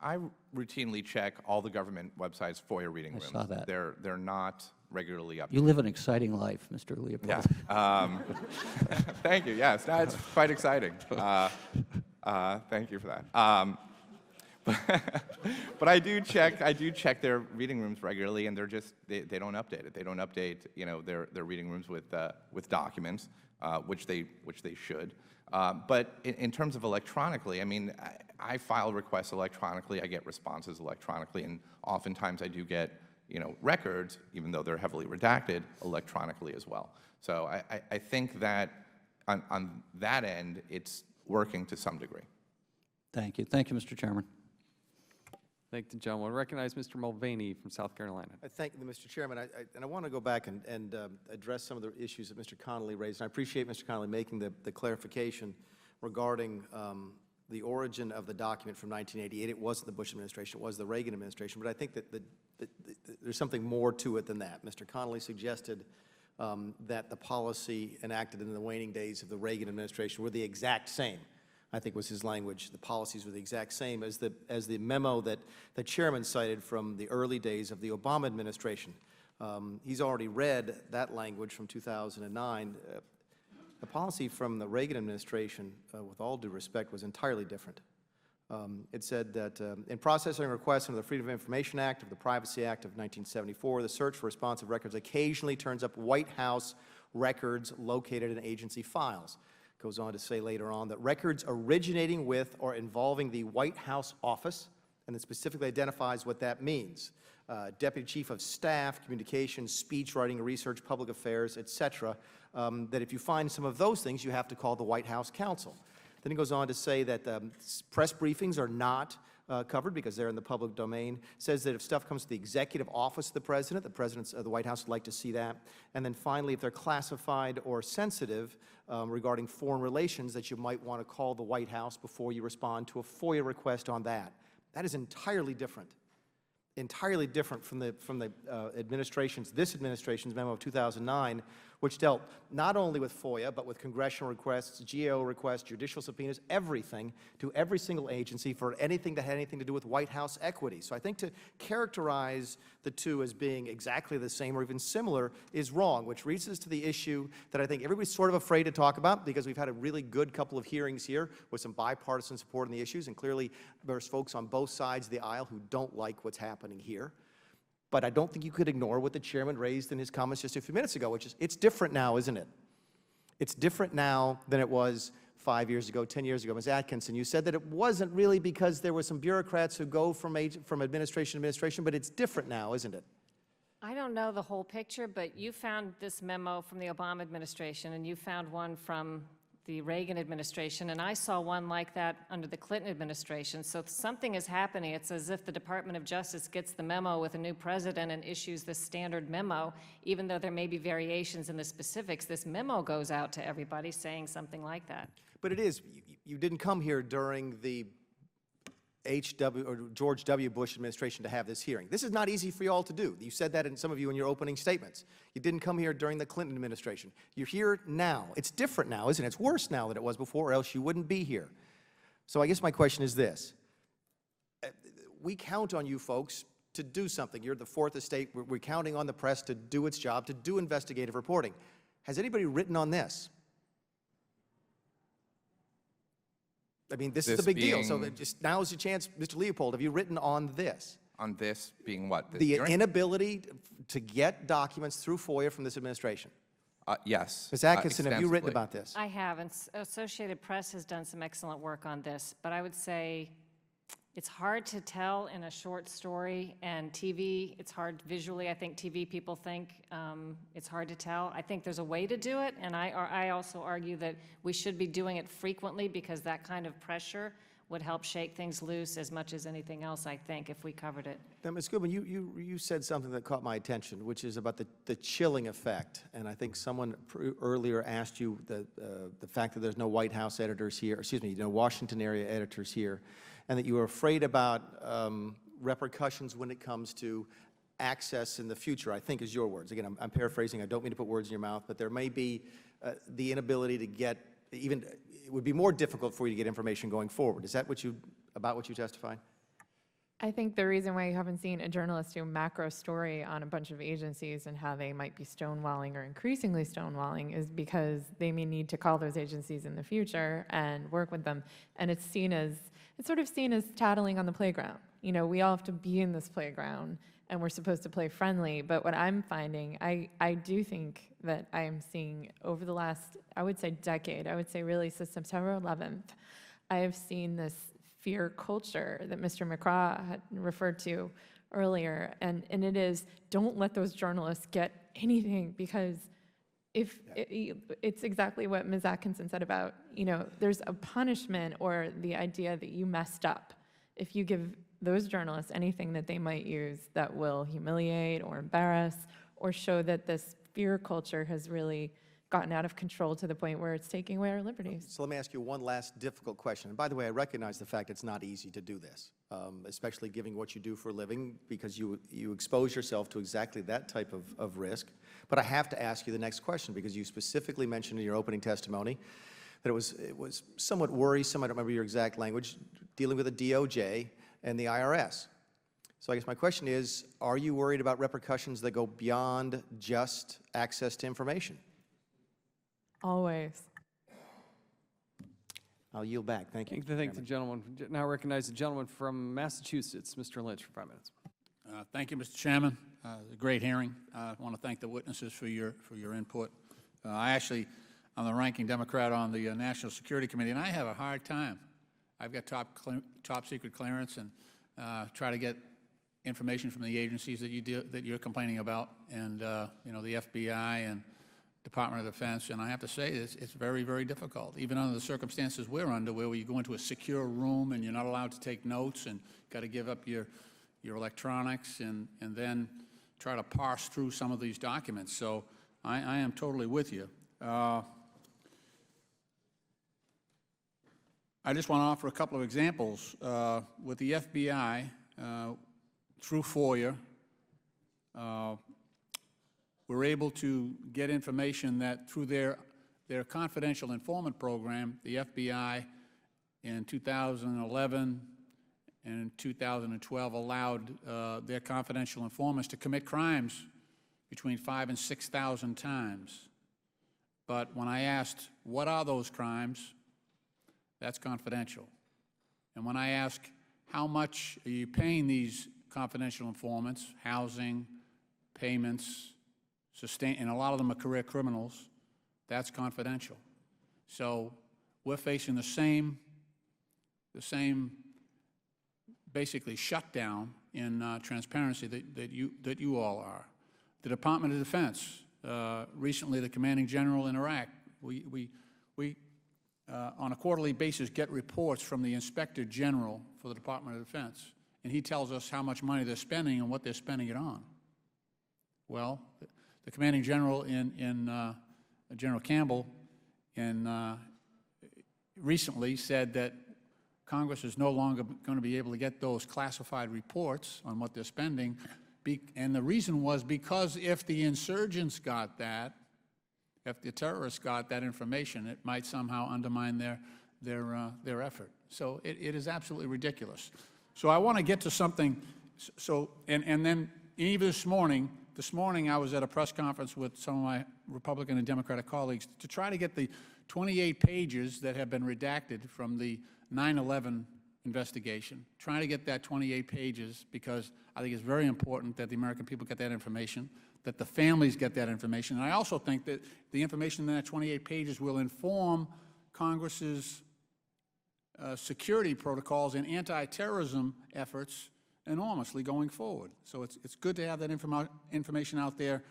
I routinely check all the government websites' FOIA reading rooms. I saw that. They're not regularly updated. You live an exciting life, Mr. Leopold. Yeah. Thank you. Yes, no, it's quite exciting. Thank you for that. But I do check their reading rooms regularly, and they don't update it. They don't update their reading rooms with documents, which they should. But in terms of electronically, I mean, I file requests electronically. I get responses electronically, and oftentimes I do get records, even though they're heavily redacted, electronically as well. So I think that on that end, it's working to some degree. Thank you. Thank you, Mr. Chairman. Thank you, John. We'll recognize Mr. Mulvaney from South Carolina. Thank you, Mr. Chairman. And I want to go back and address some of the issues that Mr. Connolly raised. And I appreciate Mr. Connolly making the clarification regarding the origin of the document from 1988. It wasn't the Bush administration. It was the Reagan administration. But I think that there's something more to it than that. Mr. Connolly suggested that the policy enacted in the waning days of the Reagan administration were the exact same. I think was his language. The policies were the exact same as the memo that the chairman cited from the early days of the Obama administration. He's already read that language from 2009. The policy from the Reagan administration, with all due respect, was entirely different. It said that in processing requests under the Freedom of Information Act of the Privacy Act of 1974, the search for responsive records occasionally turns up White House records located in agency files. Goes on to say later on that records originating with or involving the White House office, and it specifically identifies what that means. Deputy Chief of Staff, Communications, Speech Writing, Research, Public Affairs, etc., that if you find some of those things, you have to call the White House counsel. Then he goes on to say that press briefings are not covered because they're in the public domain. Says that if stuff comes to the executive office of the president, the White House would like to see that. And then finally, if they're classified or sensitive regarding foreign relations, that you might want to call the White House before you respond to a FOIA request on that. That is entirely different from the this administration's memo of 2009, which dealt not only with FOIA, but with congressional requests, GAO requests, judicial subpoenas, everything to every single agency for anything that had anything to do with White House equity. So I think to characterize the two as being exactly the same or even similar is wrong, which leads us to the issue that I think everybody's sort of afraid to talk about because we've had a really good couple of hearings here with some bipartisan support on the issues, and clearly there's folks on both sides of the aisle who don't like what's happening here. But I don't think you could ignore what the chairman raised in his comments just a few minutes ago, which is it's different now, isn't it? It's different now than it was 5 years ago, 10 years ago. Ms. Atkinson, you said that it wasn't really because there were some bureaucrats who go from administration to administration, but it's different now, isn't it? I don't know the whole picture, but you found this memo from the Obama administration, and you found one from the Reagan administration, and I saw one like that under the Clinton administration. So something is happening. It's as if the Department of Justice gets the memo with a new president and issues the standard memo, even though there may be variations in the specifics. This memo goes out to everybody saying something like that. But it is. You didn't come here during the George W. Bush administration to have this hearing. This is not easy for you all to do. You said that in some of you in your opening statements. You didn't come here during the Clinton administration. You're here now. It's different now, isn't it? It's worse now than it was before, or else you wouldn't be here. So I guess my question is this. We count on you folks to do something. You're the fourth estate. We're counting on the press to do its job, to do investigative reporting. Has anybody written on this? I mean, this is the big deal. So just now is your chance, Mr. Leopold. Have you written on this? On this being what? The inability to get documents through FOIA from this administration. Yes. Ms. Atkinson, have you written about this? I have, and Associated Press has done some excellent work on this, but I would say It's hard to tell in a short story, and TV, it's hard visually. I think TV people think it's hard to tell. I think there's a way to do it, and I also argue that we should be doing it frequently because that kind of pressure would help shake things loose as much as anything else, I think, if we covered it. Now, Ms. Goodman, you said something that caught my attention, which is about the chilling effect. And I think someone earlier asked you the fact that there's no White House editors here, excuse me, no Washington area editors here, and that you were afraid about repercussions when it comes to access in the future, I think is your words. Again, I'm paraphrasing. I don't mean to put words in your mouth, but there may be the inability to get even, it would be more difficult for you to get information going forward. Is that what you testified? I think the reason why you haven't seen a journalist do a macro story on a bunch of agencies and how they might be stonewalling or increasingly stonewalling is because they may need to call those agencies in the future and work with them. And it's sort of seen as tattling on the playground. You know, we all have to be in this playground and we're supposed to play friendly. But what I'm finding, I do think that I am seeing over the last, I would say decade, I would say really since September 11th, I have seen this fear culture that Mr. McCraw had referred to earlier. And it is, don't let those journalists get anything, because it's exactly what Ms. Atkinson said about, you know, there's a punishment or the idea that you messed up if you give those journalists anything that they might use that will humiliate or embarrass or show that this fear culture has really gotten out of control to the point where it's taking away our liberties. So let me ask you one last difficult question. And by the way, I recognize the fact it's not easy to do this, especially given what you do for a living, because you expose yourself to exactly that type of risk. But I have to ask you the next question, because you specifically mentioned in your opening testimony that it was somewhat worrisome, I don't remember your exact language, dealing with the DOJ and the IRS. So I guess my question is, are you worried about repercussions that go beyond just access to information? Always. I'll yield back. Thank you. Thank the gentleman. Now recognize the gentleman from Massachusetts, Mr. Lynch, for 5 minutes. Thank you, Mr. Chairman. A great hearing. I want to thank the witnesses for your input. I'm the ranking Democrat on the National Security Committee, and I have a hard time. I've got top secret clearance, and try to get information from the agencies that you're complaining about, and you know, the FBI and Department of Defense. And I have to say, it's very, very difficult, even under the circumstances we're under, where you go into a secure room and you're not allowed to take notes and got to give up your electronics and then try to parse through some of these documents. So I am totally with you. I just want to offer a couple of examples. With the FBI, through FOIA, we're able to get information that through their confidential informant program, the FBI in 2011 and in 2012 allowed their confidential informants to commit crimes between 5,000 and 6,000 times. But when I asked, what are those crimes? That's confidential. And when I ask, how much are you paying these confidential informants, housing, payments, and a lot of them are career criminals, that's confidential. So we're facing the same basically shutdown in transparency that you all are. The Department of Defense, recently the commanding general in Iraq, we on a quarterly basis get reports from the Inspector General for the Department of Defense, and he tells us how much money they're spending and what they're spending it on. Well, the commanding general General Campbell recently said that Congress is no longer going to be able to get those classified reports on what they're spending, and the reason was because if the insurgents got that, if the terrorists got that information, it might somehow undermine their effort. So it is absolutely ridiculous. So I want to get to something. So and then even this morning I was at a press conference with some of my Republican and Democratic colleagues to try to get the 28 pages that have been redacted from the 9/11 investigation, trying to get that 28 pages, because I think it's very important that the American people get that information, that the families get that information. And I also think that the information in that 28 pages will inform Congress's security protocols and anti-terrorism efforts enormously going forward. So it's good to have that information out there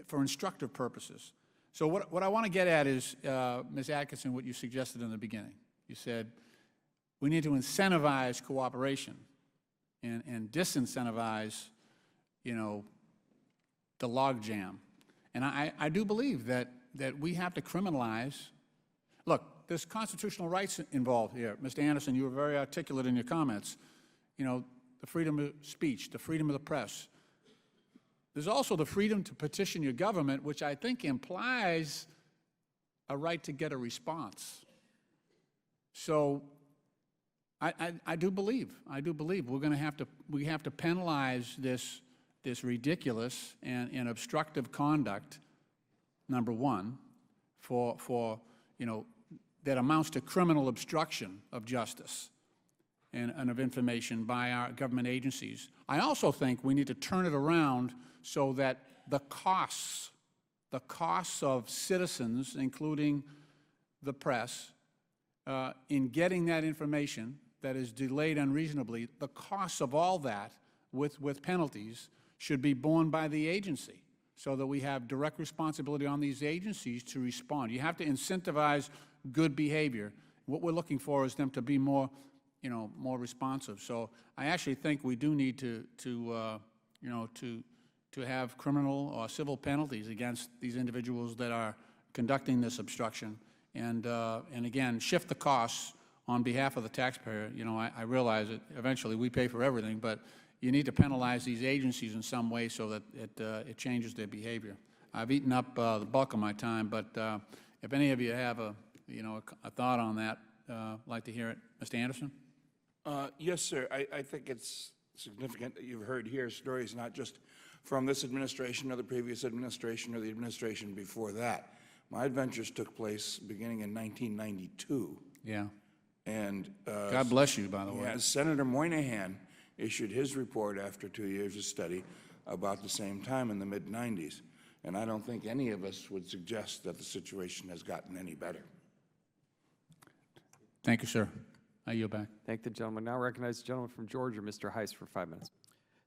for instructive purposes. So what I want to get at is, Ms. Atkinson, what you suggested in the beginning. You said we need to incentivize cooperation and disincentivize, you know, the logjam. And I do believe that we have to criminalize. Look, there's constitutional rights involved here. Mr. Anderson, you were very articulate in your comments. You know, the freedom of speech, the freedom of the press. There's also the freedom to petition your government, which I think implies a right to get a response. So I do believe we're going to have to penalize this ridiculous and obstructive conduct, number one, for you know, that amounts to criminal obstruction of justice and of information by our government agencies. I also think we need to turn it around so that the costs of citizens, including the press, in getting that information that is delayed unreasonably, the costs of all that with penalties should be borne by the agency, so that we have direct responsibility on these agencies to respond. You have to incentivize good behavior. What we're looking for is them to be more, you know, more responsive. So I actually think we do need to have criminal or civil penalties against these individuals that are conducting this obstruction, and again, shift the costs on behalf of the taxpayer. You know, I realize that eventually we pay for everything, but you need to penalize these agencies in some way so that it changes their behavior. I've eaten up the bulk of my time, but if any of you have a thought on that, I'd like to hear it. Mr. Anderson? Yes, sir. I think it's significant that you've heard here stories not just from this administration or the previous administration or the administration before that. My adventures took place beginning in 1992. Yeah. And God bless you, by the way. Yeah, Senator Moynihan issued his report after 2 years of study about the same time in the mid-90s. And I don't think any of us would suggest that the situation has gotten any better. Thank you, sir. I yield back. Thank the gentleman. Now recognize the gentleman from Georgia, Mr. Heiss, for 5 minutes.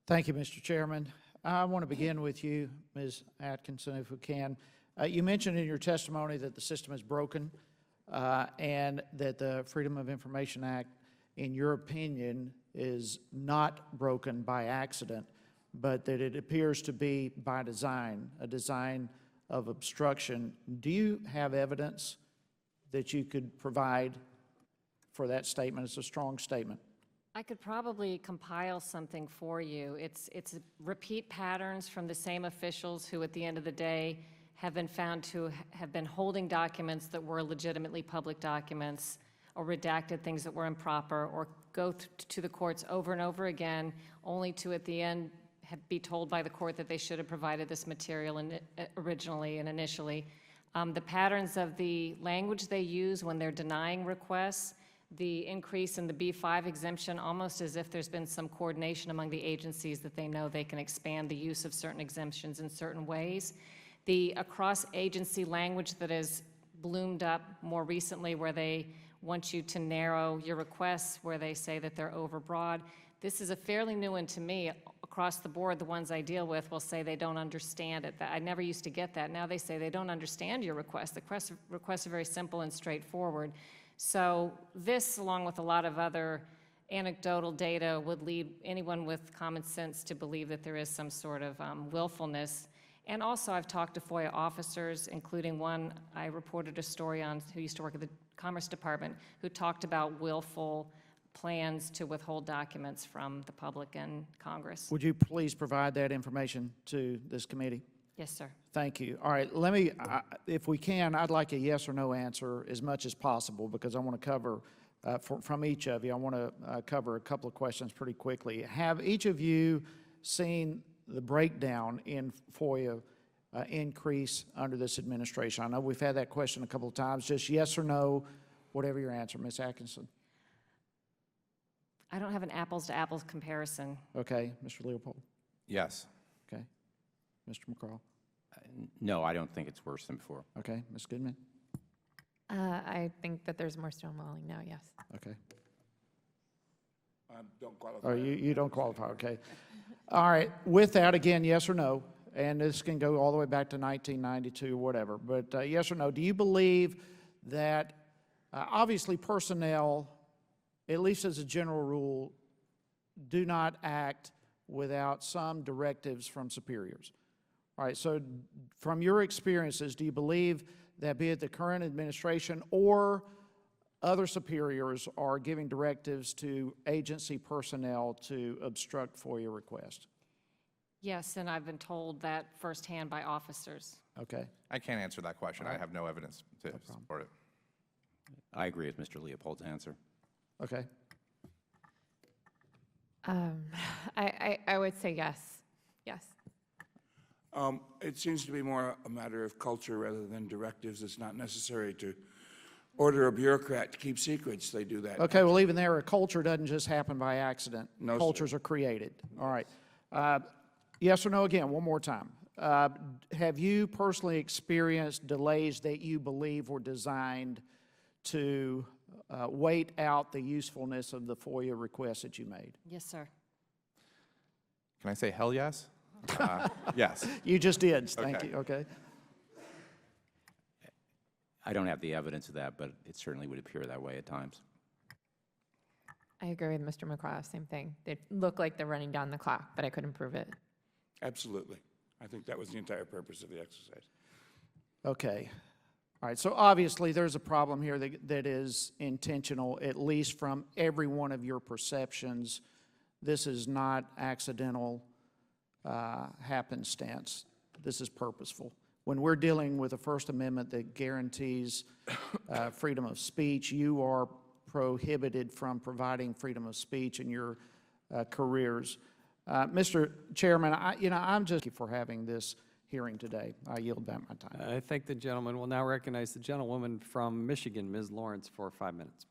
Thank you, Mr. Chairman. I want to begin with you, Ms. Atkinson, if we can. You mentioned in your testimony that the system is broken and that the Freedom of Information Act, in your opinion, is not broken by accident, but that it appears to be by design, a design of obstruction. Do you have evidence that you could provide for that statement? It's a strong statement. I could probably compile something for you. It's repeat patterns from the same officials who, at the end of the day, have been found to have been holding documents that were legitimately public documents, or redacted things that were improper, or go to the courts over and over again, only to, at the end, be told by the court that they should have provided this material originally and initially. The patterns of the language they use when they're denying requests, the increase in the B5 exemption, almost as if there's been some coordination among the agencies that they know they can expand the use of certain exemptions in certain ways. The across-agency language that has bloomed up more recently, where they want you to narrow your requests, where they say that they're overbroad. This is a fairly new one to me. Across the board, the ones I deal with will say they don't understand it. I never used to get that. Now they say they don't understand your request. The requests are very simple and straightforward. So this, along with a lot of other anecdotal data, would lead anyone with common sense to believe that there is some sort of willfulness. And also, I've talked to FOIA officers, including one I reported a story on who used to work at the Commerce Department, who talked about willful plans to withhold documents from the public and Congress. Would you please provide that information to this committee? Yes, sir. Thank you. All right, let me, if we can, I'd like a yes or no answer as much as possible, because I want to cover, from each of you, I want to cover a couple of questions pretty quickly. Have each of you seen the breakdown in FOIA increase under this administration? I know we've had that question a couple of times. Just yes or no, whatever your answer. Ms. Atkinson. I don't have an apples-to-apples comparison. Okay. Mr. Leopold. Yes. Okay. Mr. McCraw. No, I don't think it's worse than before. Okay. Ms. Goodman. I think that there's more stonewalling now, yes. Okay. Don't qualify. Oh, you don't qualify, okay. All right, with that, again, yes or no, and this can go all the way back to 1992 or whatever, but yes or no, do you believe that, obviously personnel, at least as a general rule, do not act without some directives from superiors? All right, so from your experiences, do you believe that be it the current administration or other superiors are giving directives to agency personnel to obstruct FOIA requests? Yes, and I've been told that firsthand by officers. Okay. I can't answer that question. I have no evidence to support it. I agree with Mr. Leopold's answer. Okay. I would say yes. Yes. It seems to be more a matter of culture rather than directives. It's not necessary to order a bureaucrat to keep secrets. They do that. Okay, well, even there, a culture doesn't just happen by accident. No, cultures sir. are created. All right. Yes or no again, one more time. Have you personally experienced delays that you believe were designed to wait out the usefulness of the FOIA requests that you made? Yes, sir. Can I say hell yes? Yes. You just did. Thank Okay. you. Okay. I don't have the evidence of that, but it certainly would appear that way at times. I agree with Mr. McCraw, same thing. They look like they're running down the clock, but I couldn't prove it. Absolutely. I think that was the entire purpose of the exercise. Okay. All right, so obviously there's a problem here that is intentional, at least from every one of your perceptions. This is not accidental happenstance. This is purposeful. When we're dealing with a First Amendment that guarantees freedom of speech, you are prohibited from providing freedom of speech in your careers. Mr. Chairman, I'm just for having this hearing today. I yield back my time. I thank the gentleman. Will now recognize the gentlewoman from Michigan, Ms. Lawrence, for 5 minutes.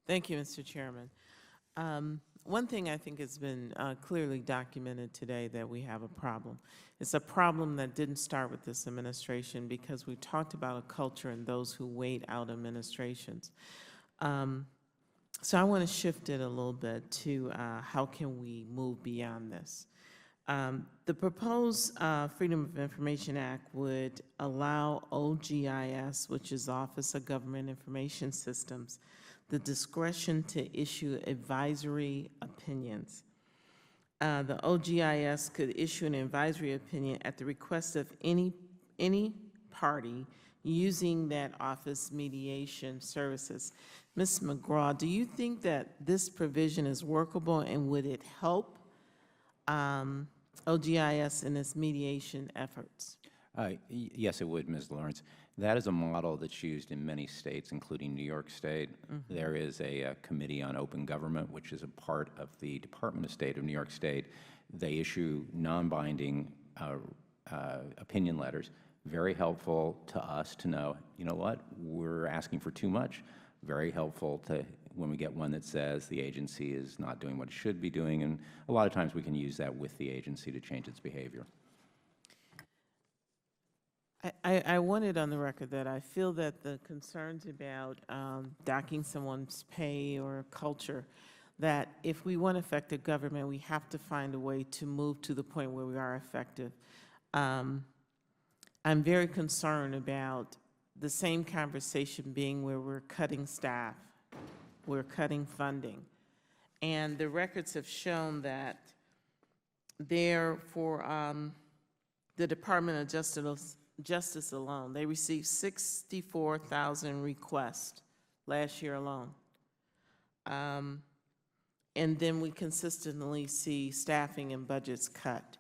Thank you, Mr. Chairman. One thing I think has been clearly documented today that we have a problem. It's a problem that didn't start with this administration because we talked about a culture and those who wait out administrations. So I want to shift it a little bit to how can we move beyond this. The proposed Freedom of Information Act would allow OGIS, which is Office of Government Information Systems, the discretion to issue advisory opinions. The OGIS could issue an advisory opinion at the request of any party using that office mediation services. Ms. McGraw, do you think that this provision is workable and would it help OGIS in its mediation efforts? Yes, it would, Ms. Lawrence. That is a model that's used in many states, including New York State. Mm-hmm. There is a Committee on Open Government, which is a part of the Department of State of New York State. They issue non-binding opinion letters. Very helpful to us to know, you know what, we're asking for too much. Very helpful to when we get one that says the agency is not doing what it should be doing, and a lot of times we can use that with the agency to change its behavior. I wanted on the record that I feel that the concerns about docking someone's pay or culture, that if we want effective government, we have to find a way to move to the point where we are effective. I'm very concerned about the same conversation being where we're cutting staff, we're cutting funding. And the records have shown that there for the Department of Justice alone, they received 64,000 requests last year alone. And then we consistently see staffing and budgets cut.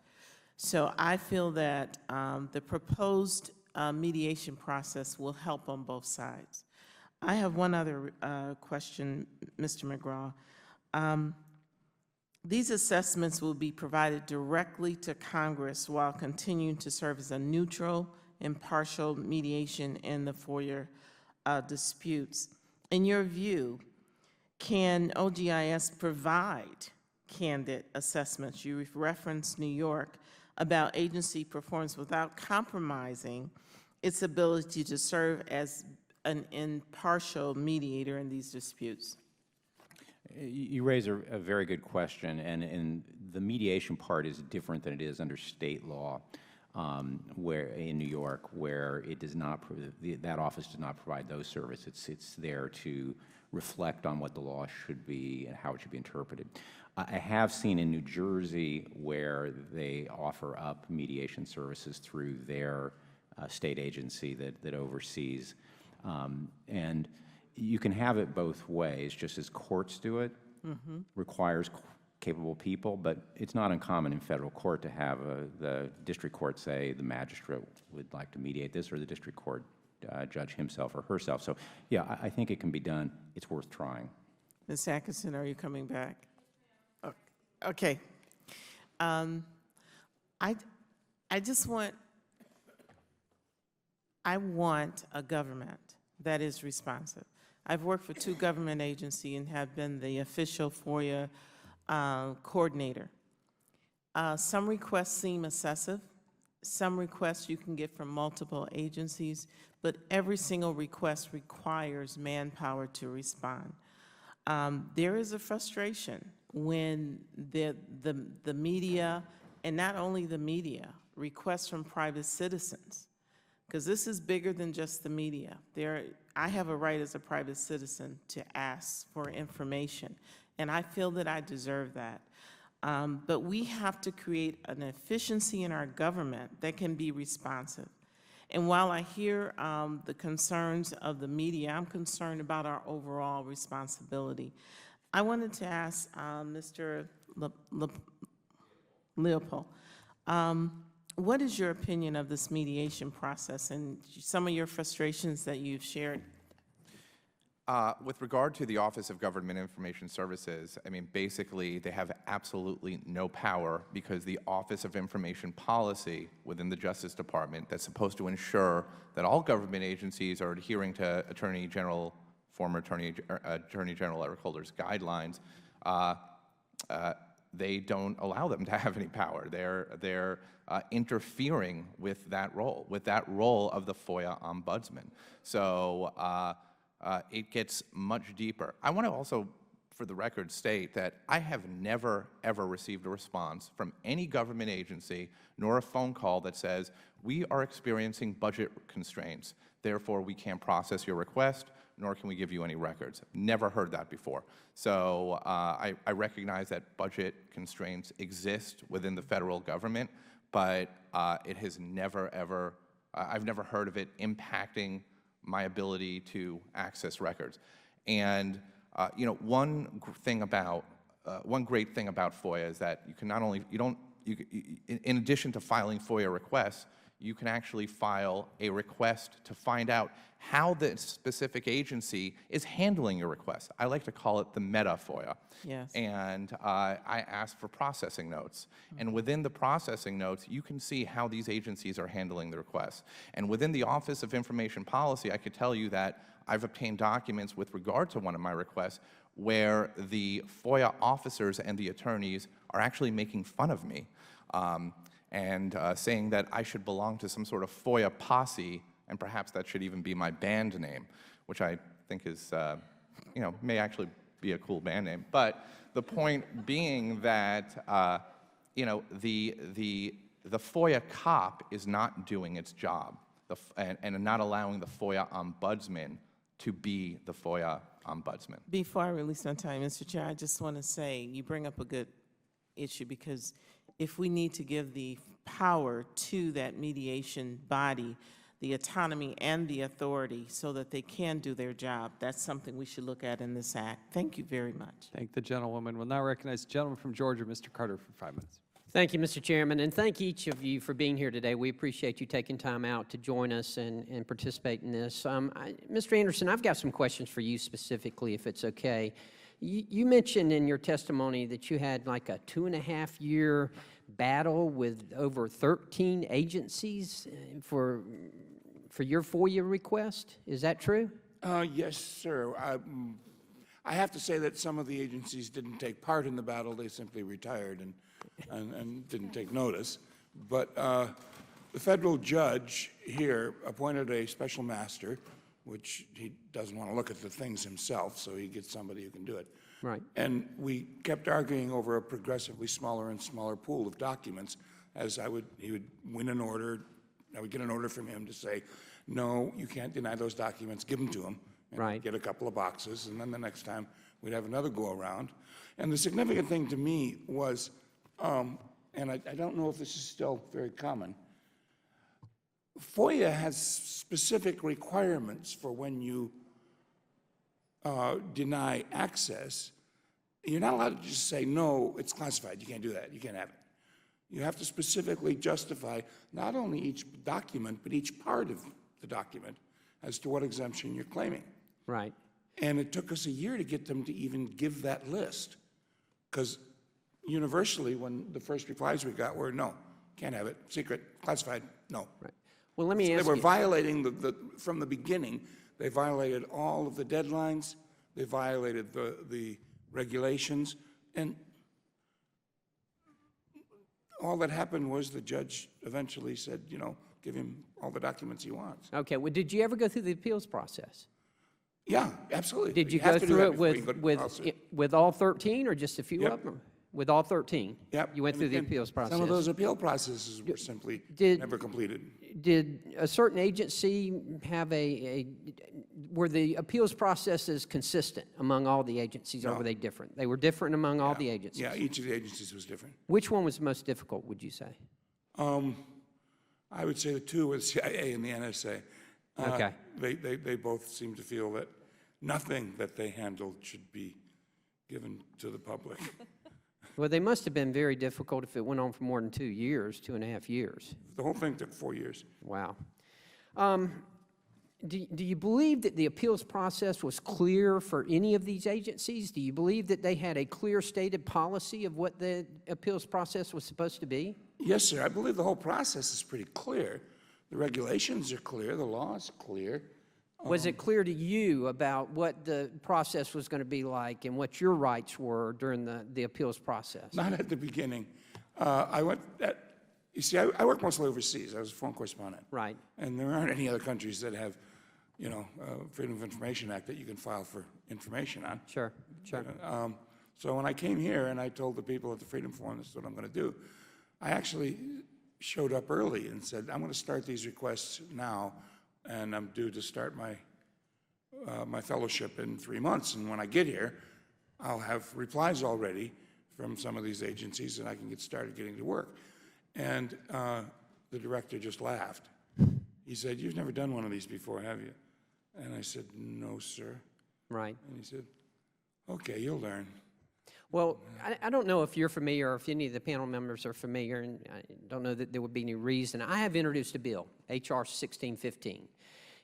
So I feel that the proposed mediation process will help on both sides. I have one other question, Mr. McGraw. These assessments will be provided directly to Congress while continuing to serve as a neutral, impartial mediation in the FOIA disputes. In your view, can OGIS provide candid assessments? You referenced New York about agency performance without compromising its ability to serve as an impartial mediator in these disputes? You raise a very good question, and the mediation part is different than it is under state law, where in New York, where it does not that office does not provide those services. It's there to reflect on what the law should be and how it should be interpreted. I have seen in New Jersey where they offer up mediation services through their state agency that oversees, and you can have it both ways, just as courts do it. Requires capable people, but it's not uncommon in federal court to have the district court say the magistrate would like to mediate this, or the district court judge himself or herself. So yeah, I think it can be done. It's worth trying. Ms. Atkinson, are you coming back? Okay. I want a government that is responsive. I've worked for 2 government agencies and have been the official FOIA coordinator. Some requests seem excessive. Some requests you can get from multiple agencies, but every single request requires manpower to respond. There is a frustration when the media, and not only the media, requests from private citizens, because this is bigger than just the media. I have a right as a private citizen to ask for information, and I feel that I deserve that. But we have to create an efficiency in our government that can be responsive. And while I hear the concerns of the media, I'm concerned about our overall responsibility. I wanted to ask Mr. Leopold, what is your opinion of this mediation process and some of your frustrations that you've shared? With regard to the Office of Government Information Services, I mean, basically, they have absolutely no power because the Office of Information Policy within the Justice Department that's supposed to ensure that all government agencies are adhering to former Attorney General Eric Holder's guidelines, they don't allow them to have any power. They're interfering with that role of the FOIA ombudsman. So it gets much deeper. I want to also, for the record, state that I have never, ever received a response from any government agency, nor a phone call that says, we are experiencing budget constraints, therefore we can't process your request, nor can we give you any records. Never heard that before. So I recognize that budget constraints exist within the federal government, but it has never, ever, I've never heard of it impacting my ability to access records. And you know, one great thing about FOIA is that you can not only, in addition to filing FOIA requests, you can actually file a request to find out how the specific agency is handling your request. I like to call it the meta FOIA. Yes. And I ask for processing notes. And within the processing notes, you can see how these agencies are handling the requests. And within the Office of Information Policy, I could tell you that I've obtained documents with regard to one of my requests where the FOIA officers and the attorneys are actually making fun of me and saying that I should belong to some sort of FOIA posse, and perhaps that should even be my band name, which I think is, you know, may actually be a cool band name. But the point being that, you know, the FOIA cop is not doing its job and not allowing the FOIA ombudsman to be the FOIA ombudsman. Before I release my time, Mr. Chair, I just want to say you bring up a good issue, because if we need to give the power to that mediation body, the autonomy and the authority so that they can do their job, that's something we should look at in this act. Thank you very much. Thank the gentlewoman. We'll now recognize the gentleman from Georgia, Mr. Carter, for 5 minutes. Thank you, Mr. Chairman, and thank each of you for being here today. We appreciate you taking time out to join us and participate in this. Mr. Anderson, I've got some questions for you specifically, if it's okay. You mentioned in your testimony that you had like a 2.5-year battle with over 13 agencies for your FOIA request. Is that true? Yes, sir. I have to say that some of the agencies didn't take part in the battle. They simply retired and didn't take notice. But the federal judge here appointed a special master which he doesn't want to look at the things himself, so he gets somebody who can do it. Right. And we kept arguing over a progressively smaller and smaller pool of documents as he would win an order. I would get an order from him to say, no, you can't deny those documents, give them to him. And Right. get a couple of boxes, and then the next time we'd have another go around. And the significant thing to me was, and I don't know if this is still very common, FOIA has specific requirements for when you deny access. You're not allowed to just say, no, it's classified, you can't do that, you can't have it. You have to specifically justify not only each document, but each part of the document as to what exemption you're claiming. Right. And it took us a year to get them to even give that list, because universally, when the first replies we got were, no, can't have it, secret, classified, no. Right. Well, let me So ask they were you. violating from the beginning. They violated all of the deadlines. They violated the regulations. And all that happened was the judge eventually said, you know, give him all the documents he wants. Okay. Well, did you ever go through the appeals process? Yeah, absolutely. Did you have go to do through that it before you go to with lawsuit. with all 13 or just a few Yep. of them? With all 13? Yep. You went And through the again, appeals process? Some of those appeal processes were simply never completed. Did a certain agency have were the appeals processes consistent among all the agencies, or No. were they different? They were different among all the agencies? Yeah, each of the agencies was different. Which one was the most difficult, would you say? I would say the two were the CIA and the NSA. Okay. They both seem to feel that nothing that they handled should be given to the public. Well, they must have been very difficult if it went on for more than 2 years, 2.5 years. The whole thing took 4 years. Wow. Do you believe that the appeals process was clear for any of these agencies? Do you believe that they had a clear stated policy of what the appeals process was supposed to be? Yes, sir. I believe the whole process is pretty clear. The regulations are clear. The law is clear. Was it clear to you about what the process was going to be like and what your rights were during the appeals process? Not at the beginning. You see, I work mostly overseas. I was a foreign correspondent. Right. And there aren't any other countries that have, you know, Freedom of Information Act that you can file for information on. Sure, sure. So when I came here and I told the people at the Freedom Forum this is what I'm going to do, I actually showed up early and said, I'm going to start these requests now, and I'm due to start my fellowship in 3 months. And when I get here, I'll have replies already from some of these agencies, and I can get started getting to work. And the director just laughed. He said, you've never done one of these before, have you? And I said, no, sir. Right. And he said, okay, you'll learn. Well, I don't know if you're familiar or if any of the panel members are familiar, and I don't know that there would be any reason. I have introduced a bill, H.R. 1615,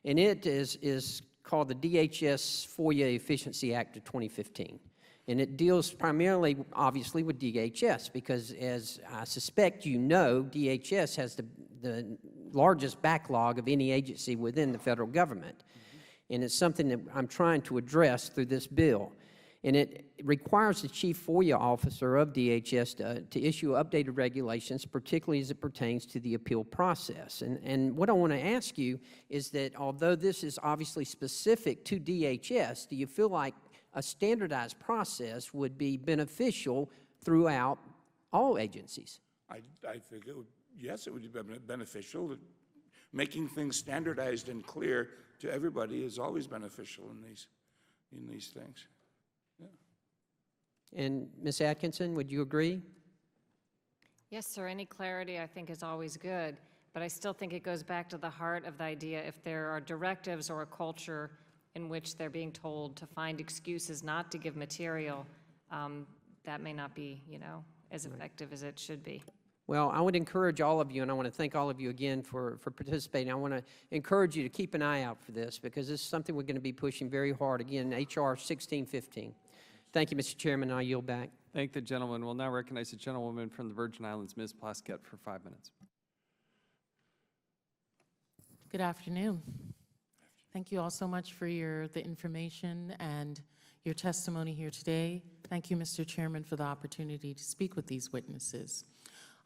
and it is called the DHS FOIA Efficiency Act of 2015. And it deals primarily, obviously, with DHS, because as I suspect you know, DHS has the largest backlog of any agency within the federal government. And it's something that I'm trying to address through this bill. And it requires the chief FOIA officer of DHS to issue updated regulations, particularly as it pertains to the appeal process. And what I want to ask you is that although this is obviously specific to DHS, do you feel like a standardized process would be beneficial throughout all agencies? I think yes, it would be beneficial. Making things standardized and clear to everybody is always beneficial in these things. And Ms. Atkinson, would you agree? Yes, sir. Any clarity, I think, is always good. But I still think it goes back to the heart of the idea. If there are directives or a culture in which they're being told to find excuses not to give material, that may not be, you know, as effective as it should be. Well, I would encourage all of you, and I want to thank all of you again for participating. I want to encourage you to keep an eye out for this, because this is something we're going to be pushing very hard. Again, H.R. 1615. Thank you, Mr. Chairman. I yield back. Thank the gentleman. We'll now recognize the gentlewoman from the Virgin Islands, Ms. Plaskett, for 5 minutes. Good afternoon. Thank you all so much for the information and your testimony here today. Thank you, Mr. Chairman, for the opportunity to speak with these witnesses.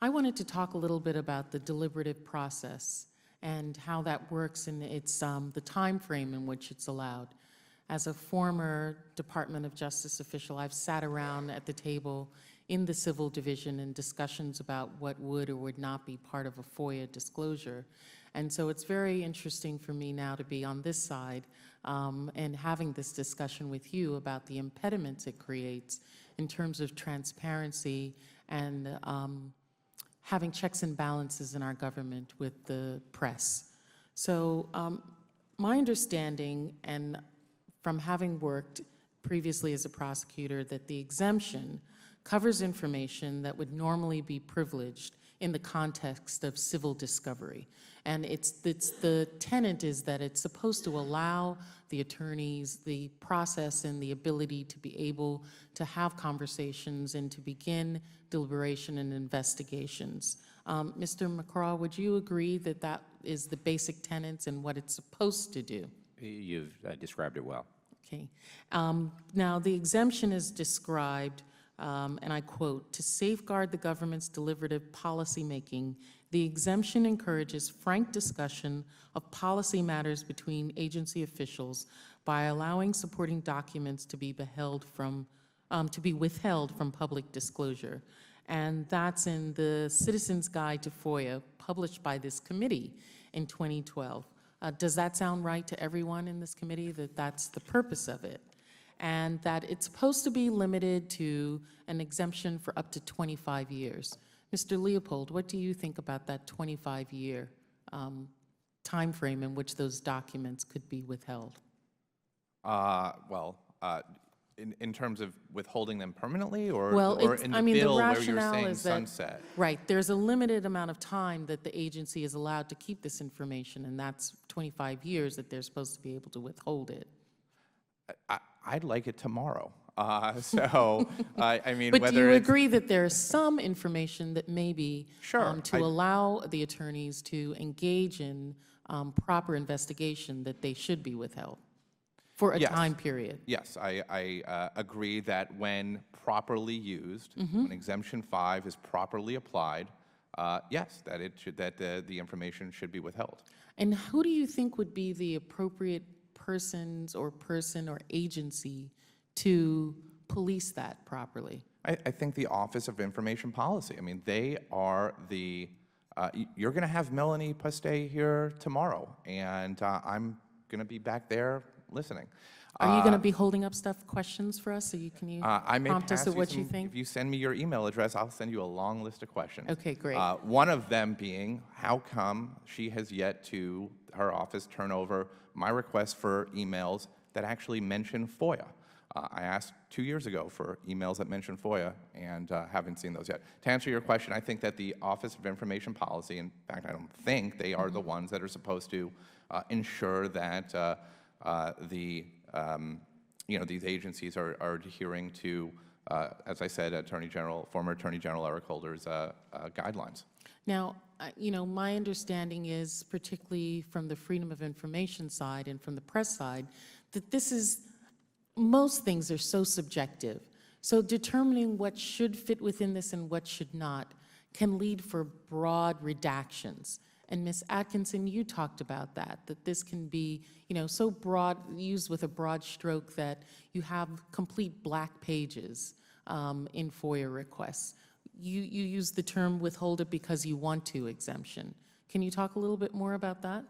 I wanted to talk a little bit about the deliberative process and how that works and its the time frame in which it's allowed. As a former Department of Justice official, I've sat around at the table in the civil division in discussions about what would or would not be part of a FOIA disclosure. And so it's very interesting for me now to be on this side and having this discussion with you about the impediments it creates in terms of transparency and having checks and balances in our government with the press. So my understanding, and from having worked previously as a prosecutor, that the exemption covers information that would normally be privileged in the context of civil discovery. And the tenet is that it's supposed to allow the attorneys the process and the ability to be able to have conversations and to begin deliberation and investigations. Mr. McCraw, would you agree that that is the basic tenets and what it's supposed to do? You've described it well. Okay. Now, the exemption is described, and I quote, "To safeguard the government's deliberative policymaking, the exemption encourages frank discussion of policy matters between agency officials by allowing supporting documents to be withheld from public disclosure." And that's in the Citizen's Guide to FOIA, published by this committee in 2012. Does that sound right to everyone in this committee, that that's the purpose of it? And that it's supposed to be limited to an exemption for up to 25 years. Mr. Leopold, what do you think about that 25-year time frame in which those documents could be withheld? In terms of withholding them permanently, or, well, or in the bill where you're saying sunset? Right, there's a limited amount of time that the agency is allowed to keep this information, and that's 25 years that they're supposed to be able to withhold it. I'd like it tomorrow. I mean, but whether do you agree that there's some information that maybe sure, to allow the attorneys to engage in proper investigation that they should be withheld for a time period? Yes, I agree that when properly used, when Exemption 5 is properly applied, yes, that it should, that the information should be withheld. And who do you think would be the appropriate person or agency to police that properly? I think the Office of Information Policy. I mean, they are the, you're going to have Melanie Postay here tomorrow, and I'm going to be back there listening. Are you going to be holding up questions for us? So can you I may prompt us pass at what you some, think? If you send me your email address, I'll send you a long list of questions. Okay, great. One of them being, how come she has yet to, her office, turn over my request for emails that actually mention FOIA? I asked 2 years ago for emails that mention FOIA and haven't seen those yet. To answer your question, I think that the Office of Information Policy, in fact, I don't think they are the ones that are supposed to ensure that these agencies are adhering to, as I said, former Attorney General Eric Holder's guidelines. Now, my understanding is, particularly from the freedom of information side and from the press side, that most things are so subjective. So determining what should fit within this and what should not can lead for broad redactions. And Ms. Atkinson, you talked about that this can be, so broad, used with a broad stroke that you have complete black pages in FOIA requests. You use the term withhold it because you want to exemption. Can you talk a little bit more about that?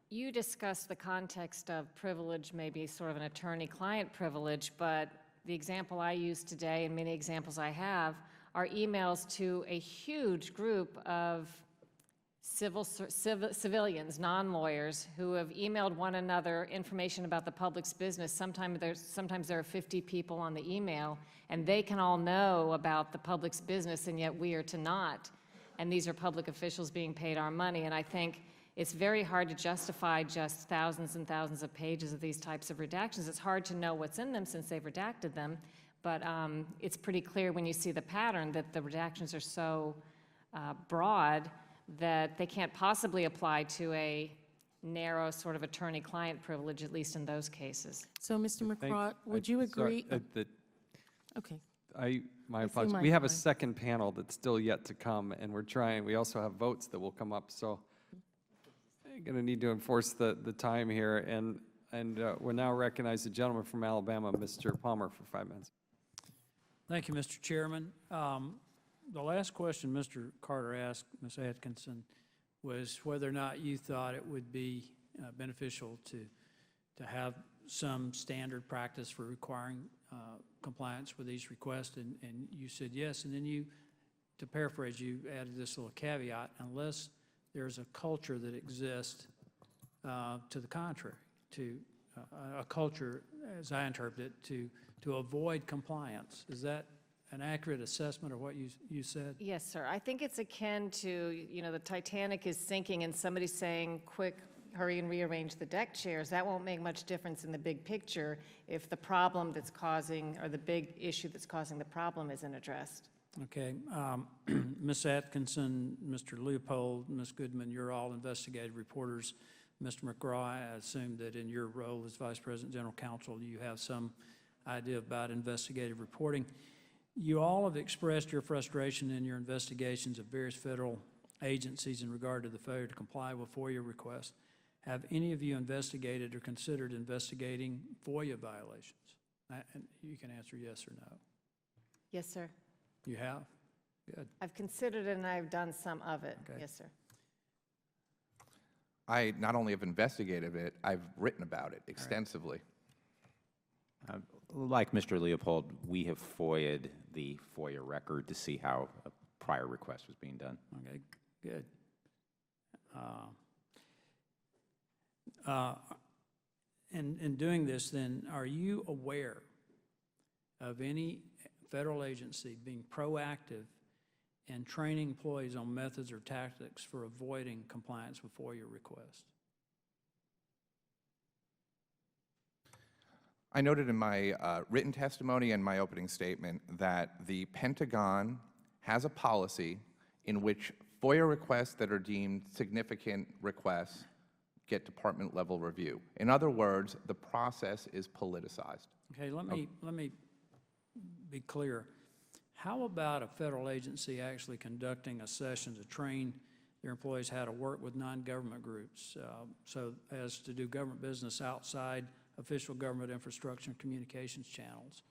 You discussed the context of privilege, maybe sort of an attorney-client privilege, but the example I used today, and many examples I have, are emails to a huge group of civilians, non-lawyers, who have emailed one another information about the public's business. Sometimes there are 50 people on the email, and they can all know about the public's business, and yet we are to not. And these are public officials being paid our money, and I think it's very hard to justify just thousands and thousands of pages of these types of redactions. It's hard to know what's in them since they've redacted them, but it's pretty clear when you see the pattern that the redactions are so broad that they can't possibly apply to a narrow sort of attorney-client privilege, at least in those cases. So, Mr. McCraw, would you agree? Sorry, okay. My see apologies. my We have a time. second panel that's still yet to come, and we're trying, we also have votes that will come up, so I'm going to need to enforce the time here, and we'll now recognize the gentleman from Alabama, Mr. Palmer, for 5 minutes. Thank you, Mr. Chairman. The last question Mr. Carter asked Ms. Atkinson was whether or not you thought it would be beneficial to have some standard practice for requiring compliance with these requests, and you said yes, and then you, to paraphrase, you added this little caveat, unless there's a culture that exists to the contrary, to a culture, as I interpret it, to avoid compliance. Is that an accurate assessment of what you said? Yes, sir. I think it's akin to, the Titanic is sinking and somebody's saying, quick, hurry and rearrange the deck chairs. That won't make much difference in the big picture if the problem that's causing, or the big issue that's causing the problem isn't addressed. Okay. Ms. Atkinson, Mr. Leopold, Ms. Goodman, you're all investigative reporters. Mr. McGraw, I assume that in your role as Vice President General Counsel, you have some idea about investigative reporting. You all have expressed your frustration in your investigations of various federal agencies in regard to the failure to comply with FOIA requests. Have any of you investigated or considered investigating FOIA violations? And you can answer yes or no. Yes, sir. You have? Good. I've considered it and I've done some of it. Okay. Yes, sir. I not only have investigated it, I've written about it extensively. Like Mr. Leopold, we have FOIA'd the FOIA record to see how a prior request was being done. Okay, good. In doing this, then, are you aware of any federal agency being proactive in training employees on methods or tactics for avoiding compliance with FOIA requests? I noted in my written testimony and my opening statement that the Pentagon has a policy in which FOIA requests that are deemed significant requests get department-level review. In other words, the process is politicized. Okay, let me be clear. How about a federal agency actually conducting a session to train their employees how to work with non-government groups, so as to do government business outside official government infrastructure and communications channels?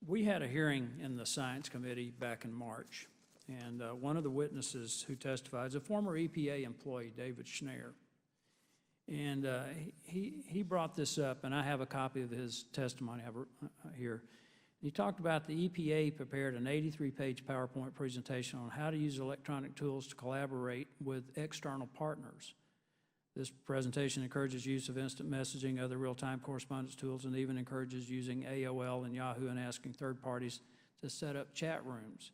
We had a hearing in the Science Committee back in March, and one of the witnesses who testified is a former EPA employee, David Schneier. And he brought this up, and I have a copy of his testimony here. He talked about the EPA prepared an 83-page PowerPoint presentation on how to use electronic tools to collaborate with external partners. This presentation encourages use of instant messaging, other real-time correspondence tools, and even encourages using AOL and Yahoo and asking third parties to set up chat rooms.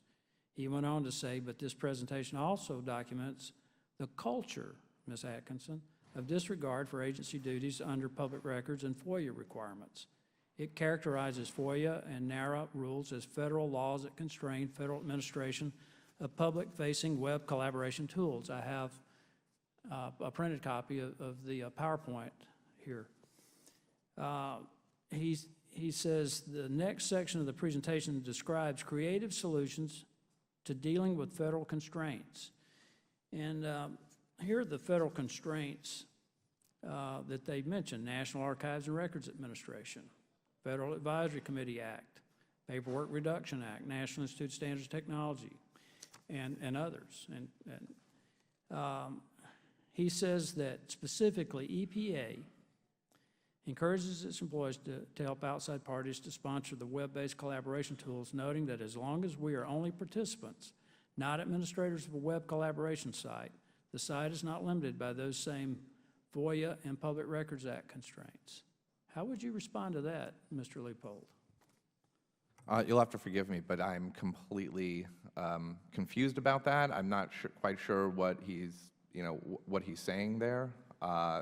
He went on to say, but this presentation also documents the culture, Ms. Atkinson, of disregard for agency duties under public records and FOIA requirements. It characterizes FOIA and NARA rules as federal laws that constrain federal administration of public-facing web collaboration tools. I have a printed copy of the PowerPoint here. He says the next section of the presentation describes creative solutions to dealing with federal constraints. And here are the federal constraints that they mentioned: National Archives and Records Administration, Federal Advisory Committee Act, Paperwork Reduction Act, National Institute of Standards and Technology, and others. He says that specifically EPA encourages its employees to help outside parties to sponsor the web-based collaboration tools, noting that as long as we are only participants, not administrators of a web collaboration site, the site is not limited by those same FOIA and Public Records Act constraints. How would you respond to that, Mr. Leopold? You'll have to forgive me, but I'm completely confused about that. I'm not quite sure what he's saying there.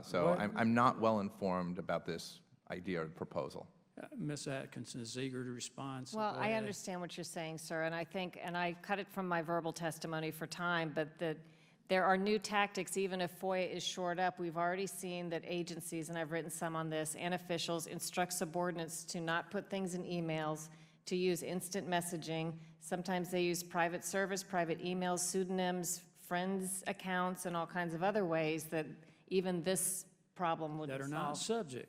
So I'm not well informed about this idea or proposal. Ms. Atkinson is eager to respond. So Well, go I ahead. understand what you're saying, sir, and I cut it from my verbal testimony for time, but There are new tactics, even if FOIA is shored up. We've already seen that agencies, and I've written some on this, and officials instruct subordinates to not put things in emails, to use instant messaging. Sometimes they use private service, private emails, pseudonyms, friends' accounts, and all kinds of other ways that even this problem would be That are solved. not subject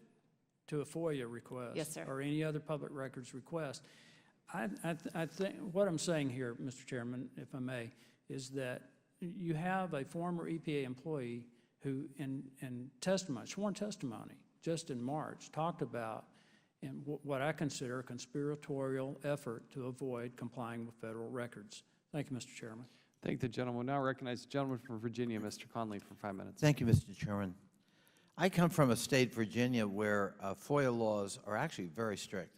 to a FOIA request. Yes, sir. Or any other public records request. I think, what I'm saying here, Mr. Chairman, if I may, is that you have a former EPA employee who, in testimony, sworn testimony, just in March, talked about what I consider a conspiratorial effort to avoid complying with federal records. Thank you, Mr. Chairman. Thank the gentleman. Now recognize the gentleman from Virginia, Mr. Conley, for 5 minutes. Thank you, Mr. Chairman. I come from a state, Virginia, where FOIA laws are actually very strict.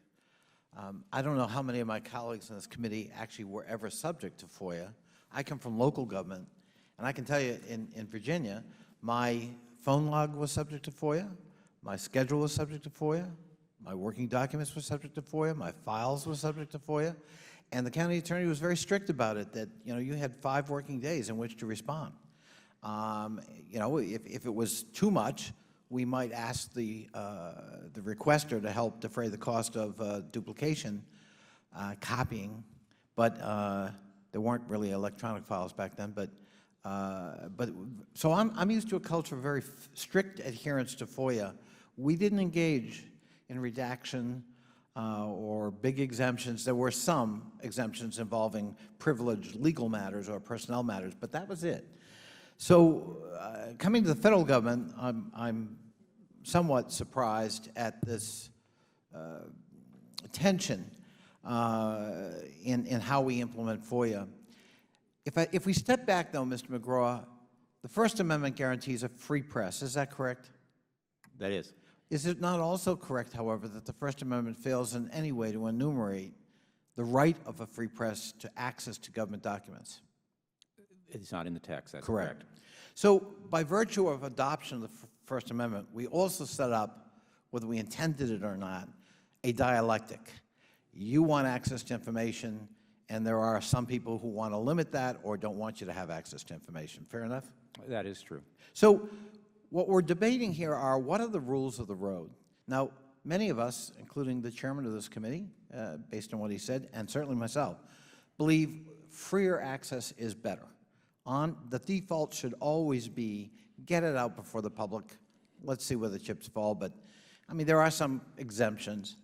I don't know how many of my colleagues in this committee actually were ever subject to FOIA. I come from local government, and I can tell you in Virginia, my phone log was subject to FOIA, my schedule was subject to FOIA, my working documents were subject to FOIA, my files were subject to FOIA, and the county attorney was very strict about it, that you had 5 working days in which to respond. If it was too much, we might ask the requester to help defray the cost of duplication, copying, but there weren't really electronic files back then. So I'm used to a culture of very strict adherence to FOIA. We didn't engage in redaction or big exemptions. There were some exemptions involving privileged legal matters or personnel matters, but that was it. So coming to the federal government, I'm somewhat surprised at this tension in how we implement FOIA. If we step back, though, Mr. McGraw, the First Amendment guarantees a free press. Is that correct? That is. Is it not also correct, however, that the First Amendment fails in any way to enumerate the right of a free press to access to government documents? It's not in the text. That's Correct. correct. So by virtue of adoption of the First Amendment, we also set up, whether we intended it or not, a dialectic. You want access to information, and there are some people who want to limit that or don't want you to have access to information. Fair enough? That is true. So what we're debating here are, what are the rules of the road? Now, many of us, including the chairman of this committee, based on what he said, and certainly myself, believe freer access is better. The default should always be get it out before the public. Let's see where the chips fall. But, I mean, there are some exemptions.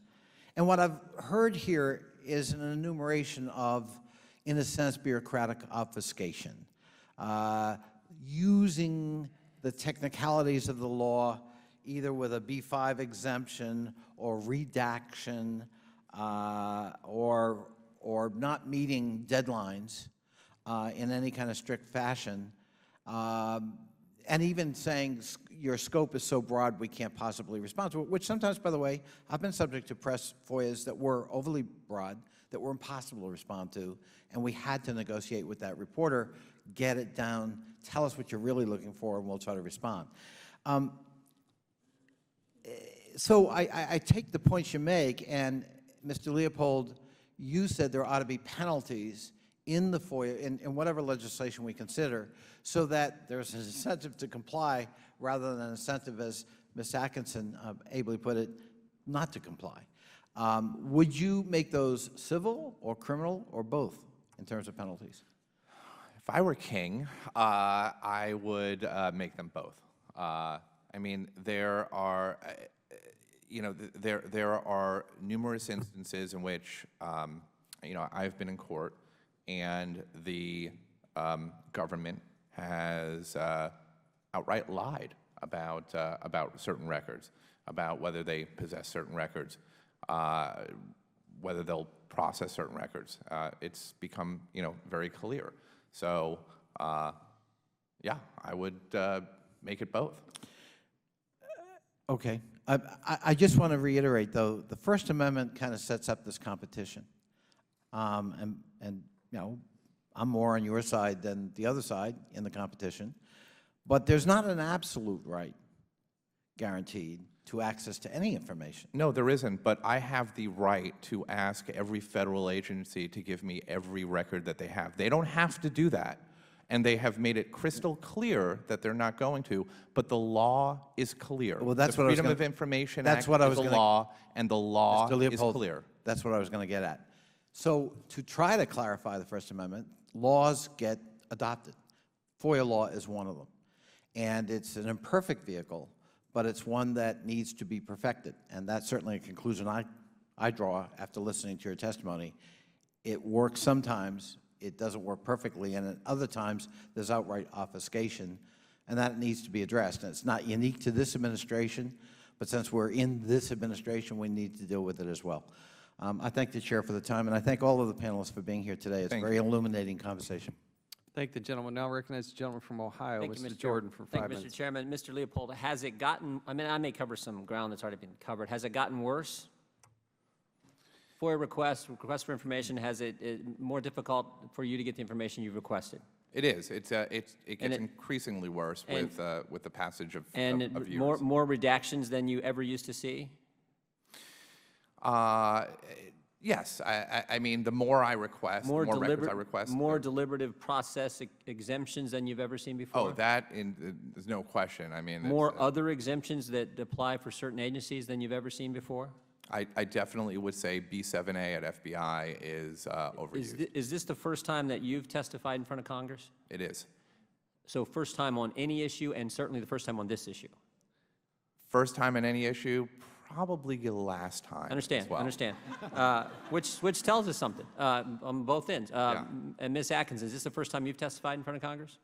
And what I've heard here is an enumeration of, in a sense, bureaucratic obfuscation, using the technicalities of the law either with a B5 exemption or redaction or not meeting deadlines in any kind of strict fashion, and even saying your scope is so broad we can't possibly respond to it, which sometimes, by the way, I've been subject to press FOIAs that were overly broad, that were impossible to respond to, and we had to negotiate with that reporter, get it down, tell us what you're really looking for, and we'll try to respond. So I take the points you make, and Mr. Leopold, you said there ought to be penalties in the FOIA, in whatever legislation we consider, so that there's an incentive to comply rather than an incentive, as Ms. Atkinson ably put it, not to comply. Would you make those civil or criminal or both in terms of penalties? If I were king, I would make them both. I mean, there are, there are numerous instances in which, I've been in court and the government has outright lied about certain records, about whether they possess certain records, whether they'll process certain records. It's become, very clear. So, yeah, I would make it both. Okay. I just want to reiterate, though, the First Amendment kind of sets up this competition. I'm more on your side than the other side in the competition. But there's not an absolute right guaranteed to access to any information. No, there isn't, but I have the right to ask every federal agency to give me every record that they have. They don't have to do that. and they have made it crystal clear that they're not going to, but the law is clear. Well, that's the what I was Freedom gonna- of Information that's Act what I is was a gonna- law, and the law Mr. Leopold, is clear. That's what I was going to get at. So to try to clarify the First Amendment, laws get adopted. FOIA law is one of them. And it's an imperfect vehicle, but it's one that needs to be perfected. And that's certainly a conclusion I draw after listening to your testimony. It works sometimes, it doesn't work perfectly, and at other times there's outright obfuscation, and that needs to be addressed. And it's not unique to this administration, but since we're in this administration, we need to deal with it as well. I thank the Chair for the time, and I thank all of the panelists for being here today. It's a very illuminating conversation. Thank the gentleman. Now recognize the gentleman from Ohio, Thank you, Mr. Mr. Jordan, for 5 Thank you, minutes. Mr. Chairman. Mr. Leopold, has it gotten, I mean, I may cover some ground that's already been covered. Has it gotten worse? FOIA requests for information, has it more difficult for you to get the information you've requested? It is. It gets increasingly worse with the passage of years. More redactions than you ever used to see? Yes. I mean, the more I request, the more records I request. More deliberative process exemptions than you've ever seen before? Oh, there's no question. I mean, more other exemptions that apply for certain agencies than you've ever seen before? I definitely would say B7A at FBI is overused. Is this the first time that you've testified in front of Congress? It is. So first time on any issue, and certainly the first time on this issue? First time on any issue, probably the last time. Understand, as well. understand. Which tells us something on both ends. And Ms. Atkins, is this the first time you've testified in front of Congress?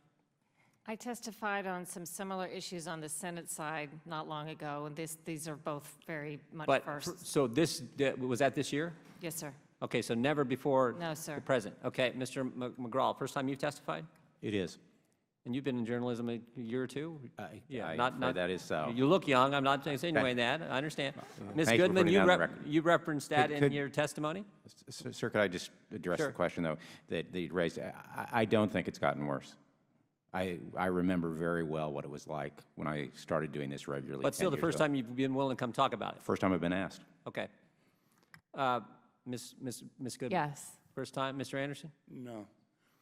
I testified on some similar issues on the Senate side not long ago, and these are both very much firsts. So was that this year? Yes, sir. Okay, so never before No, sir. the President. Okay, Mr. McGraw, first time you've testified? It is. And you've been in journalism a year or two? That is so. You look young. I'm not insinuating that. I understand. Ms. Thank you for Goodman, putting it on the record. you referenced that in your testimony? Sir, could I just address Sure. the question, though, that you raised? I don't think it's gotten worse. I remember very well what it was like when I started doing this regularly. But still, the first time you've been willing to come talk about it? First time I've been asked. Okay. Ms. Goodman? Yes. First time. Mr. Anderson? No.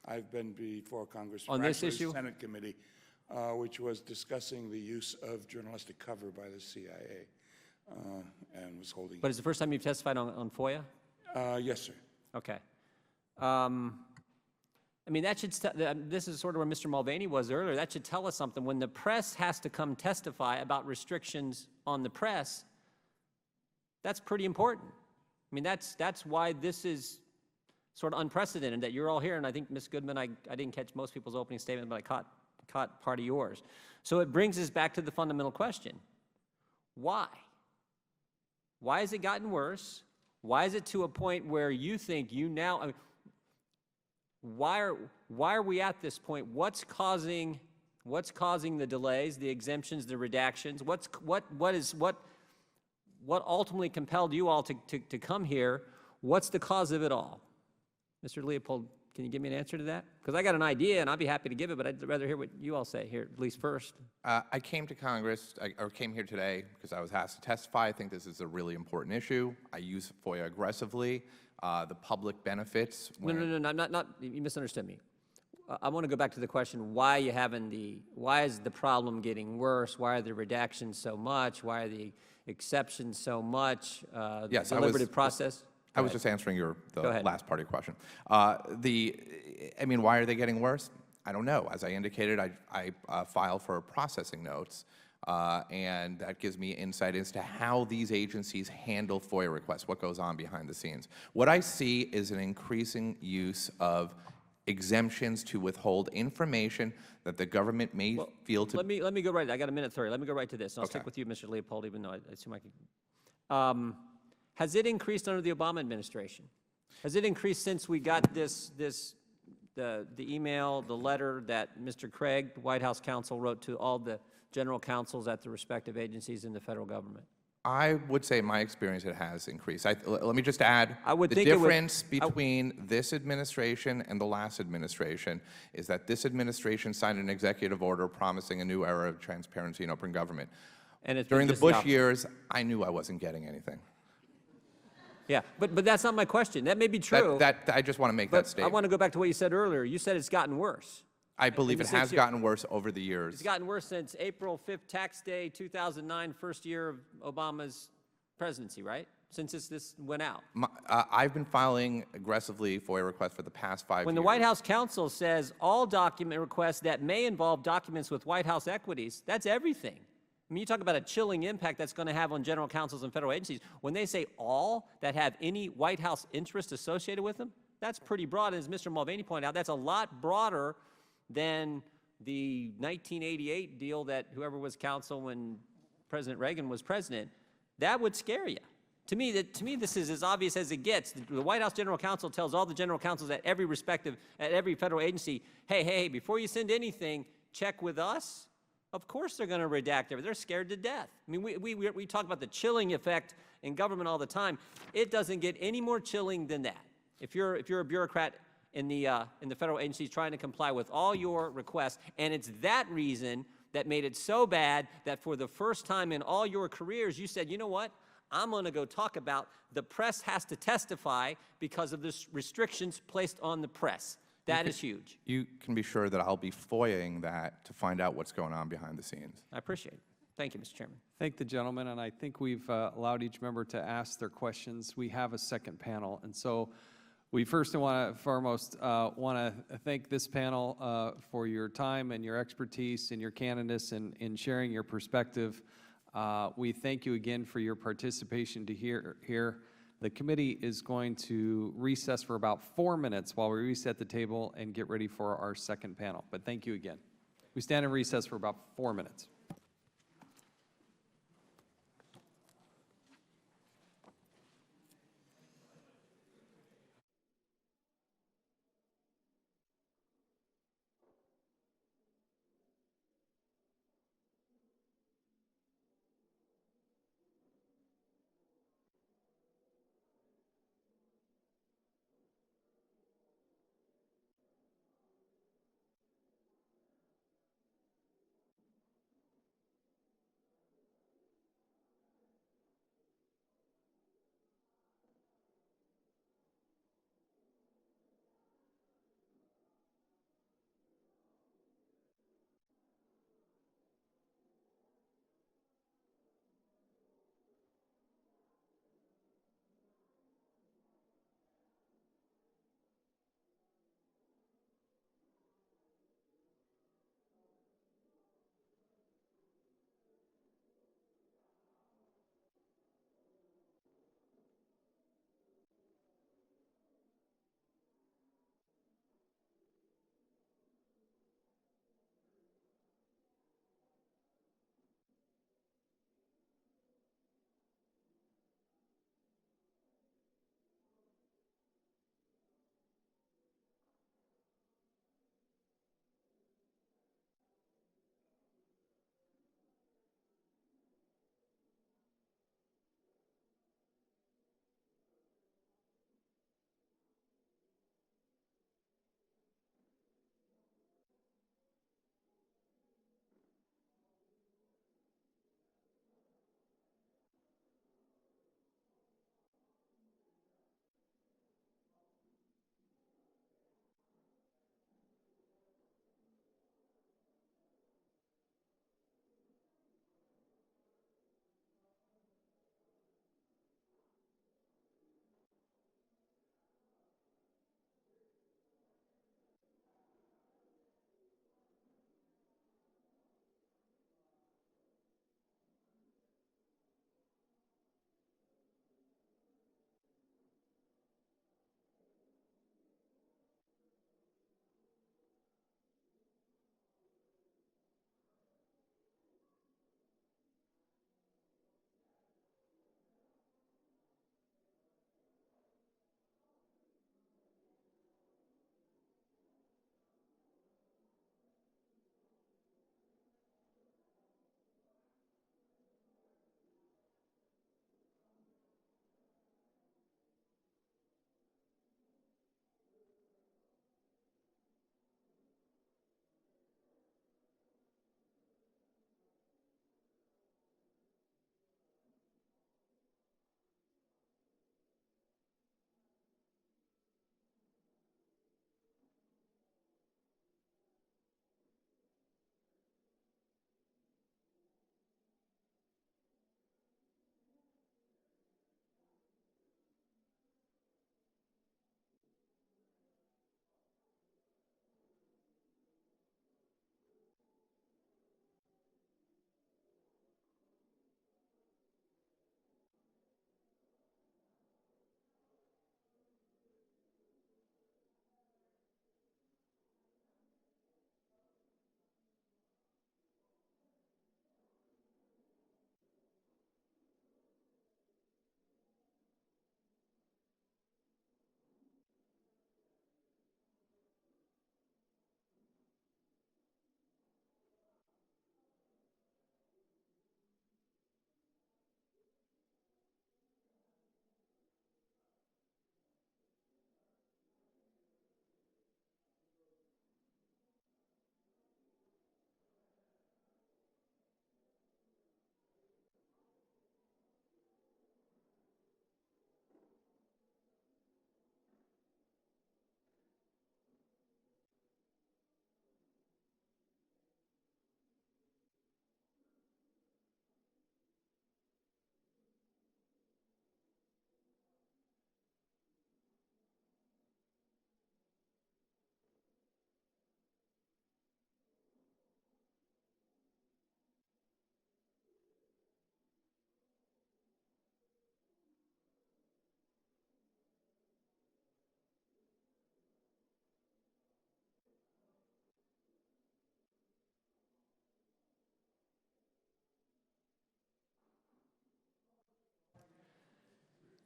I've been before Congress. On this issue? Senate committee, which was discussing the use of journalistic cover by the CIA, and was holding. But it's the first time you've testified on FOIA? Yes, sir. Okay. I mean, that should, this is sort of where Mr. Mulvaney was earlier. That should tell us something. When the press has to come testify about restrictions on the press, that's pretty important. I mean, that's why this is sort of unprecedented that you're all here. And I think, Ms. Goodman, I didn't catch most people's opening statement, but I caught part of yours. So it brings us back to the fundamental question. Why? Why has it gotten worse? Why is it to a point where you think you now, I mean, why are we at this point? What's causing the delays, the exemptions, the redactions? What ultimately compelled you all to come here? What's the cause of it all? Mr. Leopold, can you give me an answer to that? Because I got an idea, and I'd be happy to give it, but I'd rather hear what you all say here, at least first. I came to Congress, or came here today because I was asked to testify. I think this is a really important issue. I use FOIA aggressively. The public benefits. No, I'm not, you misunderstood me. I want to go back to the question, why is the problem getting worse? Why are the redactions so much? Why are the exceptions so much? Yes, the deliberative process? I was just answering the last part of your question. I mean, why are they getting worse? I don't know. As I indicated, I file for processing notes, and that gives me insight as to how these agencies handle FOIA requests, what goes on behind the scenes. What I see is an increasing use of exemptions to withhold information that the government may feel to... Let me go right, I got a minute 30. Let me go right to this. I'll stick with you, Mr. Leopold, even though I assume I could. Has it increased under the Obama administration? Has it increased since we got the email, the letter that Mr. Craig, the White House counsel, wrote to all the general counsels at the respective agencies in the federal government? I would say my experience, it has increased. Let me just add, the think difference between this administration and the last administration is that this administration signed an executive order promising a new era of transparency and open government. And during the Bush years, I knew I wasn't getting anything. Yeah, but that's not my question. That may be true. I just want to make that statement. I want to go back to what you said earlier. You said it's gotten worse. I believe it the 6 has year- gotten worse over the years. It's gotten worse since April 5th, tax day, 2009, first year of Obama's presidency, right? Since this went out. I've been filing aggressively FOIA requests for the past 5 years. When the White House counsel says all document requests that may involve documents with White House equities, that's everything. I mean, you talk about a chilling impact that's going to have on general counsels and federal agencies. When they say all that have any White House interest associated with them, that's pretty broad. As Mr. Mulvaney pointed out, that's a lot broader than the 1988 deal that whoever was counsel when President Reagan was president. That would scare you. To me, this is as obvious as it gets. The White House General Counsel tells all the general counsels at every federal agency, hey, before you send anything, check with us. Of course they're going to redact everything. They're scared to death. I mean, we talk about the chilling effect in government all the time. It doesn't get any more chilling than that. If you're a bureaucrat in the federal agencies trying to comply with all your requests, and it's that reason that made it so bad that for the first time in all your careers, you said, you know what? I'm going to go talk about the press has to testify because of the restrictions placed on the press. That is huge. You can be sure that I'll be FOIAing that to find out what's going on behind the scenes. I appreciate it. Thank you, Mr. Chairman. Thank the gentleman, and I think we've allowed each member to ask their questions. We have a second panel, and so we first and foremost want to thank this panel for your time and your expertise and your candidness in sharing your perspective. We thank you again for your participation here. The committee is going to recess for about 4 minutes while we reset the table and get ready for our second panel. But thank you again. We stand in recess for about 4 minutes.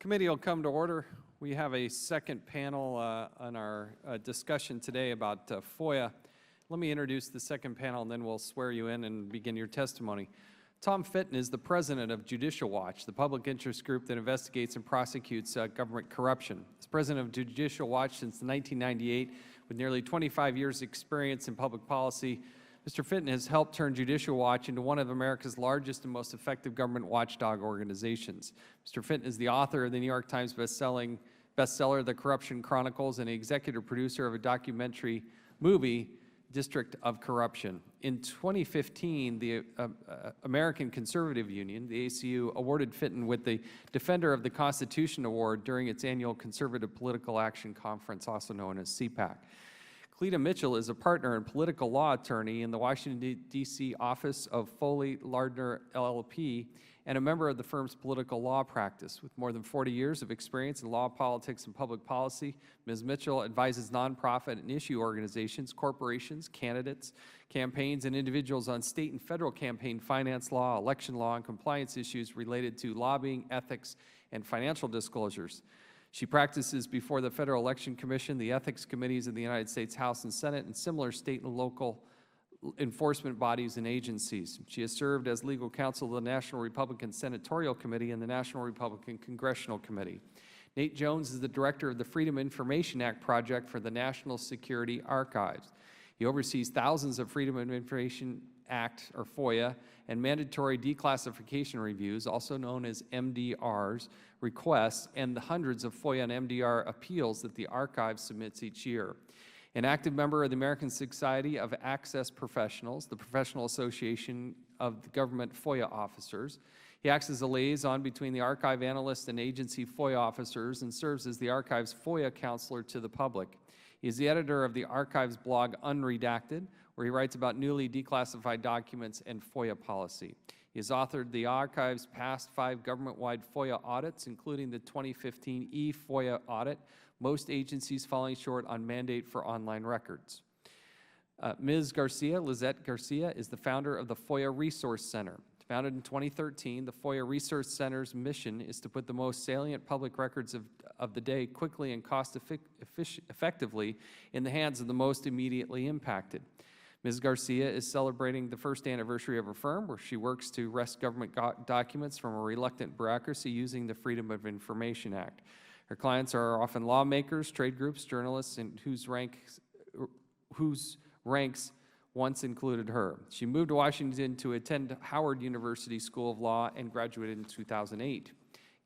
Committee will come to order. We have a second panel on our discussion today about FOIA. Let me introduce the second panel, and then we'll swear you in and begin your testimony. Tom Fitton is the president of Judicial Watch, the public interest group that investigates and prosecutes government corruption. As president of Judicial Watch since 1998, with nearly 25 years' experience in public policy, Mr. Fitton has helped turn Judicial Watch into one of America's largest and most effective government watchdog organizations. Mr. Fitton is the author of the New York Times bestseller, The Corruption Chronicles, and the executive producer of a documentary movie, District of Corruption. In 2015, the American Conservative Union, the ACU, awarded Fitton with the Defender of the Constitution Award during its annual Conservative Political Action Conference, also known as CPAC. Cleta Mitchell is a partner and political law attorney in the Washington, D.C. office of Foley Lardner, LLP, and a member of the firm's political law practice. With more than 40 years of experience in law, politics, and public policy, Ms. Mitchell advises nonprofit and issue organizations, corporations, candidates, campaigns, and individuals on state and federal campaign finance law, election law, and compliance issues related to lobbying, ethics, and financial disclosures. She practices before the Federal Election Commission, the ethics committees of the United States House and Senate, and similar state and local enforcement bodies and agencies. She has served as legal counsel of the National Republican Senatorial Committee and the National Republican Congressional Committee. Nate Jones is the director of the Freedom of Information Act project for the National Security Archives. He oversees thousands of Freedom of Information Act, or FOIA, and mandatory declassification reviews, also known as MDRs, requests, and the hundreds of FOIA and MDR appeals that the archive submits each year. An active member of the American Society of Access Professionals, the professional association of the government FOIA officers. He acts as a liaison between the archive analysts and agency FOIA officers and serves as the archive's FOIA counselor to the public. He is the editor of the archive's blog Unredacted, where he writes about newly declassified documents and FOIA policy. He has authored the archive's past 5 government-wide FOIA audits, including the 2015 e-FOIA audit, most agencies falling short on mandate for online records. Ms. Garcia, Lizette Garcia, is the founder of the FOIA Resource Center. Founded in 2013, the FOIA Resource Center's mission is to put the most salient public records of the day quickly and cost-effectively in the hands of the most immediately impacted. Ms. Garcia is celebrating the first anniversary of her firm, where she works to wrest government documents from a reluctant bureaucracy using the Freedom of Information Act. Her clients are often lawmakers, trade groups, journalists, and whose ranks once included her. She moved to Washington to attend Howard University School of Law and graduated in 2008.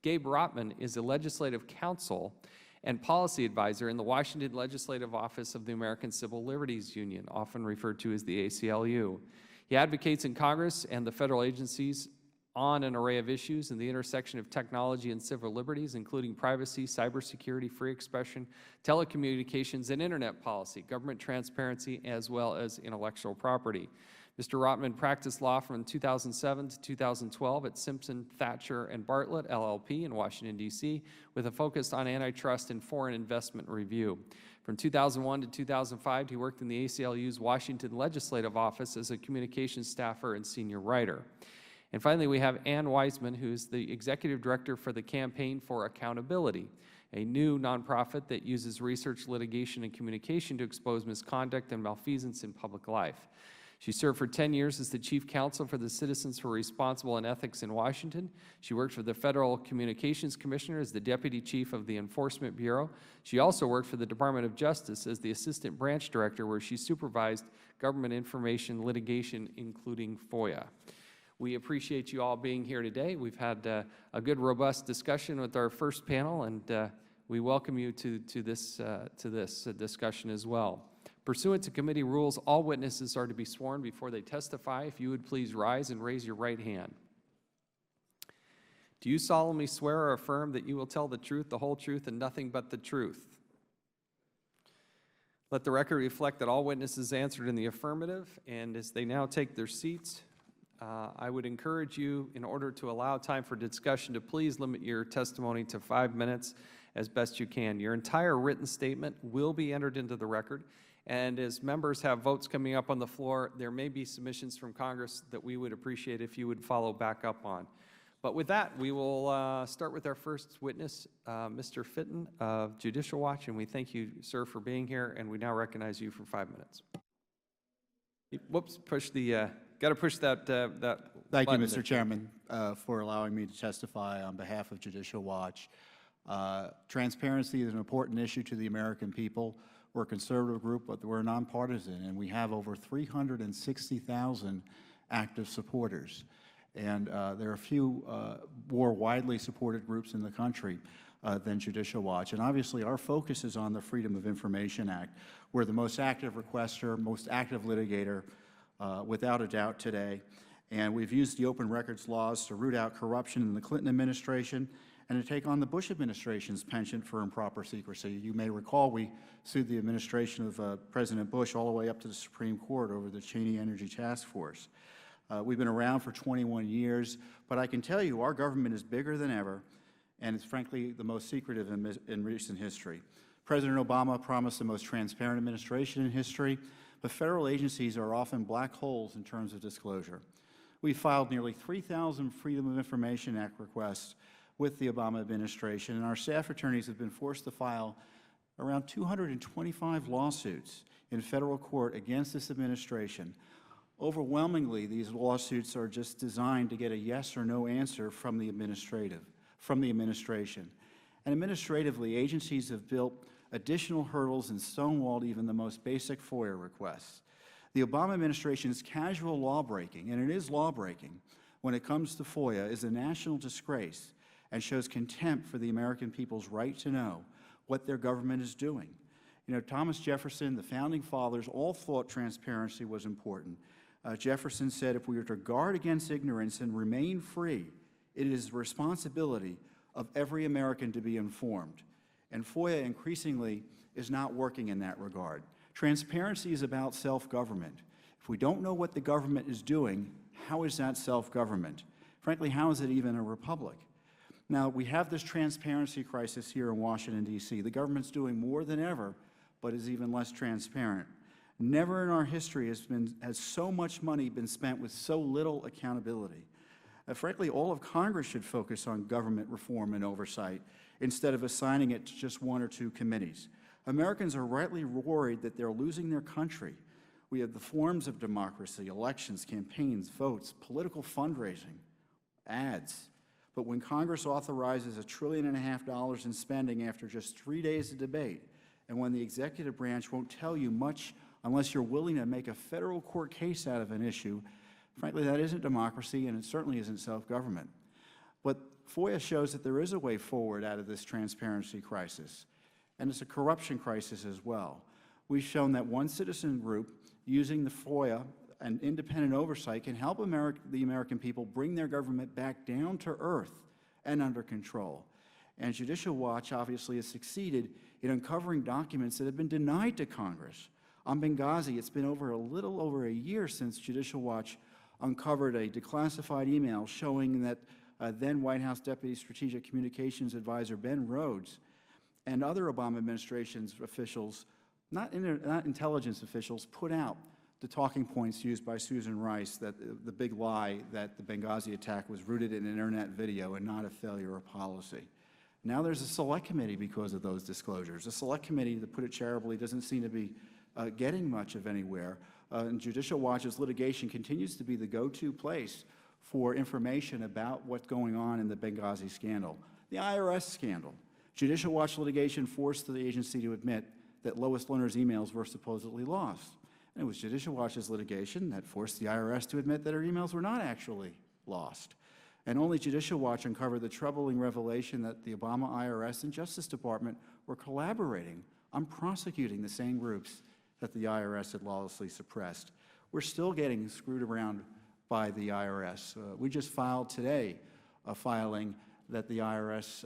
Gabe Rotman is a legislative counsel and policy advisor in the Washington Legislative Office of the American Civil Liberties Union, often referred to as the ACLU. He advocates in Congress and the federal agencies on an array of issues in the intersection of technology and civil liberties, including privacy, cybersecurity, free expression, telecommunications, and internet policy, government transparency, as well as intellectual property. Mr. Rotman practiced law from 2007 to 2012 at Simpson, Thatcher, and Bartlett, LLP in Washington, D.C., with a focus on antitrust and foreign investment review. From 2001 to 2005, he worked in the ACLU's Washington Legislative Office as a communications staffer and senior writer. And finally, we have Ann Wiseman, who's the executive director for the Campaign for Accountability, a new nonprofit that uses research, litigation, and communication to expose misconduct and malfeasance in public life. She served for 10 years as the chief counsel for the Citizens for Responsible and Ethics in Washington. She worked for the Federal Communications Commissioner as the deputy chief of the Enforcement Bureau. She also worked for the Department of Justice as the assistant branch director, where she supervised government information litigation, including FOIA. We appreciate you all being here today. We've had a good, robust discussion with our first panel, and we welcome you to this discussion as well. Pursuant to committee rules, all witnesses are to be sworn before they testify. If you would please rise and raise your right hand. Do you solemnly swear or affirm that you will tell the truth, the whole truth, and nothing but the truth? Let the record reflect that all witnesses answered in the affirmative, and as they now take their seats, I would encourage you, in order to allow time for discussion, to please limit your testimony to 5 minutes as best you can. Your entire written statement will be entered into the record, and as members have votes coming up on the floor, there may be submissions from Congress that we would appreciate if you would follow back up on. But with that, we will start with our first witness, Mr. Fitton of Judicial Watch, and we thank you, sir, for being here, and we now recognize you for 5 minutes. Whoops, push the, got to push that, that Thank you, button Mr. there. Chairman, for allowing me to testify on behalf of Judicial Watch. Transparency is an important issue to the American people. We're a conservative group, but we're nonpartisan, and we have over 360,000 active supporters. And there are a few more widely supported groups in the country than Judicial Watch. And obviously, our focus is on the Freedom of Information Act. We're the most active requester, most active litigator, without a doubt today. And we've used the open records laws to root out corruption in the Clinton administration and to take on the Bush administration's penchant for improper secrecy. You may recall we sued the administration of President Bush all the way up to the Supreme Court over the Cheney Energy Task Force. We've been around for 21 years, but I can tell you our government is bigger than ever, and it's frankly the most secretive in recent history. President Obama promised the most transparent administration in history, but federal agencies are often black holes in terms of disclosure. We filed nearly 3,000 Freedom of Information Act requests with the Obama administration, and our staff attorneys have been forced to file around 225 lawsuits in federal court against this administration. Overwhelmingly, these lawsuits are just designed to get a yes or no answer from the administration. And administratively, agencies have built additional hurdles and stonewalled even the most basic FOIA requests. The Obama administration's casual lawbreaking, and it is lawbreaking, when it comes to FOIA, is a national disgrace and shows contempt for the American people's right to know what their government is doing. You know, Thomas Jefferson, the Founding Fathers, all thought transparency was important. Jefferson said, if we are to guard against ignorance and remain free, it is the responsibility of every American to be informed. And FOIA increasingly is not working in that regard. Transparency is about self-government. If we don't know what the government is doing, how is that self-government? Frankly, how is it even a republic? Now, we have this transparency crisis here in Washington, D.C. The government's doing more than ever, but is even less transparent. Never in our history has so much money been spent with so little accountability. Frankly, all of Congress should focus on government reform and oversight instead of assigning it to just one or two committees. Americans are rightly worried that they're losing their country. We have the forms of democracy, elections, campaigns, votes, political fundraising, ads. But when Congress authorizes $1.5 trillion in spending after just 3 days of debate, and when the executive branch won't tell you much unless you're willing to make a federal court case out of an issue, frankly, that isn't democracy, and it certainly isn't self-government. But FOIA shows that there is a way forward out of this transparency crisis, and it's a corruption crisis as well. We've shown that one citizen group using the FOIA and independent oversight can help the American people bring their government back down to earth and under control. And Judicial Watch obviously has succeeded in uncovering documents that have been denied to Congress. On Benghazi, it's been a little over a year since Judicial Watch uncovered a declassified email showing that then White House Deputy Strategic Communications Advisor Ben Rhodes and other Obama administration's officials, not intelligence officials, put out the talking points used by Susan Rice, that the big lie that the Benghazi attack was rooted in an internet video and not a failure of policy. Now there's a select committee because of those disclosures. A select committee, to put it charitably, doesn't seem to be getting much of anywhere. And Judicial Watch's litigation continues to be the go-to place for information about what's going on in the Benghazi scandal. The IRS scandal. Judicial Watch litigation forced the agency to admit that Lois Lerner's emails were supposedly lost. And it was Judicial Watch's litigation that forced the IRS to admit that her emails were not actually lost. And only Judicial Watch uncovered the troubling revelation that the Obama IRS and Justice Department were collaborating on prosecuting the same groups that the IRS had lawlessly suppressed. We're still getting screwed around by the IRS. We just filed today a filing that the IRS,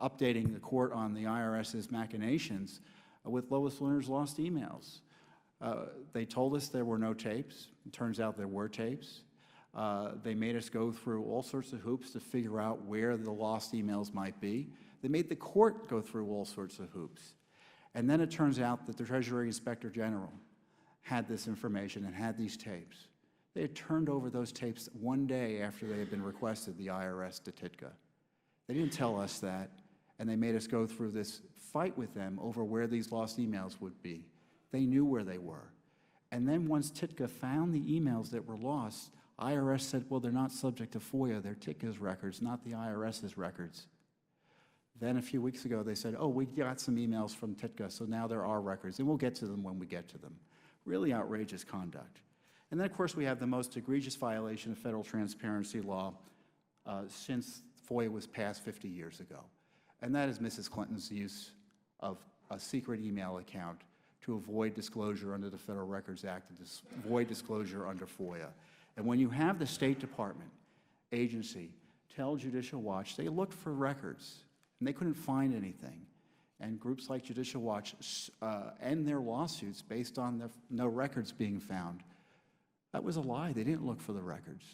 updating the court on the IRS's machinations with Lois Lerner's lost emails. They told us there were no tapes. It turns out there were tapes. They made us go through all sorts of hoops to figure out where the lost emails might be. They made the court go through all sorts of hoops. And then it turns out that the Treasury Inspector General had this information and had these tapes. They had turned over those tapes one day after they had been requested, the IRS to TITCA. They didn't tell us that, and they made us go through this fight with them over where these lost emails would be. They knew where they were. And then once TITCA found the emails that were lost, IRS said, well, they're not subject to FOIA. They're TITCA's records, not the IRS's records. Then a few weeks ago, they said, oh, we got some emails from TITCA, so now they're our records, and we'll get to them when we get to them. Really outrageous conduct. And then, of course, we have the most egregious violation of federal transparency law since FOIA was passed 50 years ago. And that is Mrs. Clinton's use of a secret email account to avoid disclosure under the Federal Records Act and avoid disclosure under FOIA. And when you have the State Department agency tell Judicial Watch they looked for records and they couldn't find anything, and groups like Judicial Watch end their lawsuits based on no records being found, that was a lie. They didn't look for the records.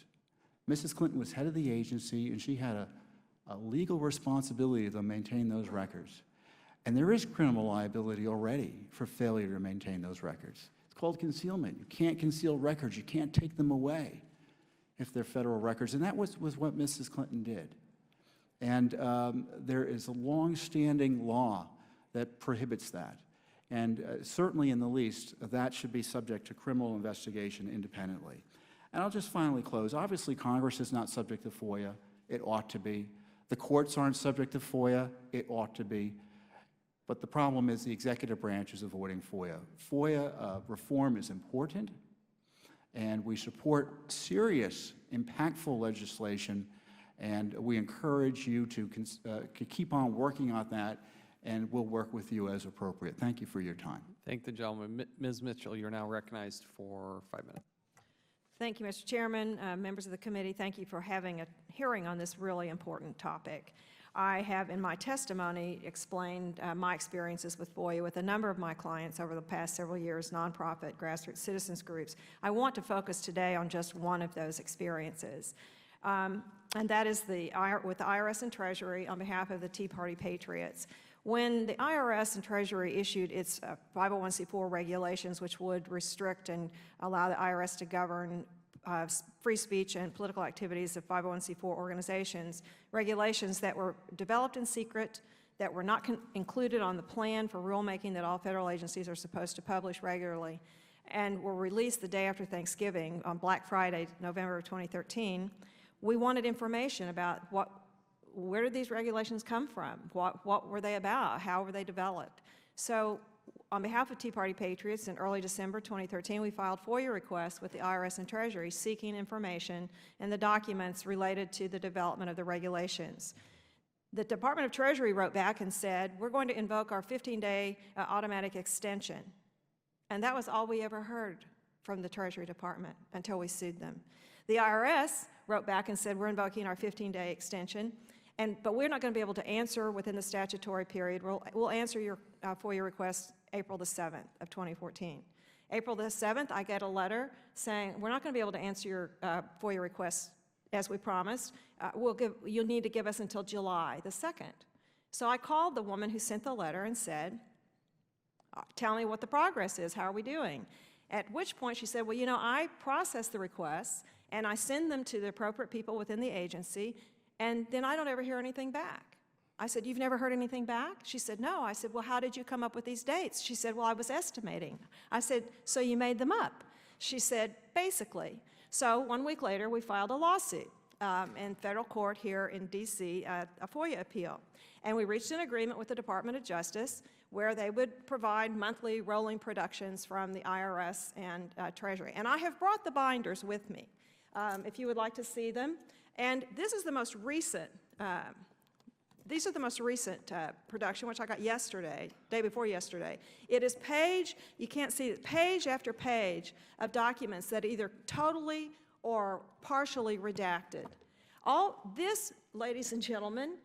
Mrs. Clinton was head of the agency, and she had a legal responsibility to maintain those records. And there is criminal liability already for failure to maintain those records. It's called concealment. You can't conceal records. You can't take them away if they're federal records. And that was what Mrs. Clinton did. And there is a long-standing law that prohibits that. And certainly in the least, that should be subject to criminal investigation independently. And I'll just finally close. Obviously, Congress is not subject to FOIA. It ought to be. The courts aren't subject to FOIA. It ought to be. But the problem is the executive branch is avoiding FOIA. FOIA reform is important, and we support serious, impactful legislation, and we encourage you to keep on working on that, and we'll work with you as appropriate. Thank you for your time. Thank the gentleman. Ms. Mitchell, you're now recognized for 5 minutes. Thank you, Mr. Chairman, members of the committee. Thank you for having a hearing on this really important topic. I have, in my testimony, explained my experiences with FOIA with a number of my clients over the past several years, nonprofit, grassroots citizens groups. I want to focus today on just one of those experiences, and that is with the IRS and Treasury on behalf of the Tea Party Patriots. When the IRS and Treasury issued its 501c4 regulations, which would restrict and allow the IRS to govern free speech and political activities of 501c4 organizations, regulations that were developed in secret, that were not included on the plan for rulemaking that all federal agencies are supposed to publish regularly, and were released the day after Thanksgiving on Black Friday, November of 2013, we wanted information about where did these regulations come from? What were they about? How were they developed? So on behalf of Tea Party Patriots, in early December 2013, we filed FOIA requests with the IRS and Treasury seeking information and the documents related to the development of the regulations. The Department of Treasury wrote back and said, we're going to invoke our 15-day automatic extension. And that was all we ever heard from the Treasury Department until we sued them. The IRS wrote back and said, we're invoking our 15-day extension. But we're not going to be able to answer within the statutory period. We'll answer your FOIA request April the 7th of 2014. April the 7th, I get a letter saying, we're not going to be able to answer your FOIA request as we promised. You'll need to give us until July the 2nd. So I called the woman who sent the letter and said, tell me what the progress is. How are we doing? At which point she said, well, you know, I process the requests and I send them to the appropriate people within the agency, and then I don't ever hear anything back. I said, you've never heard anything back? She said, no. I said, well, how did you come up with these dates? She said, well, I was estimating. I said, so you made them up? She said, basically. So 1 week later, we filed a lawsuit in federal court here in D.C., a FOIA appeal. And we reached an agreement with the Department of Justice where they would provide monthly rolling productions from the IRS and Treasury. And I have brought the binders with me, if you would like to see them. And this is the most recent, these are the most recent production, which I got yesterday, day before yesterday. It is you can't see it, page after page of documents that are either totally or partially redacted. All this, ladies and gentlemen,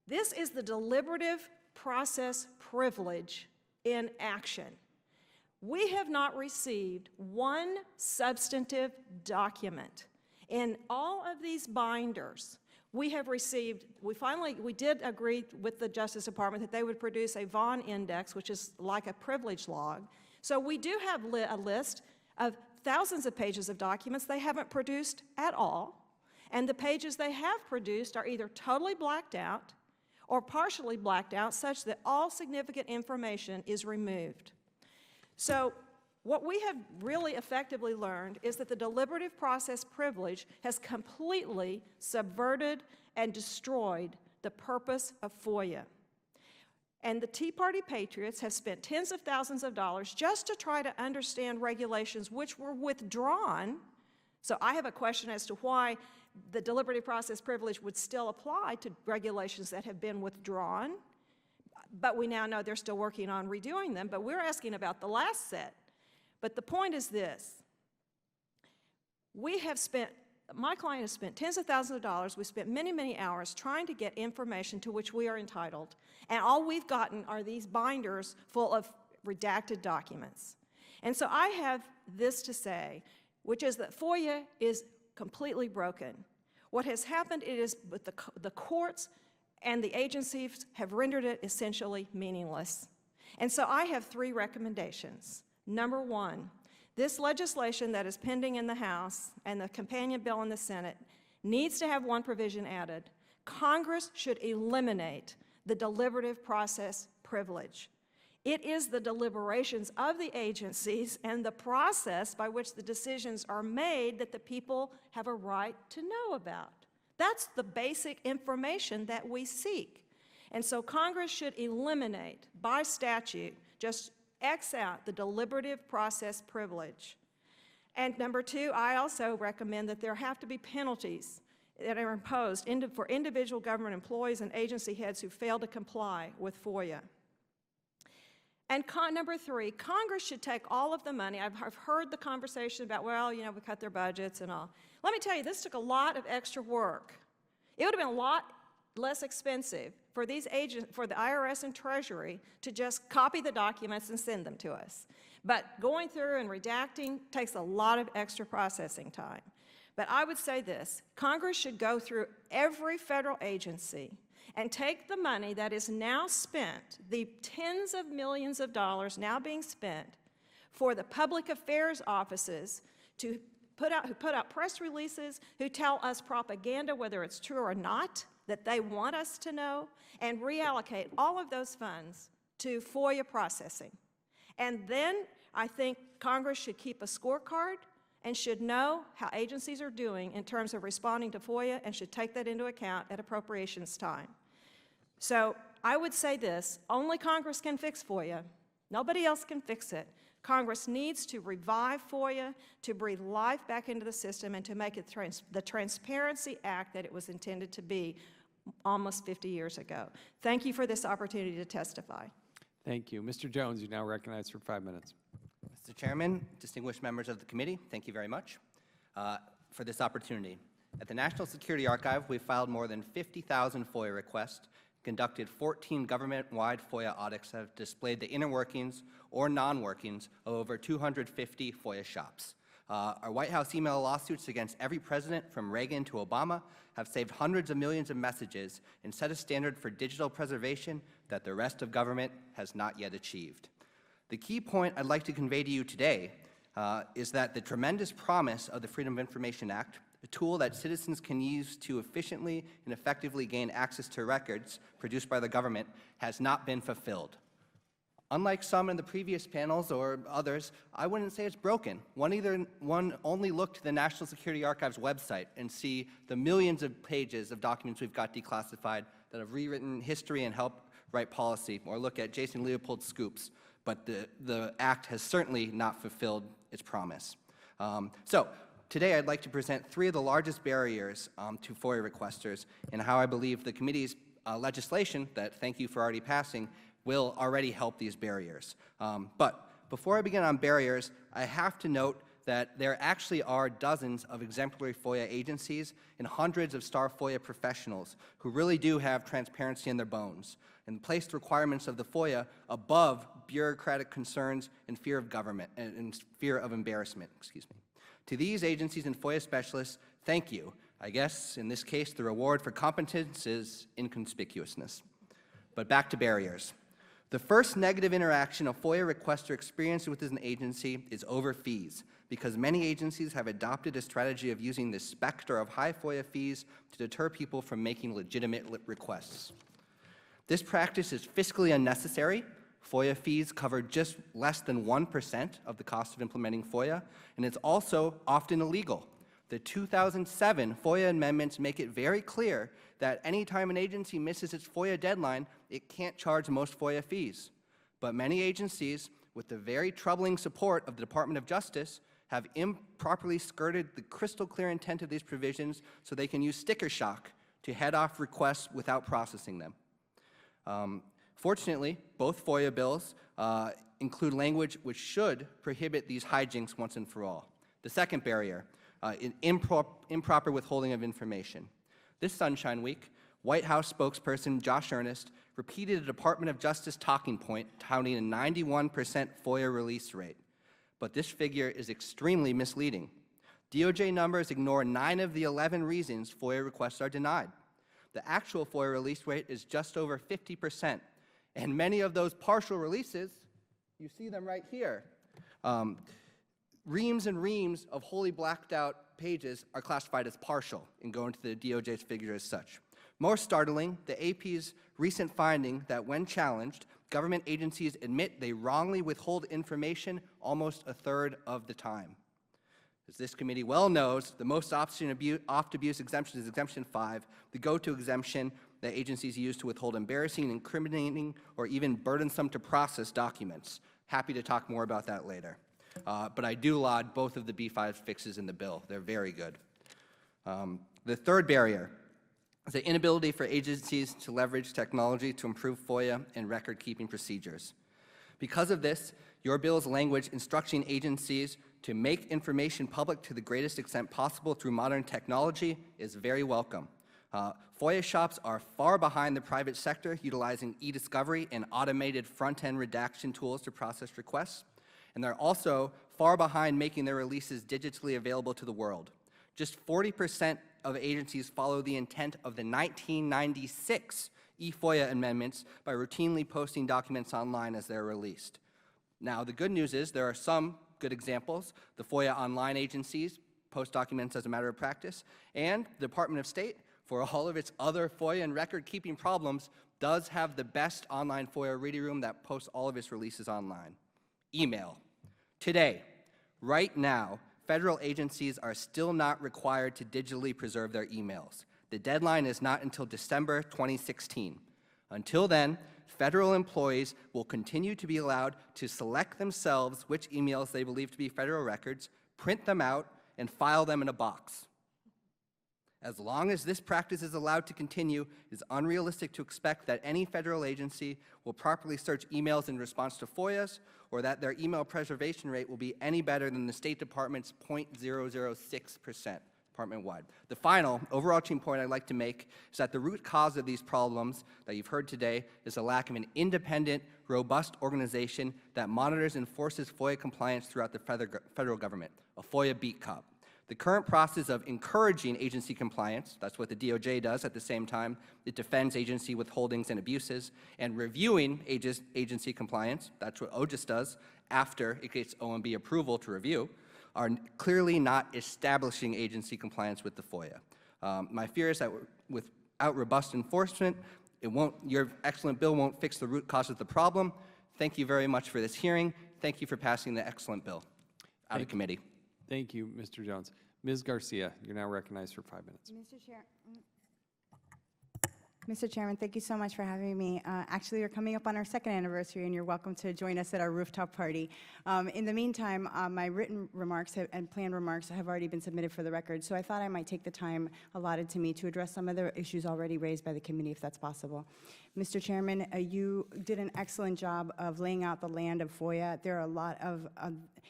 this is the deliberative process privilege in action. We have not received one substantive document. In all of these binders, we have received, we did agree with the Justice Department that they would produce a Vaughn index, which is like a privilege log. So we do have a list of thousands of pages of documents they haven't produced at all, and the pages they have produced are either totally blacked out or partially blacked out such that all significant information is removed. So what we have really effectively learned is that the deliberative process privilege has completely subverted and destroyed the purpose of FOIA. And the Tea Party patriots have spent tens of thousands of dollars just to try to understand regulations which were withdrawn. So I have a question as to why the deliberative process privilege would still apply to regulations that have been withdrawn. But we now know they're still working on redoing them, but we're asking about the last set. But the point is this. My client has spent tens of thousands of dollars. We spent many, many hours trying to get information to which we are entitled. And all we've gotten are these binders full of redacted documents. And so I have this to say, which is that FOIA is completely broken. What has happened is that the courts and the agencies have rendered it essentially meaningless. And so I have three recommendations. Number one, this legislation that is pending in the House and the companion bill in the Senate needs to have one provision added. Congress should eliminate the deliberative process privilege. It is the deliberations of the agencies and the process by which the decisions are made that the people have a right to know about. That's the basic information that we seek. And so Congress should eliminate, by statute, just X out the deliberative process privilege. And number two, I also recommend that there have to be penalties that are imposed for individual government employees and agency heads who fail to comply with FOIA. And number three, Congress should take all of the money. I've heard the conversation about, well, you know, we cut their budgets and all. Let me tell you, this took a lot of extra work. It would have been a lot less expensive for the IRS and Treasury to just copy the documents and send them to us. But going through and redacting takes a lot of extra processing time. But I would say this, Congress should go through every federal agency and take the money that is now spent, the tens of millions of dollars now being spent for the public affairs offices who put out press releases, who tell us propaganda, whether it's true or not, that they want us to know, and reallocate all of those funds to FOIA processing. And then I think Congress should keep a scorecard and should know how agencies are doing in terms of responding to FOIA and should take that into account at appropriations time. So I would say this, only Congress can fix FOIA. Nobody else can fix it. Congress needs to revive FOIA, to breathe life back into the system, and to make it the Transparency Act that it was intended to be almost 50 years ago. Thank you for this opportunity to testify. Thank you. Mr. Jones, you're now recognized for 5 minutes. Mr. Chairman, distinguished members of the committee, thank you very much for this opportunity. At the National Security Archive, we've filed more than 50,000 FOIA requests, conducted 14 government-wide FOIA audits that have displayed the inner workings or non-workings of over 250 FOIA shops. Our White House email lawsuits against every president from Reagan to Obama have saved hundreds of millions of messages and set a standard for digital preservation that the rest of government has not yet achieved. The key point I'd like to convey to you today is that the tremendous promise of the Freedom of Information Act, a tool that citizens can use to efficiently and effectively gain access to records produced by the government, has not been fulfilled. Unlike some in the previous panels or others, I wouldn't say it's broken. One only look to the National Security Archive's website and see the millions of pages of documents we've got declassified that have rewritten history and helped write policy, or look at Jason Leopold's scoops. But the Act has certainly not fulfilled its promise. So today I'd like to present three of the largest barriers to FOIA requesters and how I believe the committee's legislation that, thank you for already passing, will already help these barriers. But before I begin on barriers, I have to note that there actually are dozens of exemplary FOIA agencies and hundreds of star FOIA professionals who really do have transparency in their bones and place the requirements of the FOIA above bureaucratic concerns and fear of government and fear of embarrassment, To these agencies and FOIA specialists, thank you. I guess in this case the reward for competence is inconspicuousness. But back to barriers. The first negative interaction a FOIA requester experiences with an agency is over fees. because many agencies have adopted a strategy of using the specter of high FOIA fees to deter people from making legitimate requests. This practice is fiscally unnecessary. FOIA fees cover just less than 1% of the cost of implementing FOIA, and it's also often illegal. The 2007 FOIA amendments make it very clear that any time an agency misses its FOIA deadline, it can't charge most FOIA fees. But many agencies, with the very troubling support of the Department of Justice, have improperly skirted the crystal clear intent of these provisions so they can use sticker shock to head off requests without processing them. Fortunately, both FOIA bills include language which should prohibit these hijinks once and for all. The second barrier, improper withholding of information. This Sunshine Week, White House spokesperson Josh Earnest repeated a Department of Justice talking point touting a 91% FOIA release rate. But this figure is extremely misleading. DOJ numbers ignore 9 of the 11 reasons FOIA requests are denied. The actual FOIA release rate is just over 50%, and many of those partial releases, you see them right here. Reams and reams of wholly blacked out pages are classified as partial and go into the DOJ's figure as such. More startling, the AP's recent finding that when challenged, government agencies admit they wrongly withhold information almost a third of the time. As this committee well knows, the most oft-abused exemption is Exemption 5, the go-to exemption that agencies use to withhold embarrassing, incriminating, or even burdensome to process documents. Happy to talk more about that later. But I do laud both of the B5 fixes in the bill. They're very good. The third barrier is the inability for agencies to leverage technology to improve FOIA and record-keeping procedures. Because of this, your bill's language instructing agencies to make information public to the greatest extent possible through modern technology is very welcome. FOIA shops are far behind the private sector utilizing e-discovery and automated front-end redaction tools to process requests, and they're also far behind making their releases digitally available to the world. Just 40% of agencies follow the intent of the 1996 e-FOIA amendments by routinely posting documents online as they're released. Now, the good news is there are some good examples. The FOIA online agencies post documents as a matter of practice, and the Department of State, for all of its other FOIA and record-keeping problems, does have the best online FOIA reading room that posts all of its releases online. Email. Today, right now, federal agencies are still not required to digitally preserve their emails. The deadline is not until December 2016. Until then, federal employees will continue to be allowed to select themselves which emails they believe to be federal records, print them out, and file them in a box. As long as this practice is allowed to continue, it is unrealistic to expect that any federal agency will properly search emails in response to FOIAs, or that their email preservation rate will be any better than the State Department's 0.006%. Department-wide. The final overarching point I'd like to make is that the root cause of these problems that you've heard today is a lack of an independent, robust organization that monitors and enforces FOIA compliance throughout the federal government, a FOIA beat cop. The current process of encouraging agency compliance, that's what the DOJ does at the same time, it defends agency withholdings and abuses, and reviewing agency compliance, that's what OJIS does after it gets OMB approval to review, are clearly not establishing agency compliance with the FOIA. My fear is that without robust enforcement, your excellent bill won't fix the root cause of the problem. Thank you very much for this hearing. Thank you for passing the excellent bill out of committee. Thank you, Mr. Jones. Ms. Garcia, you're now recognized for 5 minutes. Mr. Chairman, thank you so much for having me. Actually, we're coming up on our 2nd anniversary, and you're welcome to join us at our rooftop party. In the meantime, my written remarks and planned remarks have already been submitted for the record, so I thought I might take the time allotted to me to address some of the issues already raised by the committee, if that's possible. Mr. Chairman, you did an excellent job of laying out the land of FOIA. There are a lot of,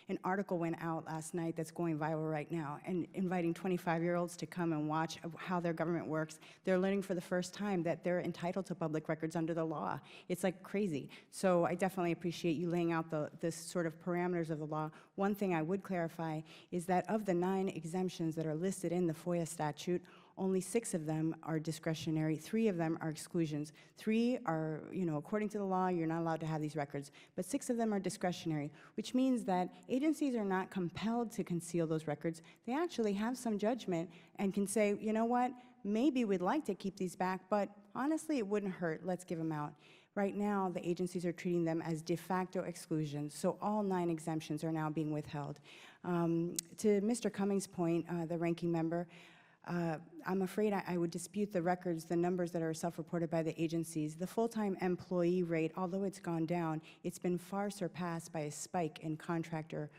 an article went out last night that's going viral right now, and inviting 25-year-olds to come and watch how their government works. They're learning for the first time that they're entitled to public records under the law. It's like crazy. So I definitely appreciate you laying out this sort of parameters of the law. One thing I would clarify is that of the 9 exemptions that are listed in the FOIA statute, only 6 of them are discretionary, 3 of them are exclusions. 3 are, according to the law, you're not allowed to have these records, but 6 of them are discretionary, which means that agencies are not compelled to conceal those records. They actually have some judgment and can say, you know what, maybe we'd like to keep these back, but honestly, it wouldn't hurt. Let's give them out. Right now, the agencies are treating them as de facto exclusions, so all 9 exemptions are now being withheld. To Mr. Cummings' point, the ranking member, I'm afraid I would dispute the records, the numbers that are self-reported by the agencies. The full-time employee rate, although it's gone down, it's been far surpassed by a spike in contractor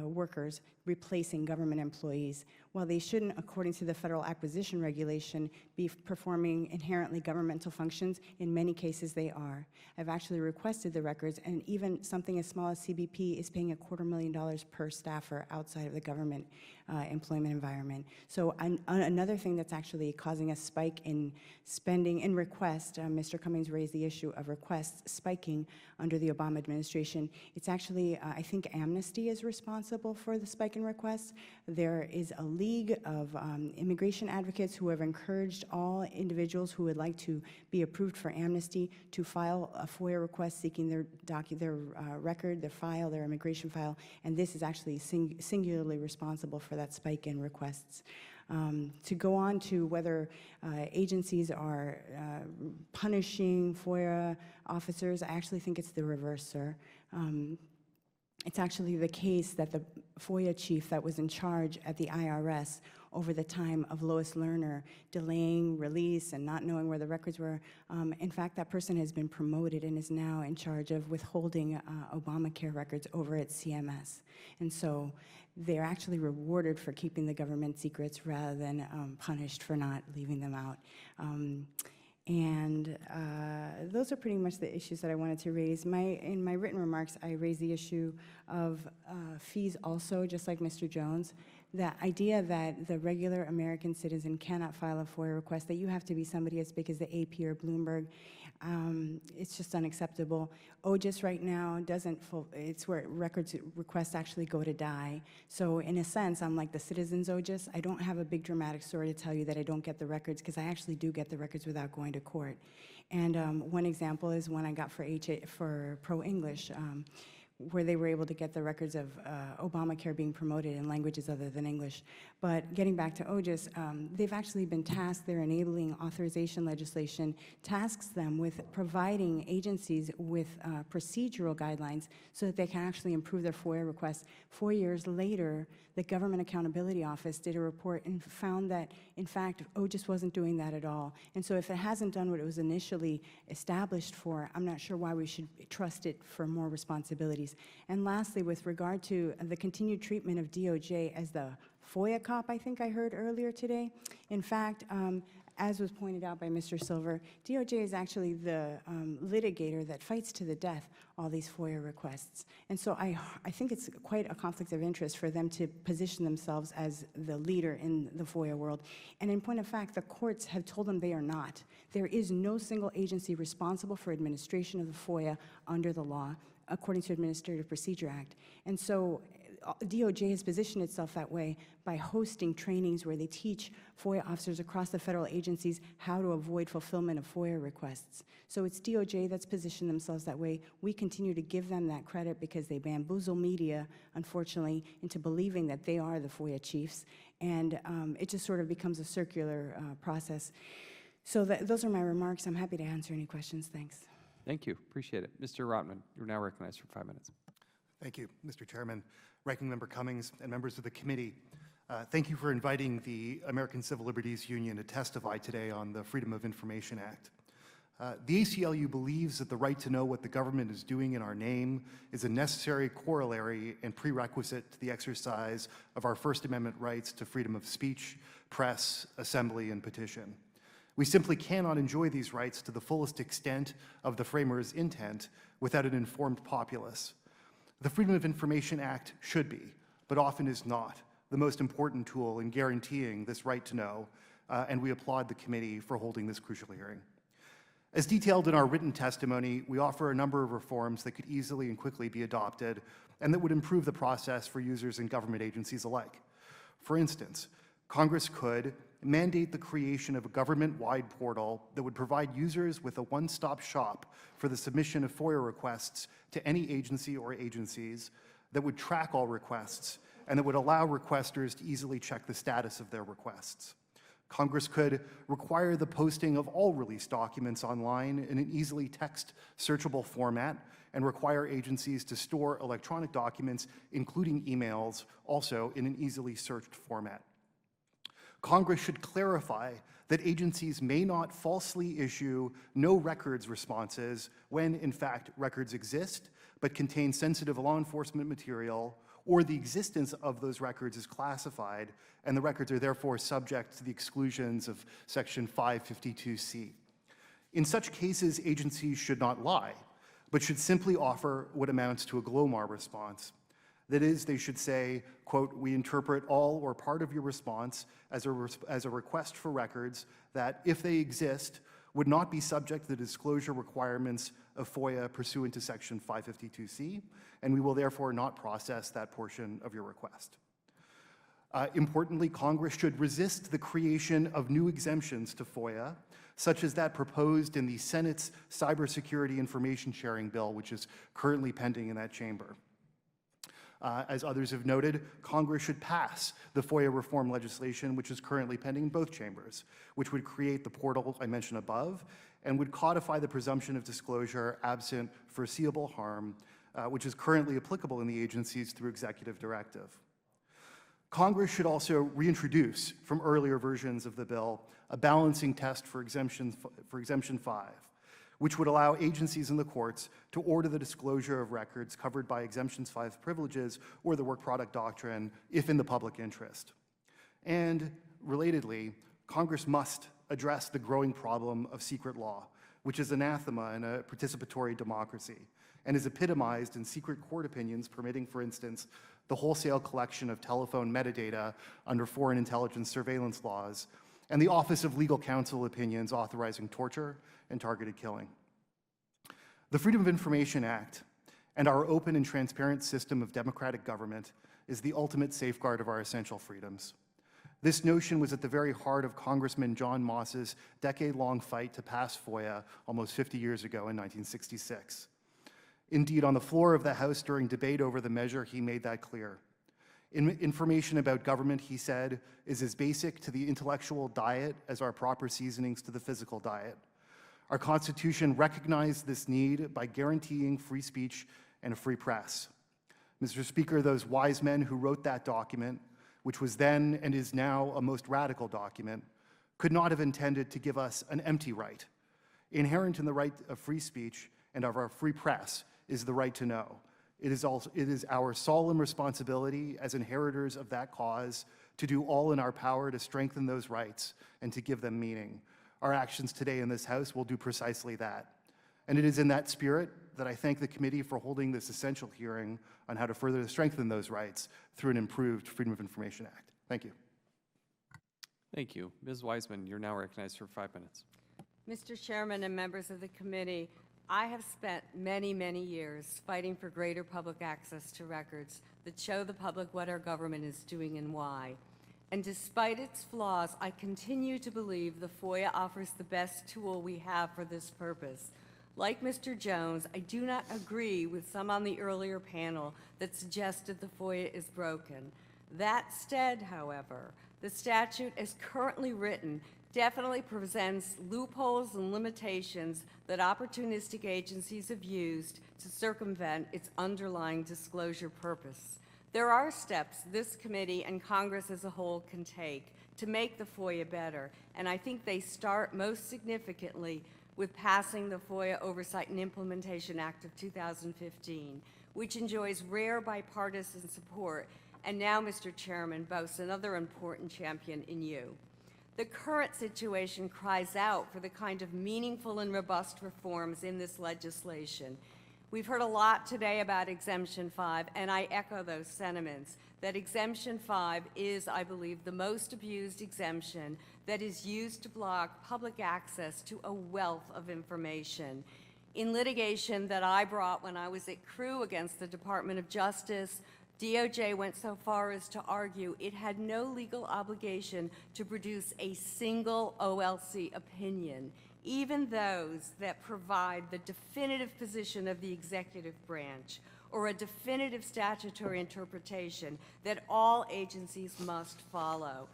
workers replacing government employees. While they shouldn't, according to the Federal Acquisition Regulation, be performing inherently governmental functions, in many cases they are. I've actually requested the records, and even something as small as CBP is paying $250,000 per staffer outside of the government employment environment. So another thing that's actually causing a spike in spending and requests, Mr. Cummings raised the issue of requests spiking under the Obama administration. It's actually, I think Amnesty is responsible for the spike in requests. There is a league of immigration advocates who have encouraged all individuals who would like to be approved for amnesty to file a FOIA request seeking their record, their file, their immigration file, and this is actually singularly responsible for that spike in requests. To go on to whether agencies are punishing FOIA officers, I actually think it's the reverse, sir. It's actually the case that the FOIA chief that was in charge at the IRS over the time of Lois Lerner delaying release and not knowing where the records were, in fact, that person has been promoted and is now in charge of withholding Obamacare records over at CMS. And so they're actually rewarded for keeping the government secrets rather than punished for not leaving them out. Those are pretty much the issues that I wanted to raise. In my written remarks, I raised the issue of fees also, just like Mr. Jones. The idea that the regular American citizen cannot file a FOIA request, that you have to be somebody as big as the AP or Bloomberg, it's just unacceptable. OGIS right now it's where records requests actually go to die. So in a sense, I'm like the citizens OGIS. I don't have a big dramatic story to tell you that I don't get the records, because I actually do get the records without going to court. And one example is one I got for Pro English, where they were able to get the records of Obamacare being promoted in languages other than English. But getting back to OGIS, they've actually been tasked, their enabling authorization legislation tasks them with providing agencies with procedural guidelines so that they can actually improve their FOIA requests. 4 years later, the Government Accountability Office did a report and found that, in fact, OGIS wasn't doing that at all. And so if it hasn't done what it was initially established for, I'm not sure why we should trust it for more responsibilities. And lastly, with regard to the continued treatment of DOJ as the FOIA cop, I think I heard earlier today. In fact, as was pointed out by Mr. Silver, DOJ is actually the litigator that fights to the death all these FOIA requests. And so I think it's quite a conflict of interest for them to position themselves as the leader in the FOIA world. And in point of fact, the courts have told them they are not. There is no single agency responsible for administration of the FOIA under the law, according to Administrative Procedure Act. And so DOJ has positioned itself that way by hosting trainings where they teach FOIA officers across the federal agencies how to avoid fulfillment of FOIA requests. So it's DOJ that's positioned themselves that way. We continue to give them that credit because they bamboozle media, unfortunately, into believing that they are the FOIA chiefs. And it just sort of becomes a circular process. So those are my remarks. I'm happy to answer any questions. Thanks. Thank you. Appreciate it. Mr. Rotman, you're now recognized for 5 minutes. Thank you, Mr. Chairman, Ranking Member Cummings, and members of the committee. Thank you for inviting the American Civil Liberties Union to testify today on the Freedom of Information Act. The ACLU believes that the right to know what the government is doing in our name is a necessary corollary and prerequisite to the exercise of our First Amendment rights to freedom of speech, press, assembly, and petition. We simply cannot enjoy these rights to the fullest extent of the framers' intent without an informed populace. The Freedom of Information Act should be, but often is not, the most important tool in guaranteeing this right to know, and we applaud the committee for holding this crucial hearing. As detailed in our written testimony, we offer a number of reforms that could easily and quickly be adopted and that would improve the process for users and government agencies alike. For instance, Congress could, mandate the creation of a government-wide portal that would provide users with a one-stop shop for the submission of FOIA requests to any agency or agencies, that would track all requests, and that would allow requesters to easily check the status of their requests. Congress could require the posting of all released documents online in an easily text-searchable format and require agencies to store electronic documents, including emails, also in an easily searched format. Congress should clarify that agencies may not falsely issue no records responses when, in fact, records exist but contain sensitive law enforcement material, or the existence of those records is classified, and the records are therefore subject to the exclusions of Section 552C. In such cases, agencies should not lie, but should simply offer what amounts to a GLOMAR response. That is, they should say, quote, "We interpret all or part of your response as a request for records that, if they exist, would not be subject to the disclosure requirements of FOIA pursuant to Section 552C, and we will therefore not process that portion of your request." Importantly, Congress should resist the creation of new exemptions to FOIA, such as that proposed in the Senate's Cybersecurity Information Sharing Bill, which is currently pending in that chamber. As others have noted, Congress should pass the FOIA reform legislation, which is currently pending in both chambers, which would create the portal I mentioned above and would codify the presumption of disclosure absent foreseeable harm, which is currently applicable in the agencies through executive directive. Congress should also reintroduce from earlier versions of the bill a balancing test for Exemption 5, which would allow agencies and the courts to order the disclosure of records covered by Exemption 5 privileges or the work product doctrine if in the public interest. And relatedly, Congress must address the growing problem of secret law, which is anathema in a participatory democracy and is epitomized in secret court opinions permitting, for instance, the wholesale collection of telephone metadata under foreign intelligence surveillance laws, and the Office of Legal Counsel opinions authorizing torture and targeted killing. The Freedom of Information Act and our open and transparent system of democratic government is the ultimate safeguard of our essential freedoms. This notion was at the very heart of Congressman John Moss's decade-long fight to pass FOIA almost 50 years ago in 1966. Indeed, on the floor of the House during debate over the measure, he made that clear. Information about government, he said, is as basic to the intellectual diet as our proper seasonings to the physical diet. Our Constitution recognized this need by guaranteeing free speech and a free press. Mr. Speaker, those wise men who wrote that document, which was then and is now a most radical document, could not have intended to give us an empty right. Inherent in the right of free speech and of our free press is the right to know. It is our solemn responsibility as inheritors of that cause to do all in our power to strengthen those rights and to give them meaning. Our actions today in this House will do precisely that. And it is in that spirit that I thank the committee for holding this essential hearing on how to further strengthen those rights through an improved Freedom of Information Act. Thank you. Thank you. Ms. Wiseman, you're now recognized for 5 minutes. Mr. Chairman and members of the committee, I have spent many, many years fighting for greater public access to records that show the public what our government is doing and why. And despite its flaws, I continue to believe the FOIA offers the best tool we have for this purpose. Like Mr. Jones, I do not agree with some on the earlier panel that suggested the FOIA is broken. That said, however, the statute as currently written definitely presents loopholes and limitations that opportunistic agencies have used to circumvent its underlying disclosure purpose. There are steps this committee and Congress as a whole can take to make the FOIA better, and I think they start most significantly with passing the FOIA Oversight and Implementation Act of 2015, which enjoys rare bipartisan support, and now, Mr. Chairman, boasts another important champion in you. The current situation cries out for the kind of meaningful and robust reforms in this legislation. We've heard a lot today about Exemption 5, and I echo those sentiments, that Exemption 5 is, I believe, the most abused exemption that is used to block public access to a wealth of information. In litigation that I brought when I was at Crew against the Department of Justice, DOJ went so far as to argue it had no legal obligation to produce a single OLC opinion, even those that provide the definitive position of the executive branch or a definitive statutory interpretation that all agencies must follow.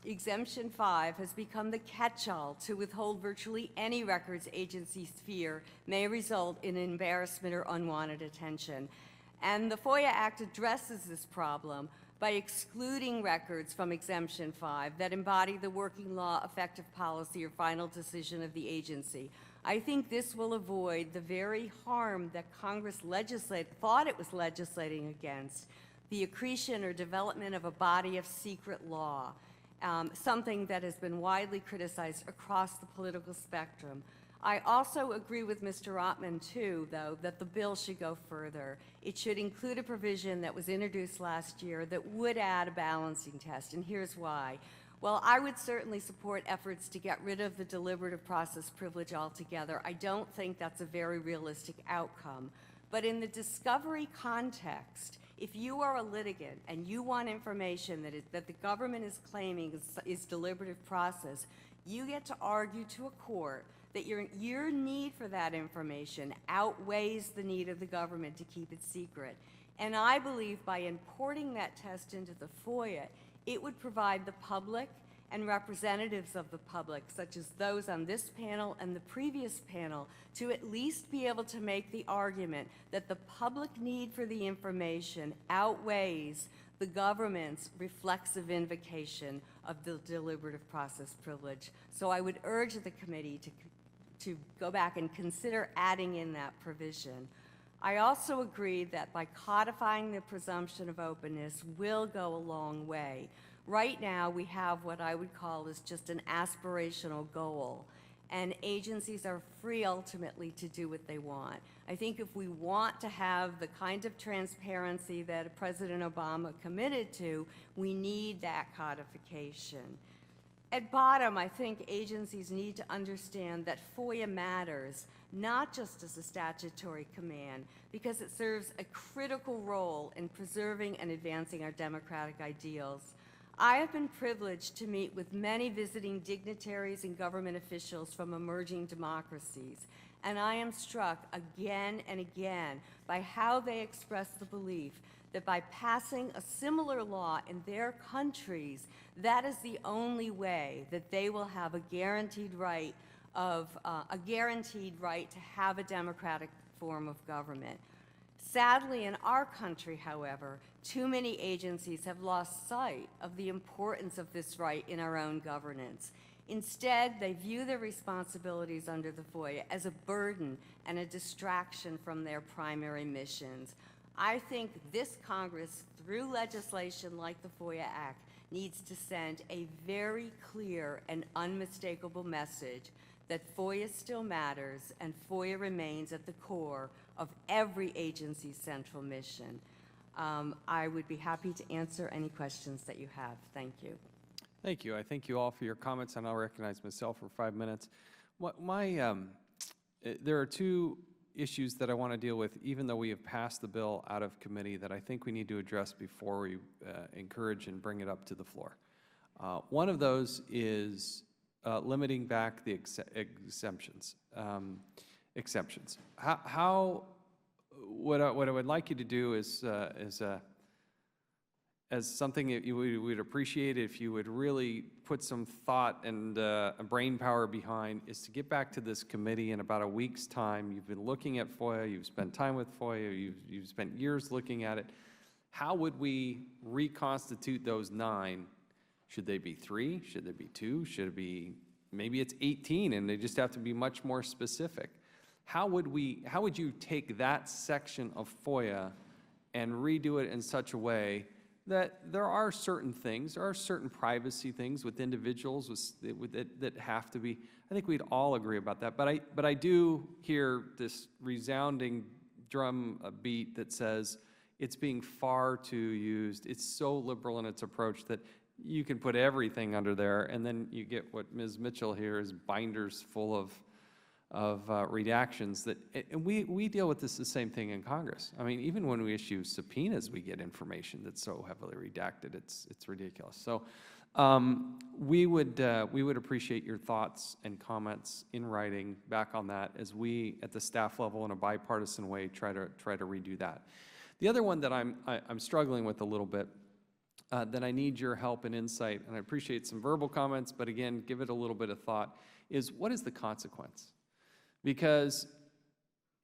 Exemption 5 has become the catch-all to withhold virtually any records agencies fear may result in embarrassment or unwanted attention. And the FOIA Act addresses this problem by excluding records from Exemption 5 that embody the working law, effective policy, or final decision of the agency. I think this will avoid the very harm that Congress thought it was legislating against, the accretion or development of a body of secret law. Something that has been widely criticized across the political spectrum. I also agree with Mr. Ottman, too, though, that the bill should go further. It should include a provision that was introduced last year that would add a balancing test, and here's why. Well, I would certainly support efforts to get rid of the deliberative process privilege altogether. I don't think that's a very realistic outcome. But in the discovery context, if you are a litigant and you want information that the government is claiming is deliberative process, you get to argue to a court that your need for that information outweighs the need of the government to keep it secret. And I believe by importing that test into the FOIA, it would provide the public and representatives of the public, such as those on this panel and the previous panel, to at least be able to make the argument that the public need for the information outweighs the government's reflexive invocation of the deliberative process privilege. So I would urge the committee to go back and consider adding in that provision. I also agree that by codifying the presumption of openness will go a long way. Right now, we have what I would call is just an aspirational goal, and agencies are free ultimately to do what they want. I think if we want to have the kind of transparency that President Obama committed to, we need that codification. At bottom, I think agencies need to understand that FOIA matters, not just as a statutory command, because it serves a critical role in preserving and advancing our democratic ideals. I have been privileged to meet with many visiting dignitaries and government officials from emerging democracies, and I am struck again and again by how they express the belief that by passing a similar law in their countries, that is the only way that they will have a guaranteed right to have a democratic form of government. Sadly, in our country, however, too many agencies have lost sight of the importance of this right in our own governance. Instead, they view their responsibilities under the FOIA as a burden and a distraction from their primary missions. I think this Congress, through legislation like the FOIA Act, needs to send a very clear and unmistakable message that FOIA still matters and FOIA remains at the core of every agency's central mission. I would be happy to answer any questions that you have. Thank you. Thank you. I thank you all for your comments, and I'll recognize myself for 5 minutes. There are two issues that I want to deal with, even though we have passed the bill out of committee, that I think we need to address before we encourage and bring it up to the floor. One of those is limiting back the exemptions. What I would like you to do is as something that you would appreciate if you would really put some thought and brain power behind, is to get back to this committee in about a week's time. You've been looking at FOIA, you've spent time with FOIA, you've spent years looking at it. How would we reconstitute those 9? Should they be 3? Should they be 2? Should it be, maybe it's 18 and they just have to be much more specific? How would you take that section of FOIA and redo it in such a way that there are certain things, there are certain privacy things with individuals that have to be, I think we'd all agree about that, but I do hear this resounding drum beat that says it's being far too used. It's so liberal in its approach that you can put everything under there, and then you get what Ms. Mitchell here is binders full of redactions that, and we deal with this the same thing in Congress. I mean, even when we issue subpoenas, we get information that's so heavily redacted, it's ridiculous. So we would appreciate your thoughts and comments in writing back on that as we, at the staff level, in a bipartisan way, try to redo that. The other one that I'm struggling with a little bit, that I need your help and insight, and I appreciate some verbal comments, but again, give it a little bit of thought, is what is the consequence? Because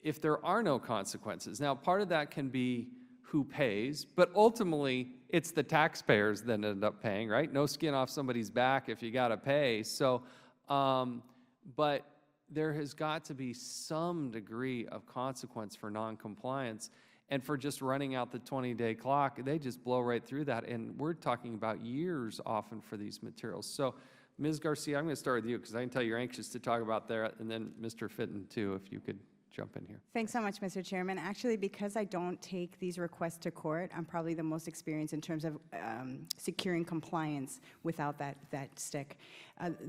if there are no consequences, now part of that can be who pays, but ultimately it's the taxpayers that end up paying, right? No skin off somebody's back if you got to pay. So, but there has got to be some degree of consequence for noncompliance. And for just running out the 20-day clock, they just blow right through that. And we're talking about years often for these materials. So, Ms. Garcia, I'm going to start with you because I can tell you're anxious to talk about that, and then Mr. Fitton, too, if you could jump in here. Thanks so much, Mr. Chairman. Actually, because I don't take these requests to court, I'm probably the most experienced in terms of securing compliance without that stick.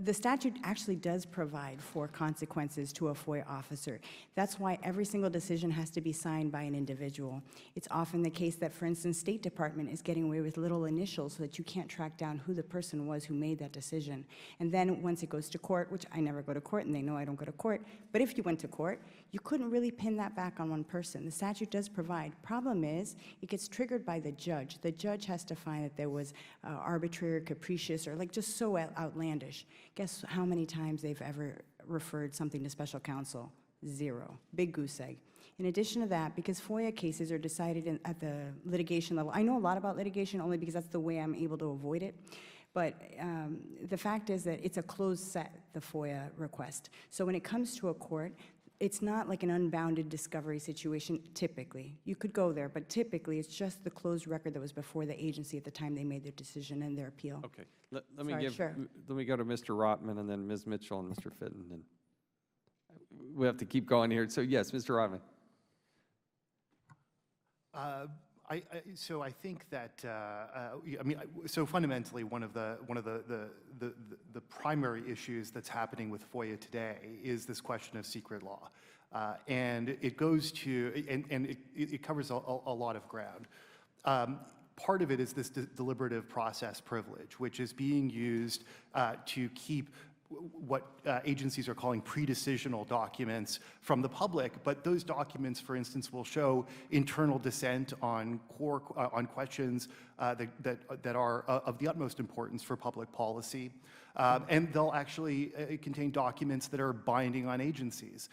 The statute actually does provide for consequences to a FOIA officer. That's why every single decision has to be signed by an individual. It's often the case that, for instance, State Department is getting away with little initials so that you can't track down who the person was who made that decision. And then once it goes to court, which I never go to court and they know I don't go to court, but if you went to court, you couldn't really pin that back on one person. The statute does provide. Problem is, it gets triggered by the judge. The judge has to find that there was arbitrary or capricious or like just so outlandish. Guess how many times they've ever referred something to special counsel? 0. Big goose egg. In addition to that, because FOIA cases are decided at the litigation level, I know a lot about litigation only because that's the way I'm able to avoid it. But the fact is that it's a closed set, the FOIA request. So when it comes to a court, it's not like an unbounded discovery situation, typically. You could go there, but typically it's just the closed record that was before the agency at the time they made their decision and their appeal. Okay. Let me go to Mr. Rotman and then Ms. Mitchell and Mr. Fitton. And we have to keep going here. So yes, Mr. Rotman. So I think that so fundamentally one of the primary issues that's happening with FOIA today is this question of secret law, and it goes to and it covers a lot of ground. Part of it is this deliberative process privilege, which is being used to keep what agencies are calling pre-decisional documents from the public, but those documents, for instance, will show internal dissent on core questions that are of the utmost importance for public policy, and they'll actually contain documents that are binding on agencies.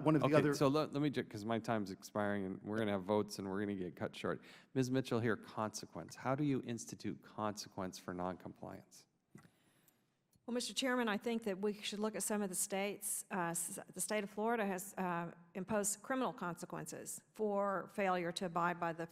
One of the other. So let me just, because my time's expiring, and we're going to have votes, and we're going to get cut short. Ms. Mitchell here, consequence. How do you institute consequence for noncompliance? Well, Mr. Chairman, I think that we should look at some of the states. The state of Florida has imposed criminal consequences for failure to abide by the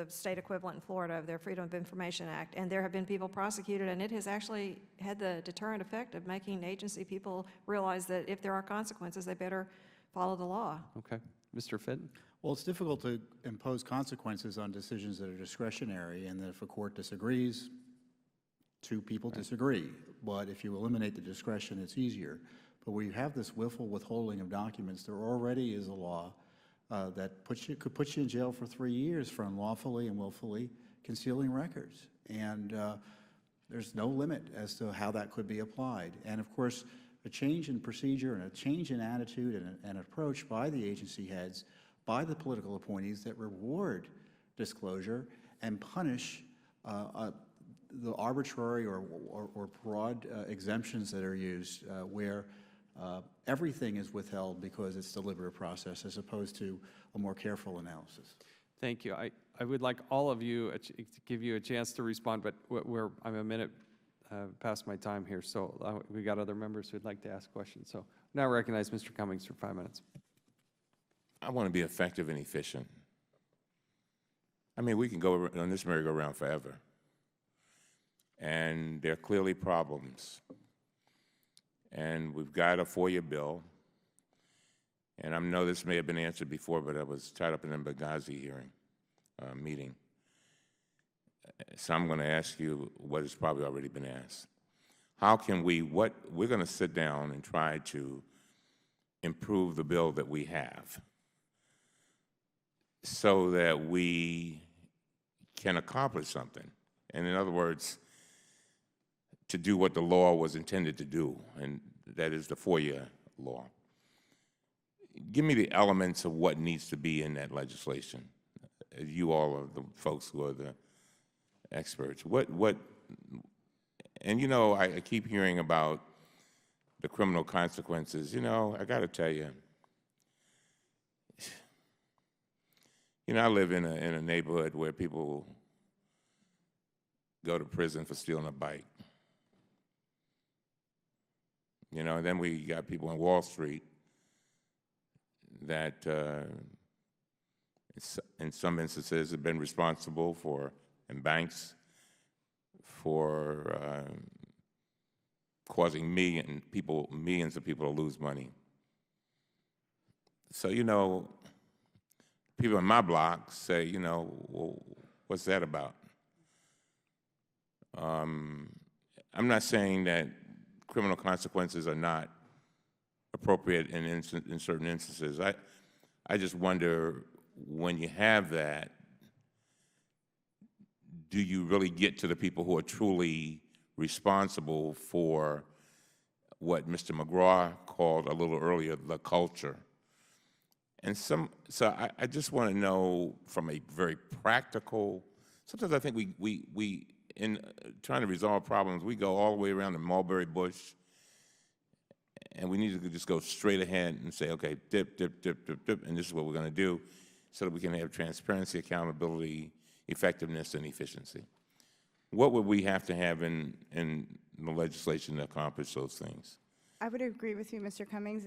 state equivalent in Florida of their Freedom of Information Act. And there have been people prosecuted, and it has actually had the deterrent effect of making agency people realize that if there are consequences, they better follow the law. Okay. Mr. Fitton? Well, it's difficult to impose consequences on decisions that are discretionary, and that if a court disagrees, two people disagree. But if you eliminate the discretion, it's easier. But where you have this willful withholding of documents, there already is a law that could put you in jail for 3 years for unlawfully and willfully concealing records. And there's no limit as to how that could be applied. And of course, a change in procedure and a change in attitude and an approach by the agency heads, by the political appointees that reward disclosure and punish the arbitrary or broad exemptions that are used where everything is withheld because it's deliberative process as opposed to a more careful analysis. Thank you. I would like all of you to give you a chance to respond, but I'm a minute past my time here, so we got other members who'd like to ask questions. So now I recognize Mr. Cummings for 5 minutes. I want to be effective and efficient. I mean, we can go on this merry-go-round forever. And there are clearly problems. And we've got a FOIA bill. And I know this may have been answered before, but I was tied up in the Benghazi meeting. So I'm going to ask you what has probably already been asked. How can we're going to sit down and try to improve the bill that we have so that we can accomplish something. And in other words, to do what the law was intended to do, and that is the FOIA law. Give me the elements of what needs to be in that legislation. You all are the folks who are the experts. And you know, I keep hearing about the criminal consequences. You know, I got to tell you, I live in a neighborhood where people go to prison for stealing a bike. You know, and then we got people on Wall Street that, in some instances, have been responsible for, and banks, for causing millions of people to lose money. So, you know, people in my block say, you know, well, what's that about? I'm not saying that criminal consequences are not appropriate in certain instances. I just wonder, when you have that, do you really get to the people who are truly responsible for what Mr. McGraw called a little earlier the culture? And so I just want to know from a very practical, sometimes I think we in trying to resolve problems, we go all the way around the mulberry bush, and we need to just go straight ahead and say, okay, dip, dip, dip, dip, dip, and this is what we're going to do so that we can have transparency, accountability, effectiveness, and efficiency. What would we have to have in the legislation to accomplish those things? I would agree with you, Mr. Cummings.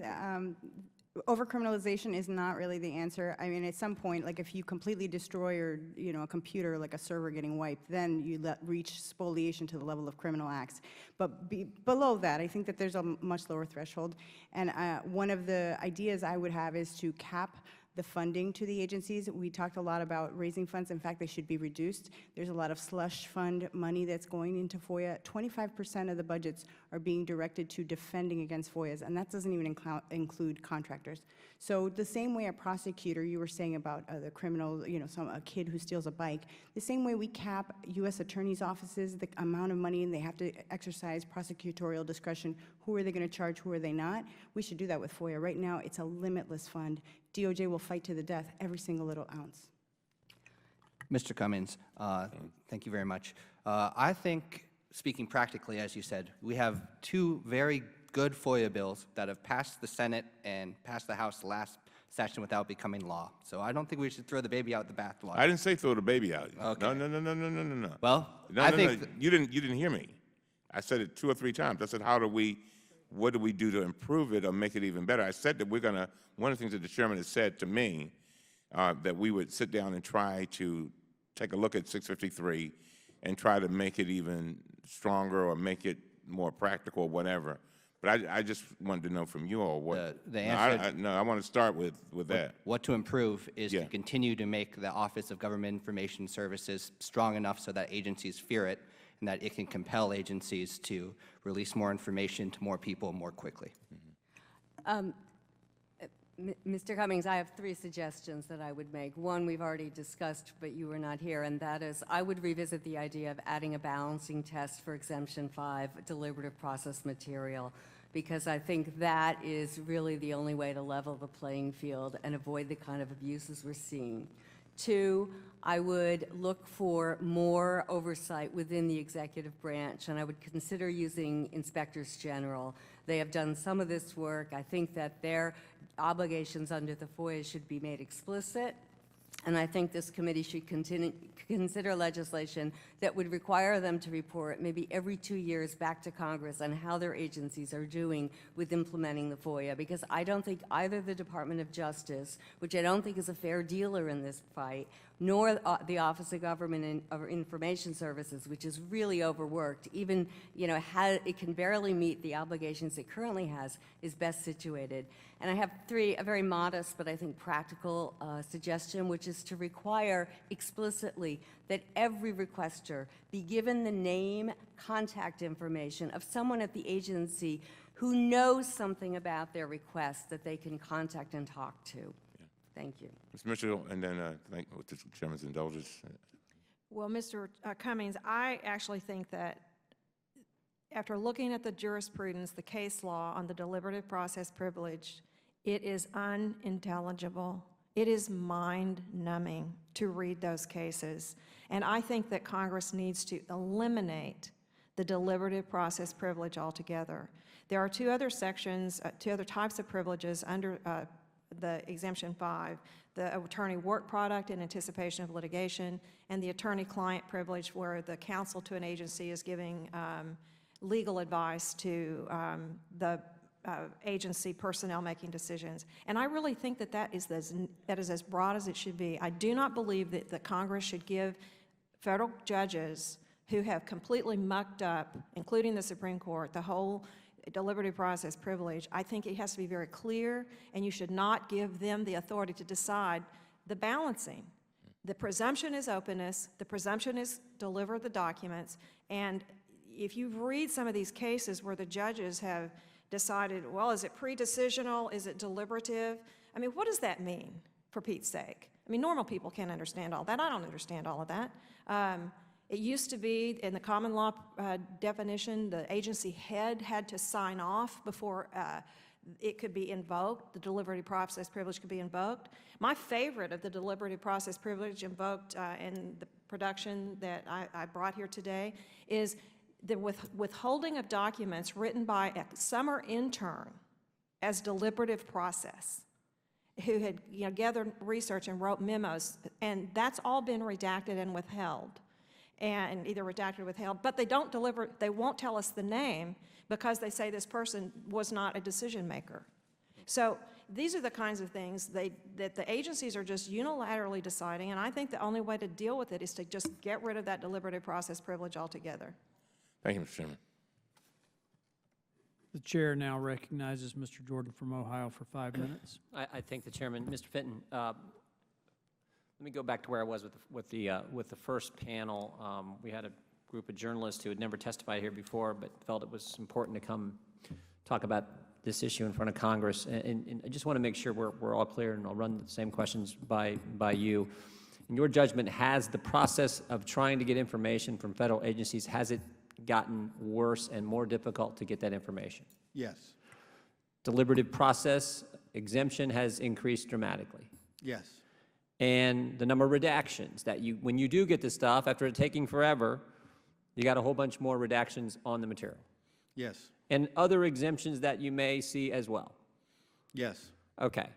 Overcriminalization is not really the answer. I mean, at some point, like if you completely destroy a computer, like a server getting wiped, then you reach spoliation to the level of criminal acts. But below that, I think that there's a much lower threshold. And one of the ideas I would have is to cap the funding to the agencies. We talked a lot about raising funds. In fact, they should be reduced. There's a lot of slush fund money that's going into FOIA. 25% of the budgets are being directed to defending against FOIAs, and that doesn't even include contractors. So the same way a prosecutor, you were saying about the criminal, a kid who steals a bike, the same way we cap U.S. attorneys' offices, the amount of money, and they have to exercise prosecutorial discretion. Who are they going to charge? Who are they not? We should do that with FOIA. Right now, it's a limitless fund. DOJ will fight to the death every single little ounce. Mr. Cummings, thank you very much. I think, speaking practically, as you said, we have two very good FOIA bills that have passed the Senate and passed the House last session without becoming law. So I don't think we should throw the baby out with the bathwater. I didn't say throw the baby out. Okay. No. Well, I think you didn't hear me. I said it 2 or 3 times. I said, what do we do to improve it or make it even better? I said that one of the things that the chairman has said to me, that we would sit down and try to take a look at 653 and try to make it even stronger or make it more practical or whatever. But I just wanted to know from you all what. The answer. I want to start with that. What to improve is to continue to make the Office of Government Information Services strong enough so that agencies fear it, and that it can compel agencies to release more information to more people more quickly. Mr. Cummings, I have 3 suggestions that I would make. One we've already discussed, but you were not here, and that is I would revisit the idea of adding a balancing test for Exemption 5, deliberative process material, because I think that is really the only way to level the playing field and avoid the kind of abuses we're seeing. 2, I would look for more oversight within the executive branch, and I would consider using inspectors general. They have done some of this work. I think that their obligations under the FOIA should be made explicit, and I think this committee should consider legislation that would require them to report maybe every 2 years back to Congress on how their agencies are doing with implementing the FOIA, because I don't think either the Department of Justice, which I don't think is a fair dealer in this fight, nor the Office of Government Information Services, which is really overworked, even, it can barely meet the obligations it currently has, is best situated. And I have a very modest, but I think practical suggestion, which is to require explicitly that every requester be given the name, contact information of someone at the agency who knows something about their request that they can contact and talk to. Thank you. Ms. Mitchell, and then with the Chairman's indulgence. Well, Mr. Cummings, I actually think that after looking at the jurisprudence, the case law on the deliberative process privilege, it is unintelligible. It is mind-numbing to read those cases. And I think that Congress needs to eliminate the deliberative process privilege altogether. There are two other sections, two other types of privileges under the Exemption 5, the attorney work product in anticipation of litigation, and the attorney-client privilege where the counsel to an agency is giving legal advice to the agency personnel making decisions. And I really think that that is as broad as it should be. I do not believe that the Congress should give federal judges who have completely mucked up, including the Supreme Court, the whole deliberative process privilege. I think it has to be very clear, and you should not give them the authority to decide the balancing. The presumption is openness, the presumption is deliver the documents, and if you read some of these cases where the judges have decided, well, is it pre-decisional, is it deliberative? I mean, what does that mean, for Pete's sake? I mean, normal people can't understand all that. I don't understand all of that. It used to be, in the common law definition, the agency head had to sign off before it could be invoked, the deliberative process privilege could be invoked. My favorite of the deliberative process privilege invoked in the production that I brought here today is the withholding of documents written by a summer intern as deliberative process, who had gathered research and wrote memos, and that's all been redacted and withheld. And either redacted or withheld, but they don't deliver, they won't tell us the name because they say this person was not a decision maker. So these are the kinds of things that the agencies are just unilaterally deciding, and I think the only way to deal with it is to just get rid of that deliberative process privilege altogether. Thank you, Mr. Chairman. The chair now recognizes Mr. Jordan from Ohio for 5 minutes. I thank the chairman. Mr. Fenton, let me go back to where I was with the first panel. We had a group of journalists who had never testified here before, but felt it was important to come talk about this issue in front of Congress. And I just want to make sure we're all clear, and I'll run the same questions by you. In your judgment, has the process of trying to get information from federal agencies, has it gotten worse and more difficult to get that information? Yes. Deliberative process exemption has increased dramatically. Yes. And the number of redactions that when you do get the stuff, after it taking forever, you got a whole bunch more redactions on the material. Yes. And other exemptions that you may see as well. Yes. Okay.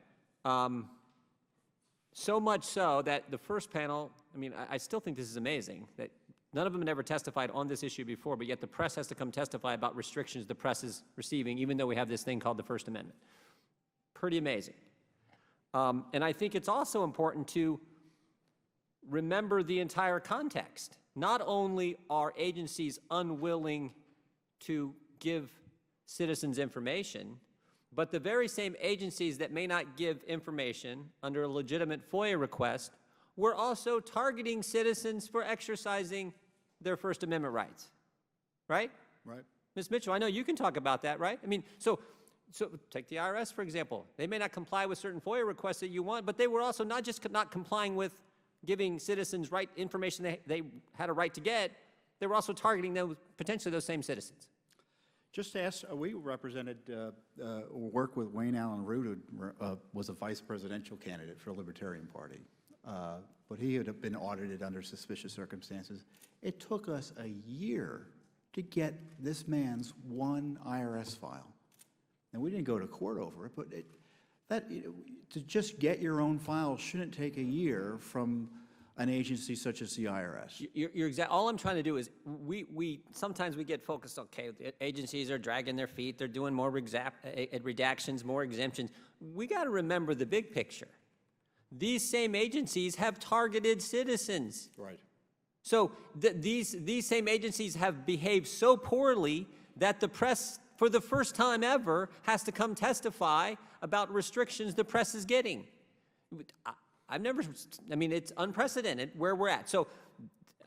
So much so that the first panel, I mean, I still think this is amazing, that none of them had ever testified on this issue before, but yet the press has to come testify about restrictions the press is receiving, even though we have this thing called the First Amendment. Pretty amazing. And I think it's also important to remember the entire context. Not only are agencies unwilling to give citizens information, but the very same agencies that may not give information under a legitimate FOIA request were also targeting citizens for exercising their First Amendment rights, right? Right. Ms. Mitchell, I know you can talk about that, right? I mean, so take the IRS, for example. They may not comply with certain FOIA requests that you want, but they were also not just not complying with giving citizens right information they had a right to get, they were also targeting potentially those same citizens. Just to ask, we represented, work with Wayne Allen Root, who was a vice presidential candidate for the Libertarian Party. But he had been audited under suspicious circumstances. It took us a year to get this man's one IRS file. And we didn't go to court over it, but to just get your own file shouldn't take a year from an agency such as the IRS. You're all I'm trying to do is sometimes we get focused, okay, agencies are dragging their feet, they're doing more redactions, more exemptions. We got to remember the big picture. these same agencies have targeted citizens. Right. So these same agencies have behaved so poorly that the press, for the first time ever, has to come testify about restrictions the press is getting. I've never, I mean, it's unprecedented where we're at. So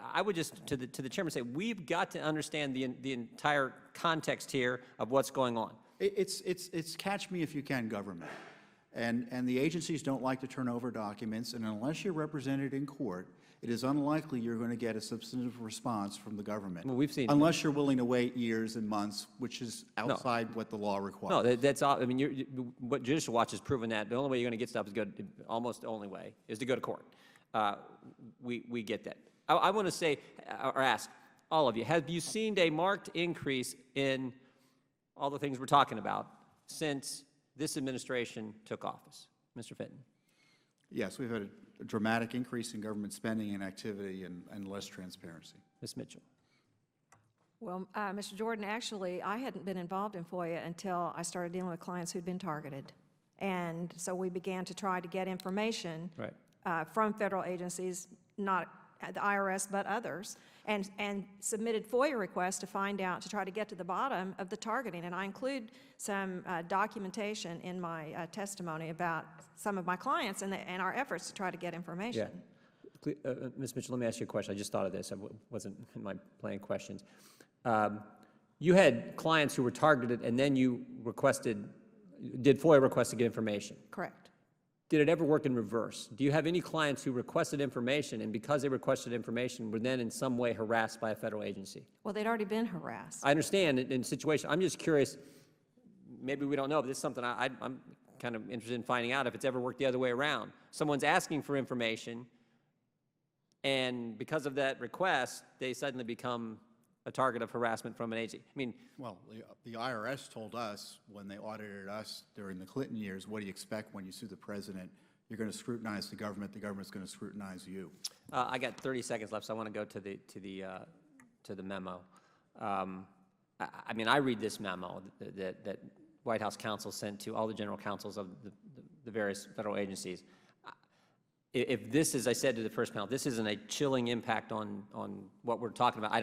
I would just, to the chairman, say we've got to understand the entire context here of what's going on. It's catch me if you can government. And the agencies don't like to turn over documents, and unless you're represented in court, it is unlikely you're going to get a substantive response from the government. Well, we've seen, unless you're willing to wait years and months, which is outside what the law requires. No, that's all. I mean, what Judicial Watch has proven that the only way you're going to get stuff is almost the only way is to go to court. We get that. I want to say or ask all of you: have you seen a marked increase in all the things we're talking about since this administration took office, Mr. Fitton? Yes, we've had a dramatic increase in government spending and activity and less transparency. Ms. Mitchell. Well, Mr. Jordan, actually, I hadn't been involved in FOIA until I started dealing with clients who'd been targeted. And so we began to try to get information from federal agencies, not the IRS, but others, and submitted FOIA requests to find out, to try to get to the bottom of the targeting. And I include some documentation in my testimony about some of my clients and our efforts to try to get information. Yeah. Ms. Mitchell, let me ask you a question. I just thought of this. I wasn't in my planning questions. You had clients who were targeted, and then you did FOIA requests to get information. Correct. Did it ever work in reverse? Do you have any clients who requested information, and because they requested information, were then in some way harassed by a federal agency? Well, they'd already been harassed. I understand in situation. I'm just curious. Maybe we don't know, but this is something I'm kind of interested in finding out if it's ever worked the other way around. Someone's asking for information, and because of that request, they suddenly become a target of harassment from an agency. I mean, well, the IRS told us when they audited us during the Clinton years, what do you expect when you sue the president? You're going to scrutinize the government's going to scrutinize you. I got 30 seconds left, so I want to go to the memo. I mean, I read this memo that White House counsel sent to all the general counsels of the various federal agencies. If this, as I said to the first panel, this isn't a chilling impact on what we're talking about, I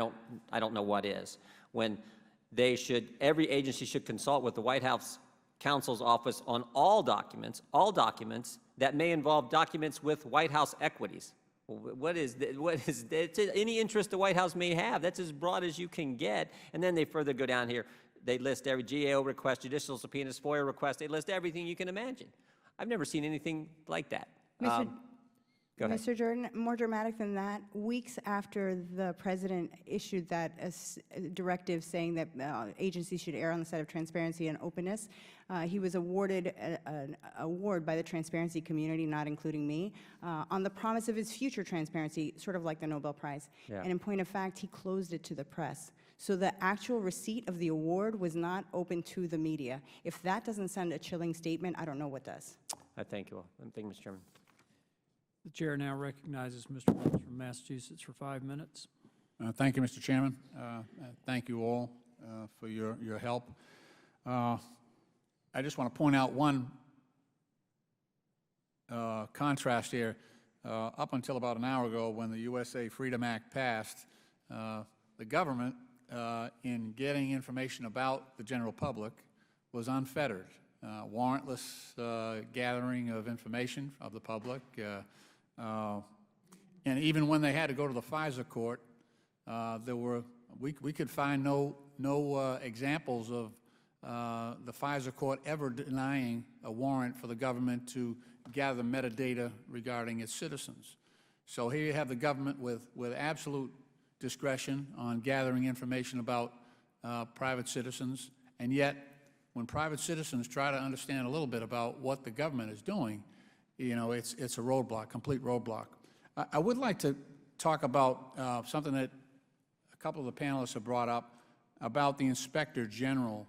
don't know what is. When every agency should consult with the White House counsel's office on all documents that may involve documents with White House equities. What is any interest the White House may have? That's as broad as you can get. And then they further go down here. They list every GAO request, judicial subpoenas, FOIA request. They list everything you can imagine. I've never seen anything like that. Go ahead. Mr. Jordan, more dramatic than that, weeks after the president issued that directive saying that agencies should err on the side of transparency and openness, he was awarded an award by the transparency community, not including me, on the promise of his future transparency, sort of like the Nobel Prize. Yeah. And in point of fact, he closed it to the press. So the actual receipt of the award was not open to the media. If that doesn't send a chilling statement, I don't know what does. I thank you all. Thank you, Mr. Chairman. The chair now recognizes Mr. Wells from Massachusetts for 5 minutes. Thank you, Mr. Chairman. Thank you all for your help. I just want to point out one contrast here. Up until about an hour ago, when the USA Freedom Act passed, the government, in getting information about the general public, was unfettered. Warrantless gathering of information of the public. And even when they had to go to the FISA court, we could find no examples of the FISA court ever denying a warrant for the government to gather metadata regarding its citizens. So here you have the government with absolute discretion on gathering information about private citizens, and yet when private citizens try to understand a little bit about what the government is doing, you know, it's a roadblock, complete roadblock. I would like to talk about something that a couple of the panelists have brought up about the Inspector General,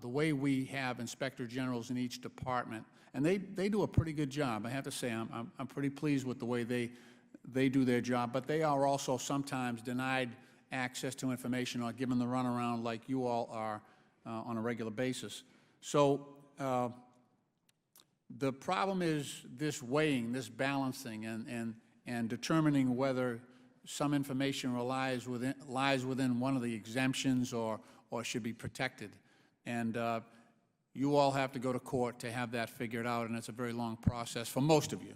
the way we have Inspector Generals in each department. And they do a pretty good job. I have to say, I'm pretty pleased with the way they do their job, but they are also sometimes denied access to information or given the runaround like you all are on a regular basis. So The problem is this weighing, this balancing, and determining whether some information lies within one of the exemptions or should be protected. And you all have to go to court to have that figured out, and it's a very long process for most of you.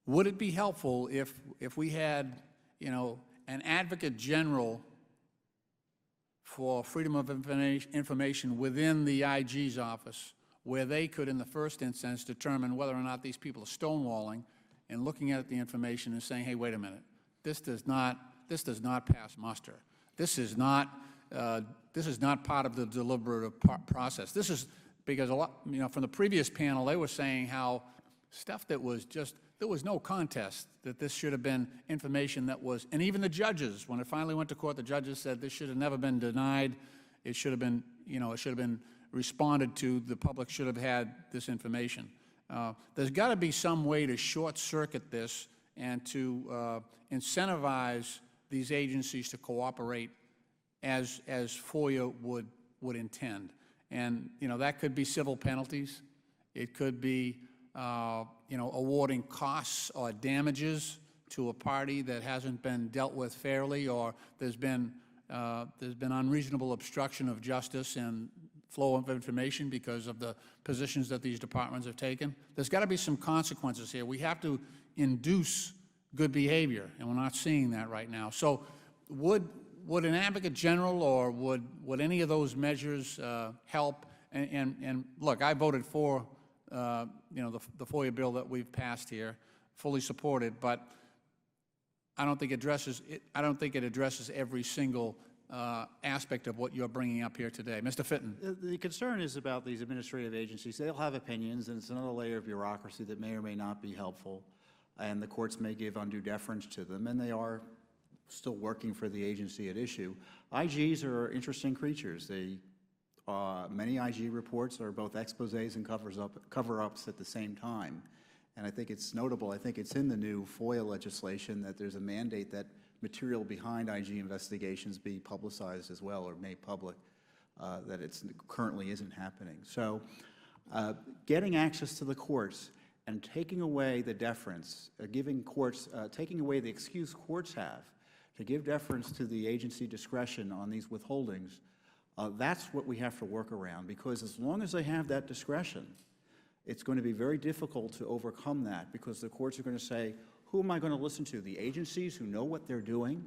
Would it be helpful if we had, an advocate general for freedom of information within the IG's office, where they could, in the first instance, determine whether or not these people are stonewalling and looking at the information and saying, hey, wait a minute, this does not pass muster. This is not part of the deliberative process. This is because a lot, from the previous panel, they were saying how stuff that was just, there was no contest that this should have been information that was, and even the judges, when it finally went to court, the judges said this should have never been denied. It should have been, it should have been responded to. The public should have had this information. There's got to be some way to short-circuit this and to incentivize these agencies to cooperate as FOIA would intend. And, that could be civil penalties. It could be awarding costs or damages to a party that hasn't been dealt with fairly, or there's been unreasonable obstruction of justice and flow of information because of the positions that these departments have taken. There's got to be some consequences here. We have to induce good behavior, and we're not seeing that right now. So would an advocate general or would any of those measures help? And look, I voted for the FOIA bill that we've passed here, fully supported, but I don't think it addresses every single aspect of what you're bringing up here today. Mr. Fitton. The concern is about these administrative agencies. They'll have opinions, and it's another layer of bureaucracy that may or may not be helpful, and the courts may give undue deference to them, and they are still working for the agency at issue. IGs are interesting creatures. Many IG reports are both exposés and cover-ups at the same time. And I think it's notable, I think it's in the new FOIA legislation that there's a mandate that material behind IG investigations be publicized as well or made public, that it currently isn't happening. So getting access to the courts and taking away the deference, giving courts, taking away the excuse courts have to give deference to the agency discretion on these withholdings, that's what we have to work around, because as long as they have that discretion, it's going to be very difficult to overcome that, because the courts are going to say, who am I going to listen to? The agencies who know what they're doing?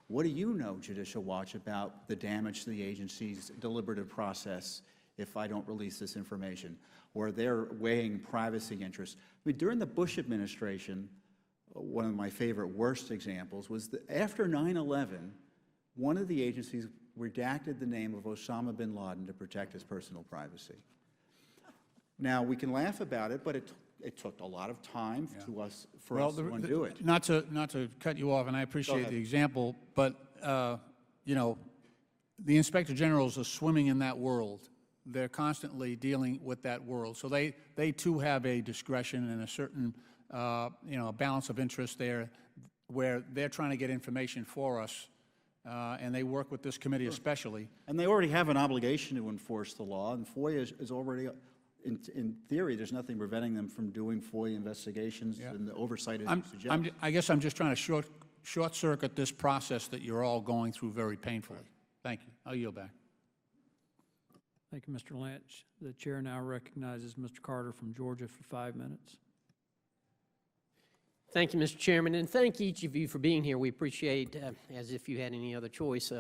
What do you know, Judicial Watch, about the damage to the agency's deliberative process if I don't release this information? Or they're weighing privacy interests. I mean, during the Bush administration, one of my favorite worst examples was that after 9/11, one of the agencies redacted the name of Osama bin Laden to protect his personal privacy. Now, we can laugh about it, but it took a lot of time for us to undo it. Not to cut you off, and I appreciate the example, but the Inspector Generals are swimming in that world. They're constantly dealing with that world, so they too have a discretion and a certain balance of interest there, where they're trying to get information for us. And they work with this committee especially. And they already have an obligation to enforce the law, and FOIA is already, in theory, there's nothing preventing them from doing FOIA investigations and the oversight as you suggest. I guess I'm just trying to short-circuit this process that you're all going through very painfully. Thank you. I'll yield back. Thank you, Mr. Lynch. The chair now recognizes Mr. Carter from Georgia for 5 minutes. Thank you, Mr. Chairman, and thank each of you for being here. We appreciate, as if you had any other choice,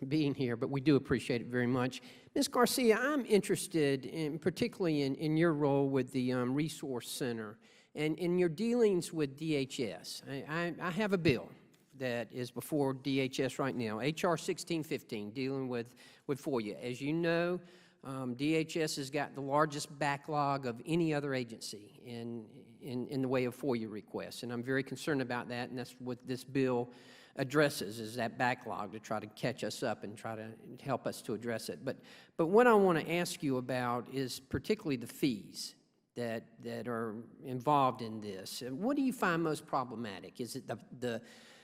being here, but we do appreciate it very much. Ms. Garcia, I'm interested particularly in your role with the Resource Center and in your dealings with DHS. I have a bill that is before DHS right now, H.R. 1615, dealing with FOIA. As you know, DHS has got the largest backlog of any other agency in the way of FOIA requests, and I'm very concerned about that, and that's what this bill addresses, is that backlog to try to catch us up and try to help us to address it. But what I want to ask you about is particularly the fees that are involved in this. What do you find most problematic? Is it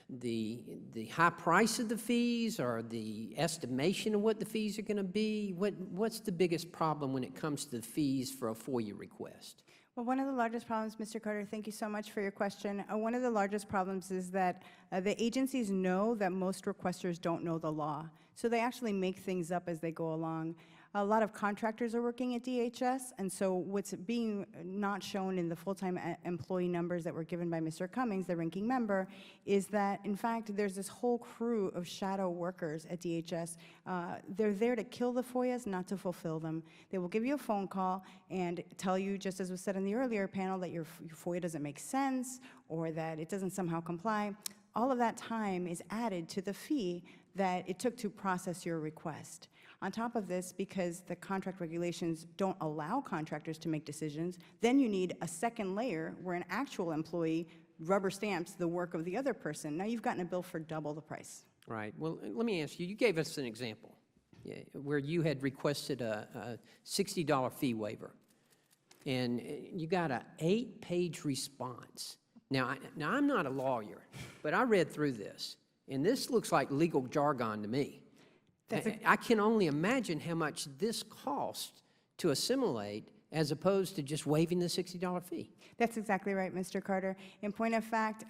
the high price of the fees, or the estimation of what the fees are going to be? What's the biggest problem when it comes to the fees for a FOIA request? Well, one of the largest problems, Mr. Carter, thank you so much for your question. One of the largest problems is that the agencies know that most requesters don't know the law. So they actually make things up as they go along. A lot of contractors are working at DHS, and so what's being not shown in the full-time employee numbers that were given by Mr. Cummings, the ranking member, is that, in fact, there's this whole crew of shadow workers at DHS. They're there to kill the FOIAs, not to fulfill them. They will give you a phone call and tell you, just as was said in the earlier panel, that your FOIA doesn't make sense or that it doesn't somehow comply. All of that time is added to the fee that it took to process your request. On top of this, because the contract regulations don't allow contractors to make decisions, then you need a second layer where an actual employee rubber stamps the work of the other person. Now you've gotten a bill for double the price. Right. Well, let me ask you, you gave us an example where you had requested a $60 fee waiver, and you got an 8-page response. Now, I'm not a lawyer, but I read through this, and this looks like legal jargon to me. I can only imagine how much this costs to assimilate as opposed to just waiving the $60 fee. That's exactly right, Mr. Carter. In point of fact,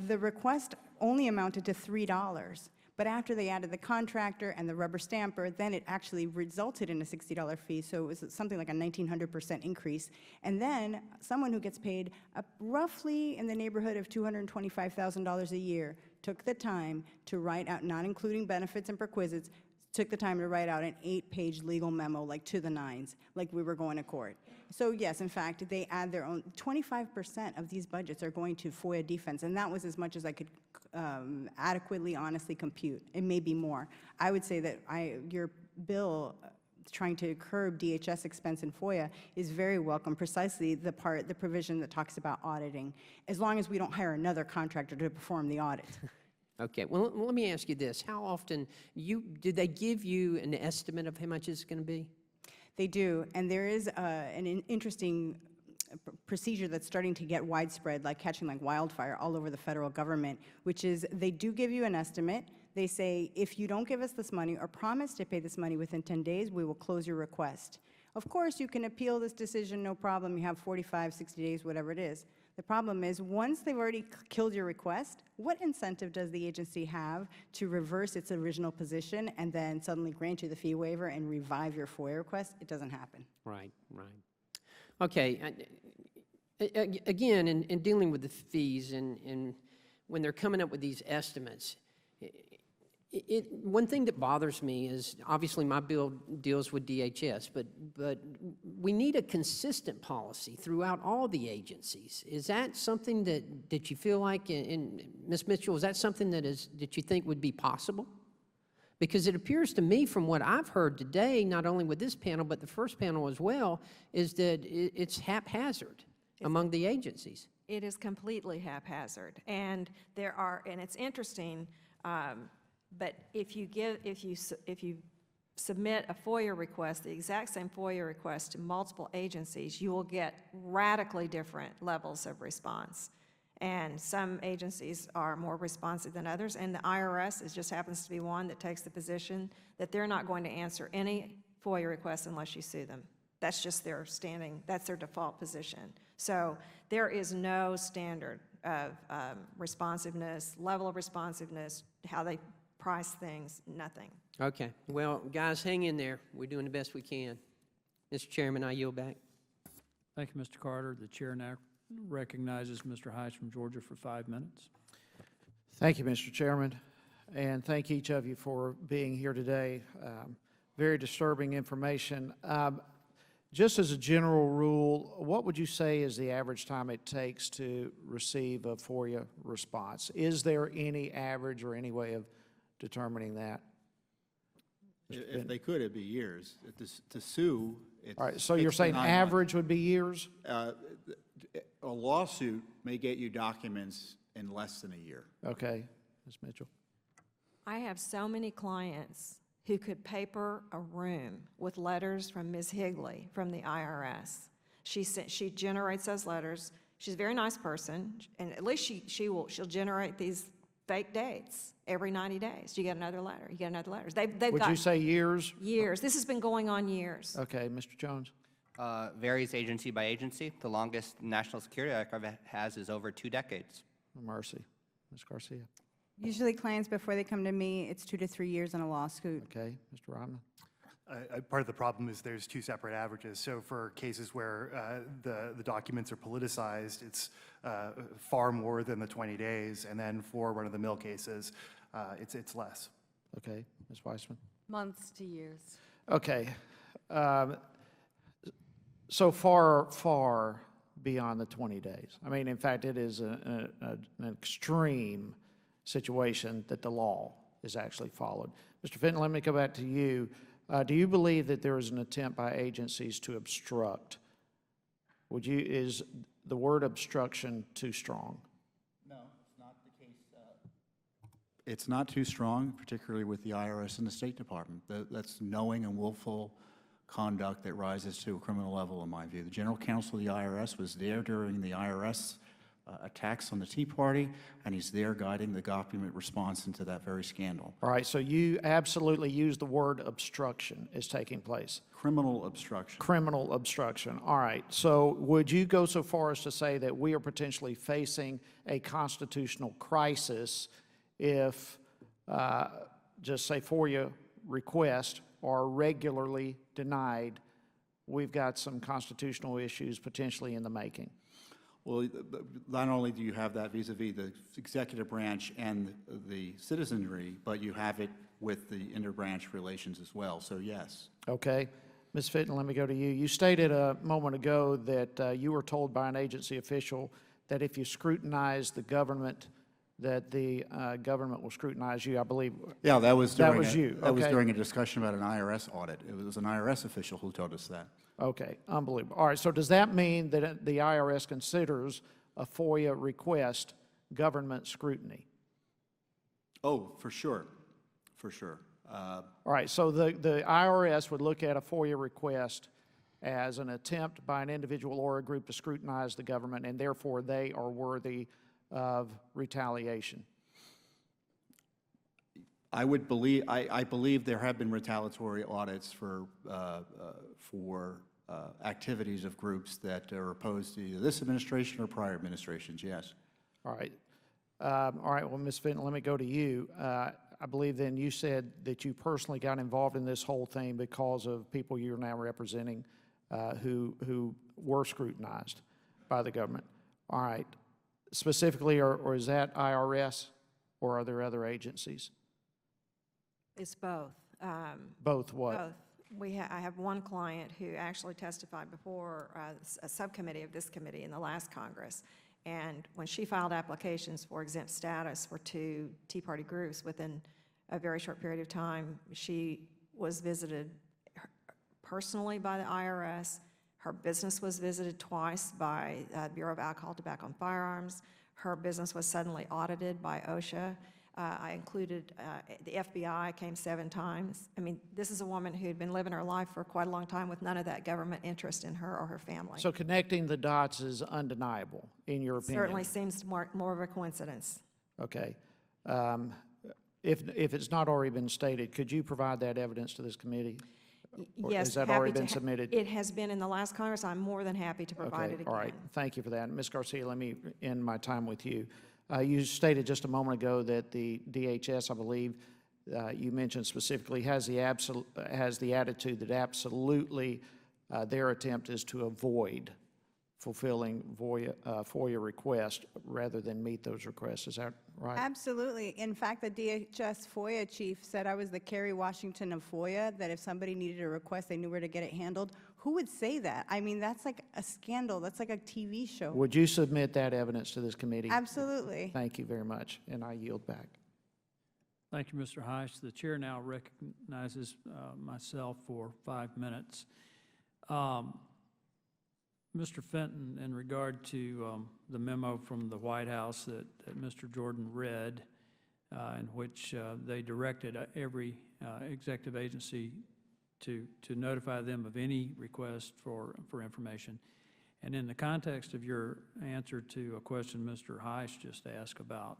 the request only amounted to $3. But after they added the contractor and the rubber stamper, then it actually resulted in a $60 fee. So it was something like a 1,900% increase. And then someone who gets paid roughly in the neighborhood of $225,000 a year took the time to write out, not including benefits and perquisites, took the time to write out an 8-page legal memo, like to the nines, like we were going to court. So yes, in fact, they add their own. 25% of these budgets are going to FOIA defense, and that was as much as I could adequately, honestly compute. It may be more. I would say that your bill trying to curb DHS expense in FOIA is very welcome, precisely the provision that talks about auditing, as long as we don't hire another contractor to perform the audit. Okay, well, let me ask you this. How often, did they give you an estimate of how much it's going to be? They do, and there is an interesting procedure that's starting to get widespread, like catching like wildfire all over the federal government, which is they do give you an estimate. They say, if you don't give us this money or promise to pay this money within 10 days, we will close your request. Of course, you can appeal this decision, no problem. You have 45, 60 days, whatever it is. The problem is, once they've already killed your request, what incentive does the agency have to reverse its original position and then suddenly grant you the fee waiver and revive your FOIA request? It doesn't happen. Right, right. Okay, again, in dealing with the fees and when they're coming up with these estimates, one thing that bothers me is, obviously my bill deals with DHS, but we need a consistent policy throughout all the agencies. Is that something that you feel like, and Ms. Mitchell, is that something that you think would be possible? Because it appears to me, from what I've heard today, not only with this panel, but the first panel as well, is that it's haphazard among the agencies. It is completely haphazard, and it's interesting. But if you submit a FOIA request, the exact same FOIA request to multiple agencies, you will get radically different levels of response. And some agencies are more responsive than others, and the IRS just happens to be one that takes the position that they're not going to answer any FOIA request unless you sue them. That's just their that's their default position. So there is no standard of responsiveness, level of responsiveness, how they price things, nothing. Okay. Well, guys, hang in there. We're doing the best we can. Mr. Chairman, I yield back. Thank you, Mr. Carter. The chair now recognizes Mr. Heiss from Georgia for 5 minutes. Thank you, Mr. Chairman, and thank each of you for being here today. Very disturbing information. Just as a general rule, what would you say is the average time it takes to receive a FOIA response? Is there any average or any way of determining that? If they could, it'd be years. To sue, it's all right, so you're saying average would be years? A lawsuit may get you documents in less than a year. Okay, Ms. Mitchell. I have so many clients who could paper a room with letters from Ms. Higley from the IRS. She generates those letters. She's a very nice person, and at least she'll generate these fake dates every 90 days. You get another letter. You get another letter. They've Would got you say years? years. This has been going on years. Okay, Mr. Jones. Varies agency by agency. The longest National Security Archive has is over 2 decades. Mercy. Ms. Garcia. Usually clients, before they come to me, it's 2 to 3 years in a lawsuit. Okay, Mr. Rodman. Part of the problem is there's 2 separate averages. So for cases where the documents are politicized, it's far more than the 20 days. And then for run-of-the-mill cases, it's less. Okay, Ms. Weissman. Months to years. Okay. So far beyond the 20 days. I mean, in fact, it is an extreme situation that the law is actually followed. Mr. Fenton, let me go back to you. Do you believe that there is an attempt by agencies to obstruct? Is the word obstruction too strong? No, it's not the case. It's not too strong, particularly with the IRS and the State Department. That's knowing and willful conduct that rises to a criminal level, in my view. The General Counsel of the IRS was there during the IRS attacks on the Tea Party, and he's there guiding the government response into that very scandal. All right, so you absolutely use the word obstruction is taking place. Criminal obstruction. Criminal obstruction. All right, so would you go so far as to say that we are potentially facing a constitutional crisis if, just say, FOIA requests are regularly denied? We've got some constitutional issues potentially in the making. Well, not only do you have that vis-a-vis the executive branch and the citizenry, but you have it with the inter-branch relations as well, so yes. Okay. Ms. Fitton, let me go to you. You stated a moment ago that you were told by an agency official that if you scrutinize the government, that the government will scrutinize you, I believe. Yeah, that was during That was during a discussion about an IRS audit. It was an IRS official who told us that. Okay, unbelievable. All right, so does that mean that the IRS considers a FOIA request government scrutiny? Oh, for sure, for sure. All right, so the IRS would look at a FOIA request as an attempt by an individual or a group to scrutinize the government, and therefore they are worthy of retaliation. I believe there have been retaliatory audits for activities of groups that are opposed to either this administration or prior administrations, yes. All right. Well, Ms. Fenton, let me go to you. I believe then you said that you personally got involved in this whole thing because of people you're now representing who were scrutinized by the government. All right. Specifically, or is that IRS, or are there other agencies? It's both. Both what? Both. I have one client who actually testified before a subcommittee of this committee in the last Congress. And when she filed applications for exempt status for 2 Tea Party groups within a very short period of time, she was visited personally by the IRS. Her business was visited twice by the Bureau of Alcohol, Tobacco, and Firearms. Her business was suddenly audited by OSHA. I included the FBI came 7 times. I mean, this is a woman who had been living her life for quite a long time with none of that government interest in her or her family. So connecting the dots is undeniable, in your opinion? Certainly seems more of a coincidence. Okay. If it's not already been stated, could you provide that evidence to this committee? Or Yes, has that happy already to been submitted? It has been in the last Congress. I'm more than happy to provide it again. All right. Thank you for that. Ms. Garcia, let me end my time with you. You stated just a moment ago that the DHS, I believe, you mentioned specifically, has the attitude that absolutely their attempt is to avoid fulfilling FOIA requests rather than meet those requests. Is that right? Absolutely. In fact, the DHS FOIA chief said I was the Kerry Washington of FOIA, that if somebody needed a request, they knew where to get it handled. Who would say that? I mean, that's like a scandal. That's like a TV show. Would you submit that evidence to this committee? Absolutely. Thank you very much, and I yield back. Thank you, Mr. Heiss. The chair now recognizes myself for 5 minutes. Mr. Fenton, in regard to the memo from the White House that Mr. Jordan read, in which they directed every executive agency to notify them of any request for information. And in the context of your answer to a question Mr. Heiss just asked about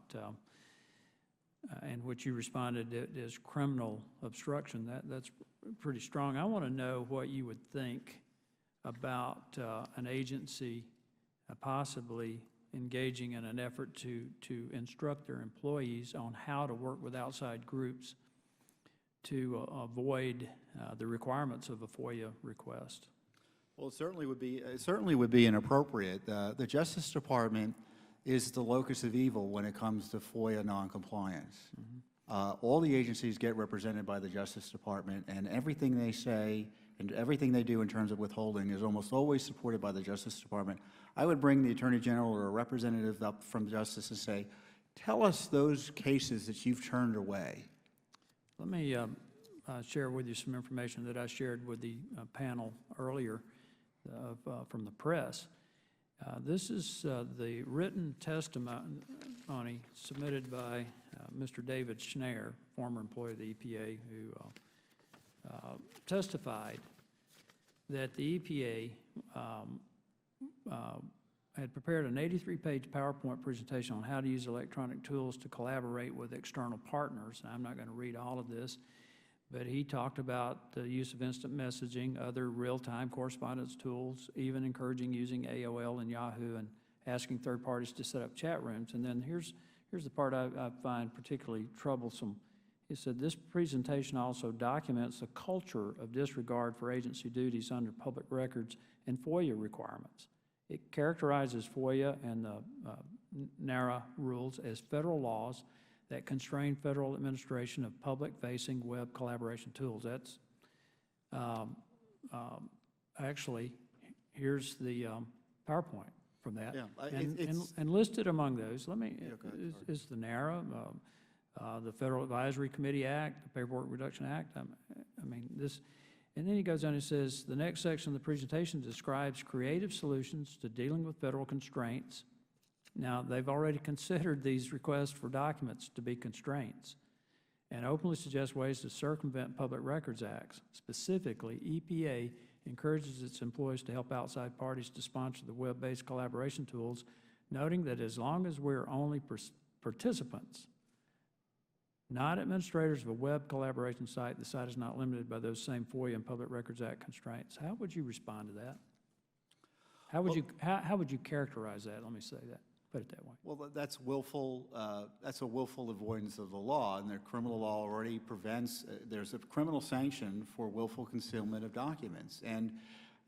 and which you responded as criminal obstruction. That's pretty strong. I want to know what you would think about an agency possibly engaging in an effort to instruct their employees on how to work with outside groups to avoid the requirements of a FOIA request. Well, it certainly would be inappropriate. The Justice Department is the locus of evil when it comes to FOIA noncompliance. All the agencies get represented by the Justice Department, and everything they say and everything they do in terms of withholding is almost always supported by the Justice Department. I would bring the Attorney General or a representative up from Justice and say, tell us those cases that you've turned away. Let me share with you some information that I shared with the panel earlier from the press. This is the written testimony submitted by Mr. David Schneier, former employee of the EPA, who testified that the EPA had prepared an 83-page PowerPoint presentation on how to use electronic tools to collaborate with external partners. I'm not going to read all of this, but he talked about the use of instant messaging, other real-time correspondence tools, even encouraging using AOL and Yahoo and asking third parties to set up chat rooms. And then here's the part I find particularly troublesome. He said, this presentation also documents a culture of disregard for agency duties under public records and FOIA requirements. It characterizes FOIA and the NARA rules as federal laws that constrain federal administration of public-facing web collaboration tools. That's actually, here's the PowerPoint from that. Yeah, and listed among those, is the NARA, the Federal Advisory Committee Act, the Paperwork Reduction Act. I mean, this, and then he goes on and says, the next section of the presentation describes creative solutions to dealing with federal constraints. Now, they've already considered these requests for documents to be constraints and openly suggest ways to circumvent public records acts. Specifically, EPA encourages its employees to help outside parties to sponsor the web-based collaboration tools, noting that as long as we're only participants, not administrators of a web collaboration site, the site is not limited by those same FOIA and Public Records Act constraints. How would you respond to that? How would you characterize that? Let me say that. Put it that way. Well, that's willful. That's a willful avoidance of the law, and the criminal law already prevents. There's a criminal sanction for willful concealment of documents, and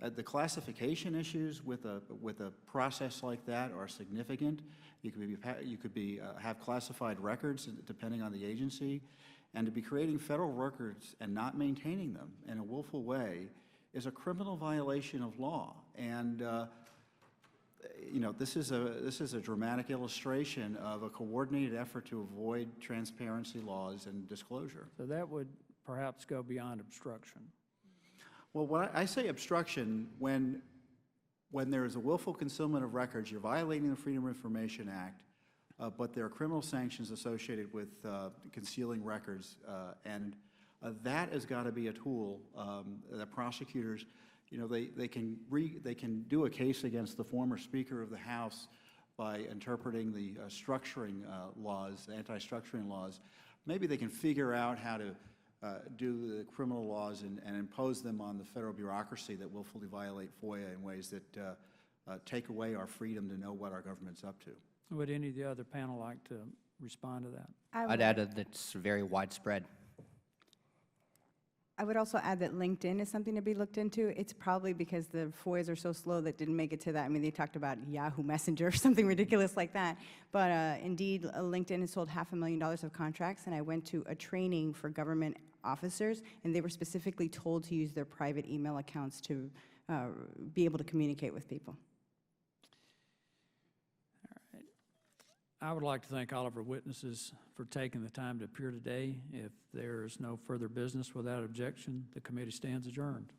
the classification issues with a process like that are significant. You could have classified records depending on the agency, and to be creating federal records and not maintaining them in a willful way is a criminal violation of law. And you know, this is a dramatic illustration of a coordinated effort to avoid transparency laws and disclosure. So that would perhaps go beyond obstruction. Well, when I say obstruction, when there is a willful concealment of records, you're violating the Freedom of Information Act, but there are criminal sanctions associated with concealing records, and that has got to be a tool that prosecutors, you know, they can do a case against the former Speaker of the House by interpreting the structuring laws, anti-structuring laws. Maybe they can figure out how to do the criminal laws and impose them on the federal bureaucracy that willfully violate FOIA in ways that take away our freedom to know what our government's up to. Would any of the other panel like to respond to that? I'd add that it's very widespread. I would also add that LinkedIn is something to be looked into. It's probably because the FOIAs are so slow that didn't make it to that. I mean, they talked about Yahoo Messenger or something ridiculous like that. But indeed, LinkedIn has sold $500,000 of contracts, and I went to a training for government officers, and they were specifically told to use their private email accounts to be able to communicate with people. I would like to thank all of our witnesses for taking the time to appear today. If there is no further business without objection, the committee stands adjourned.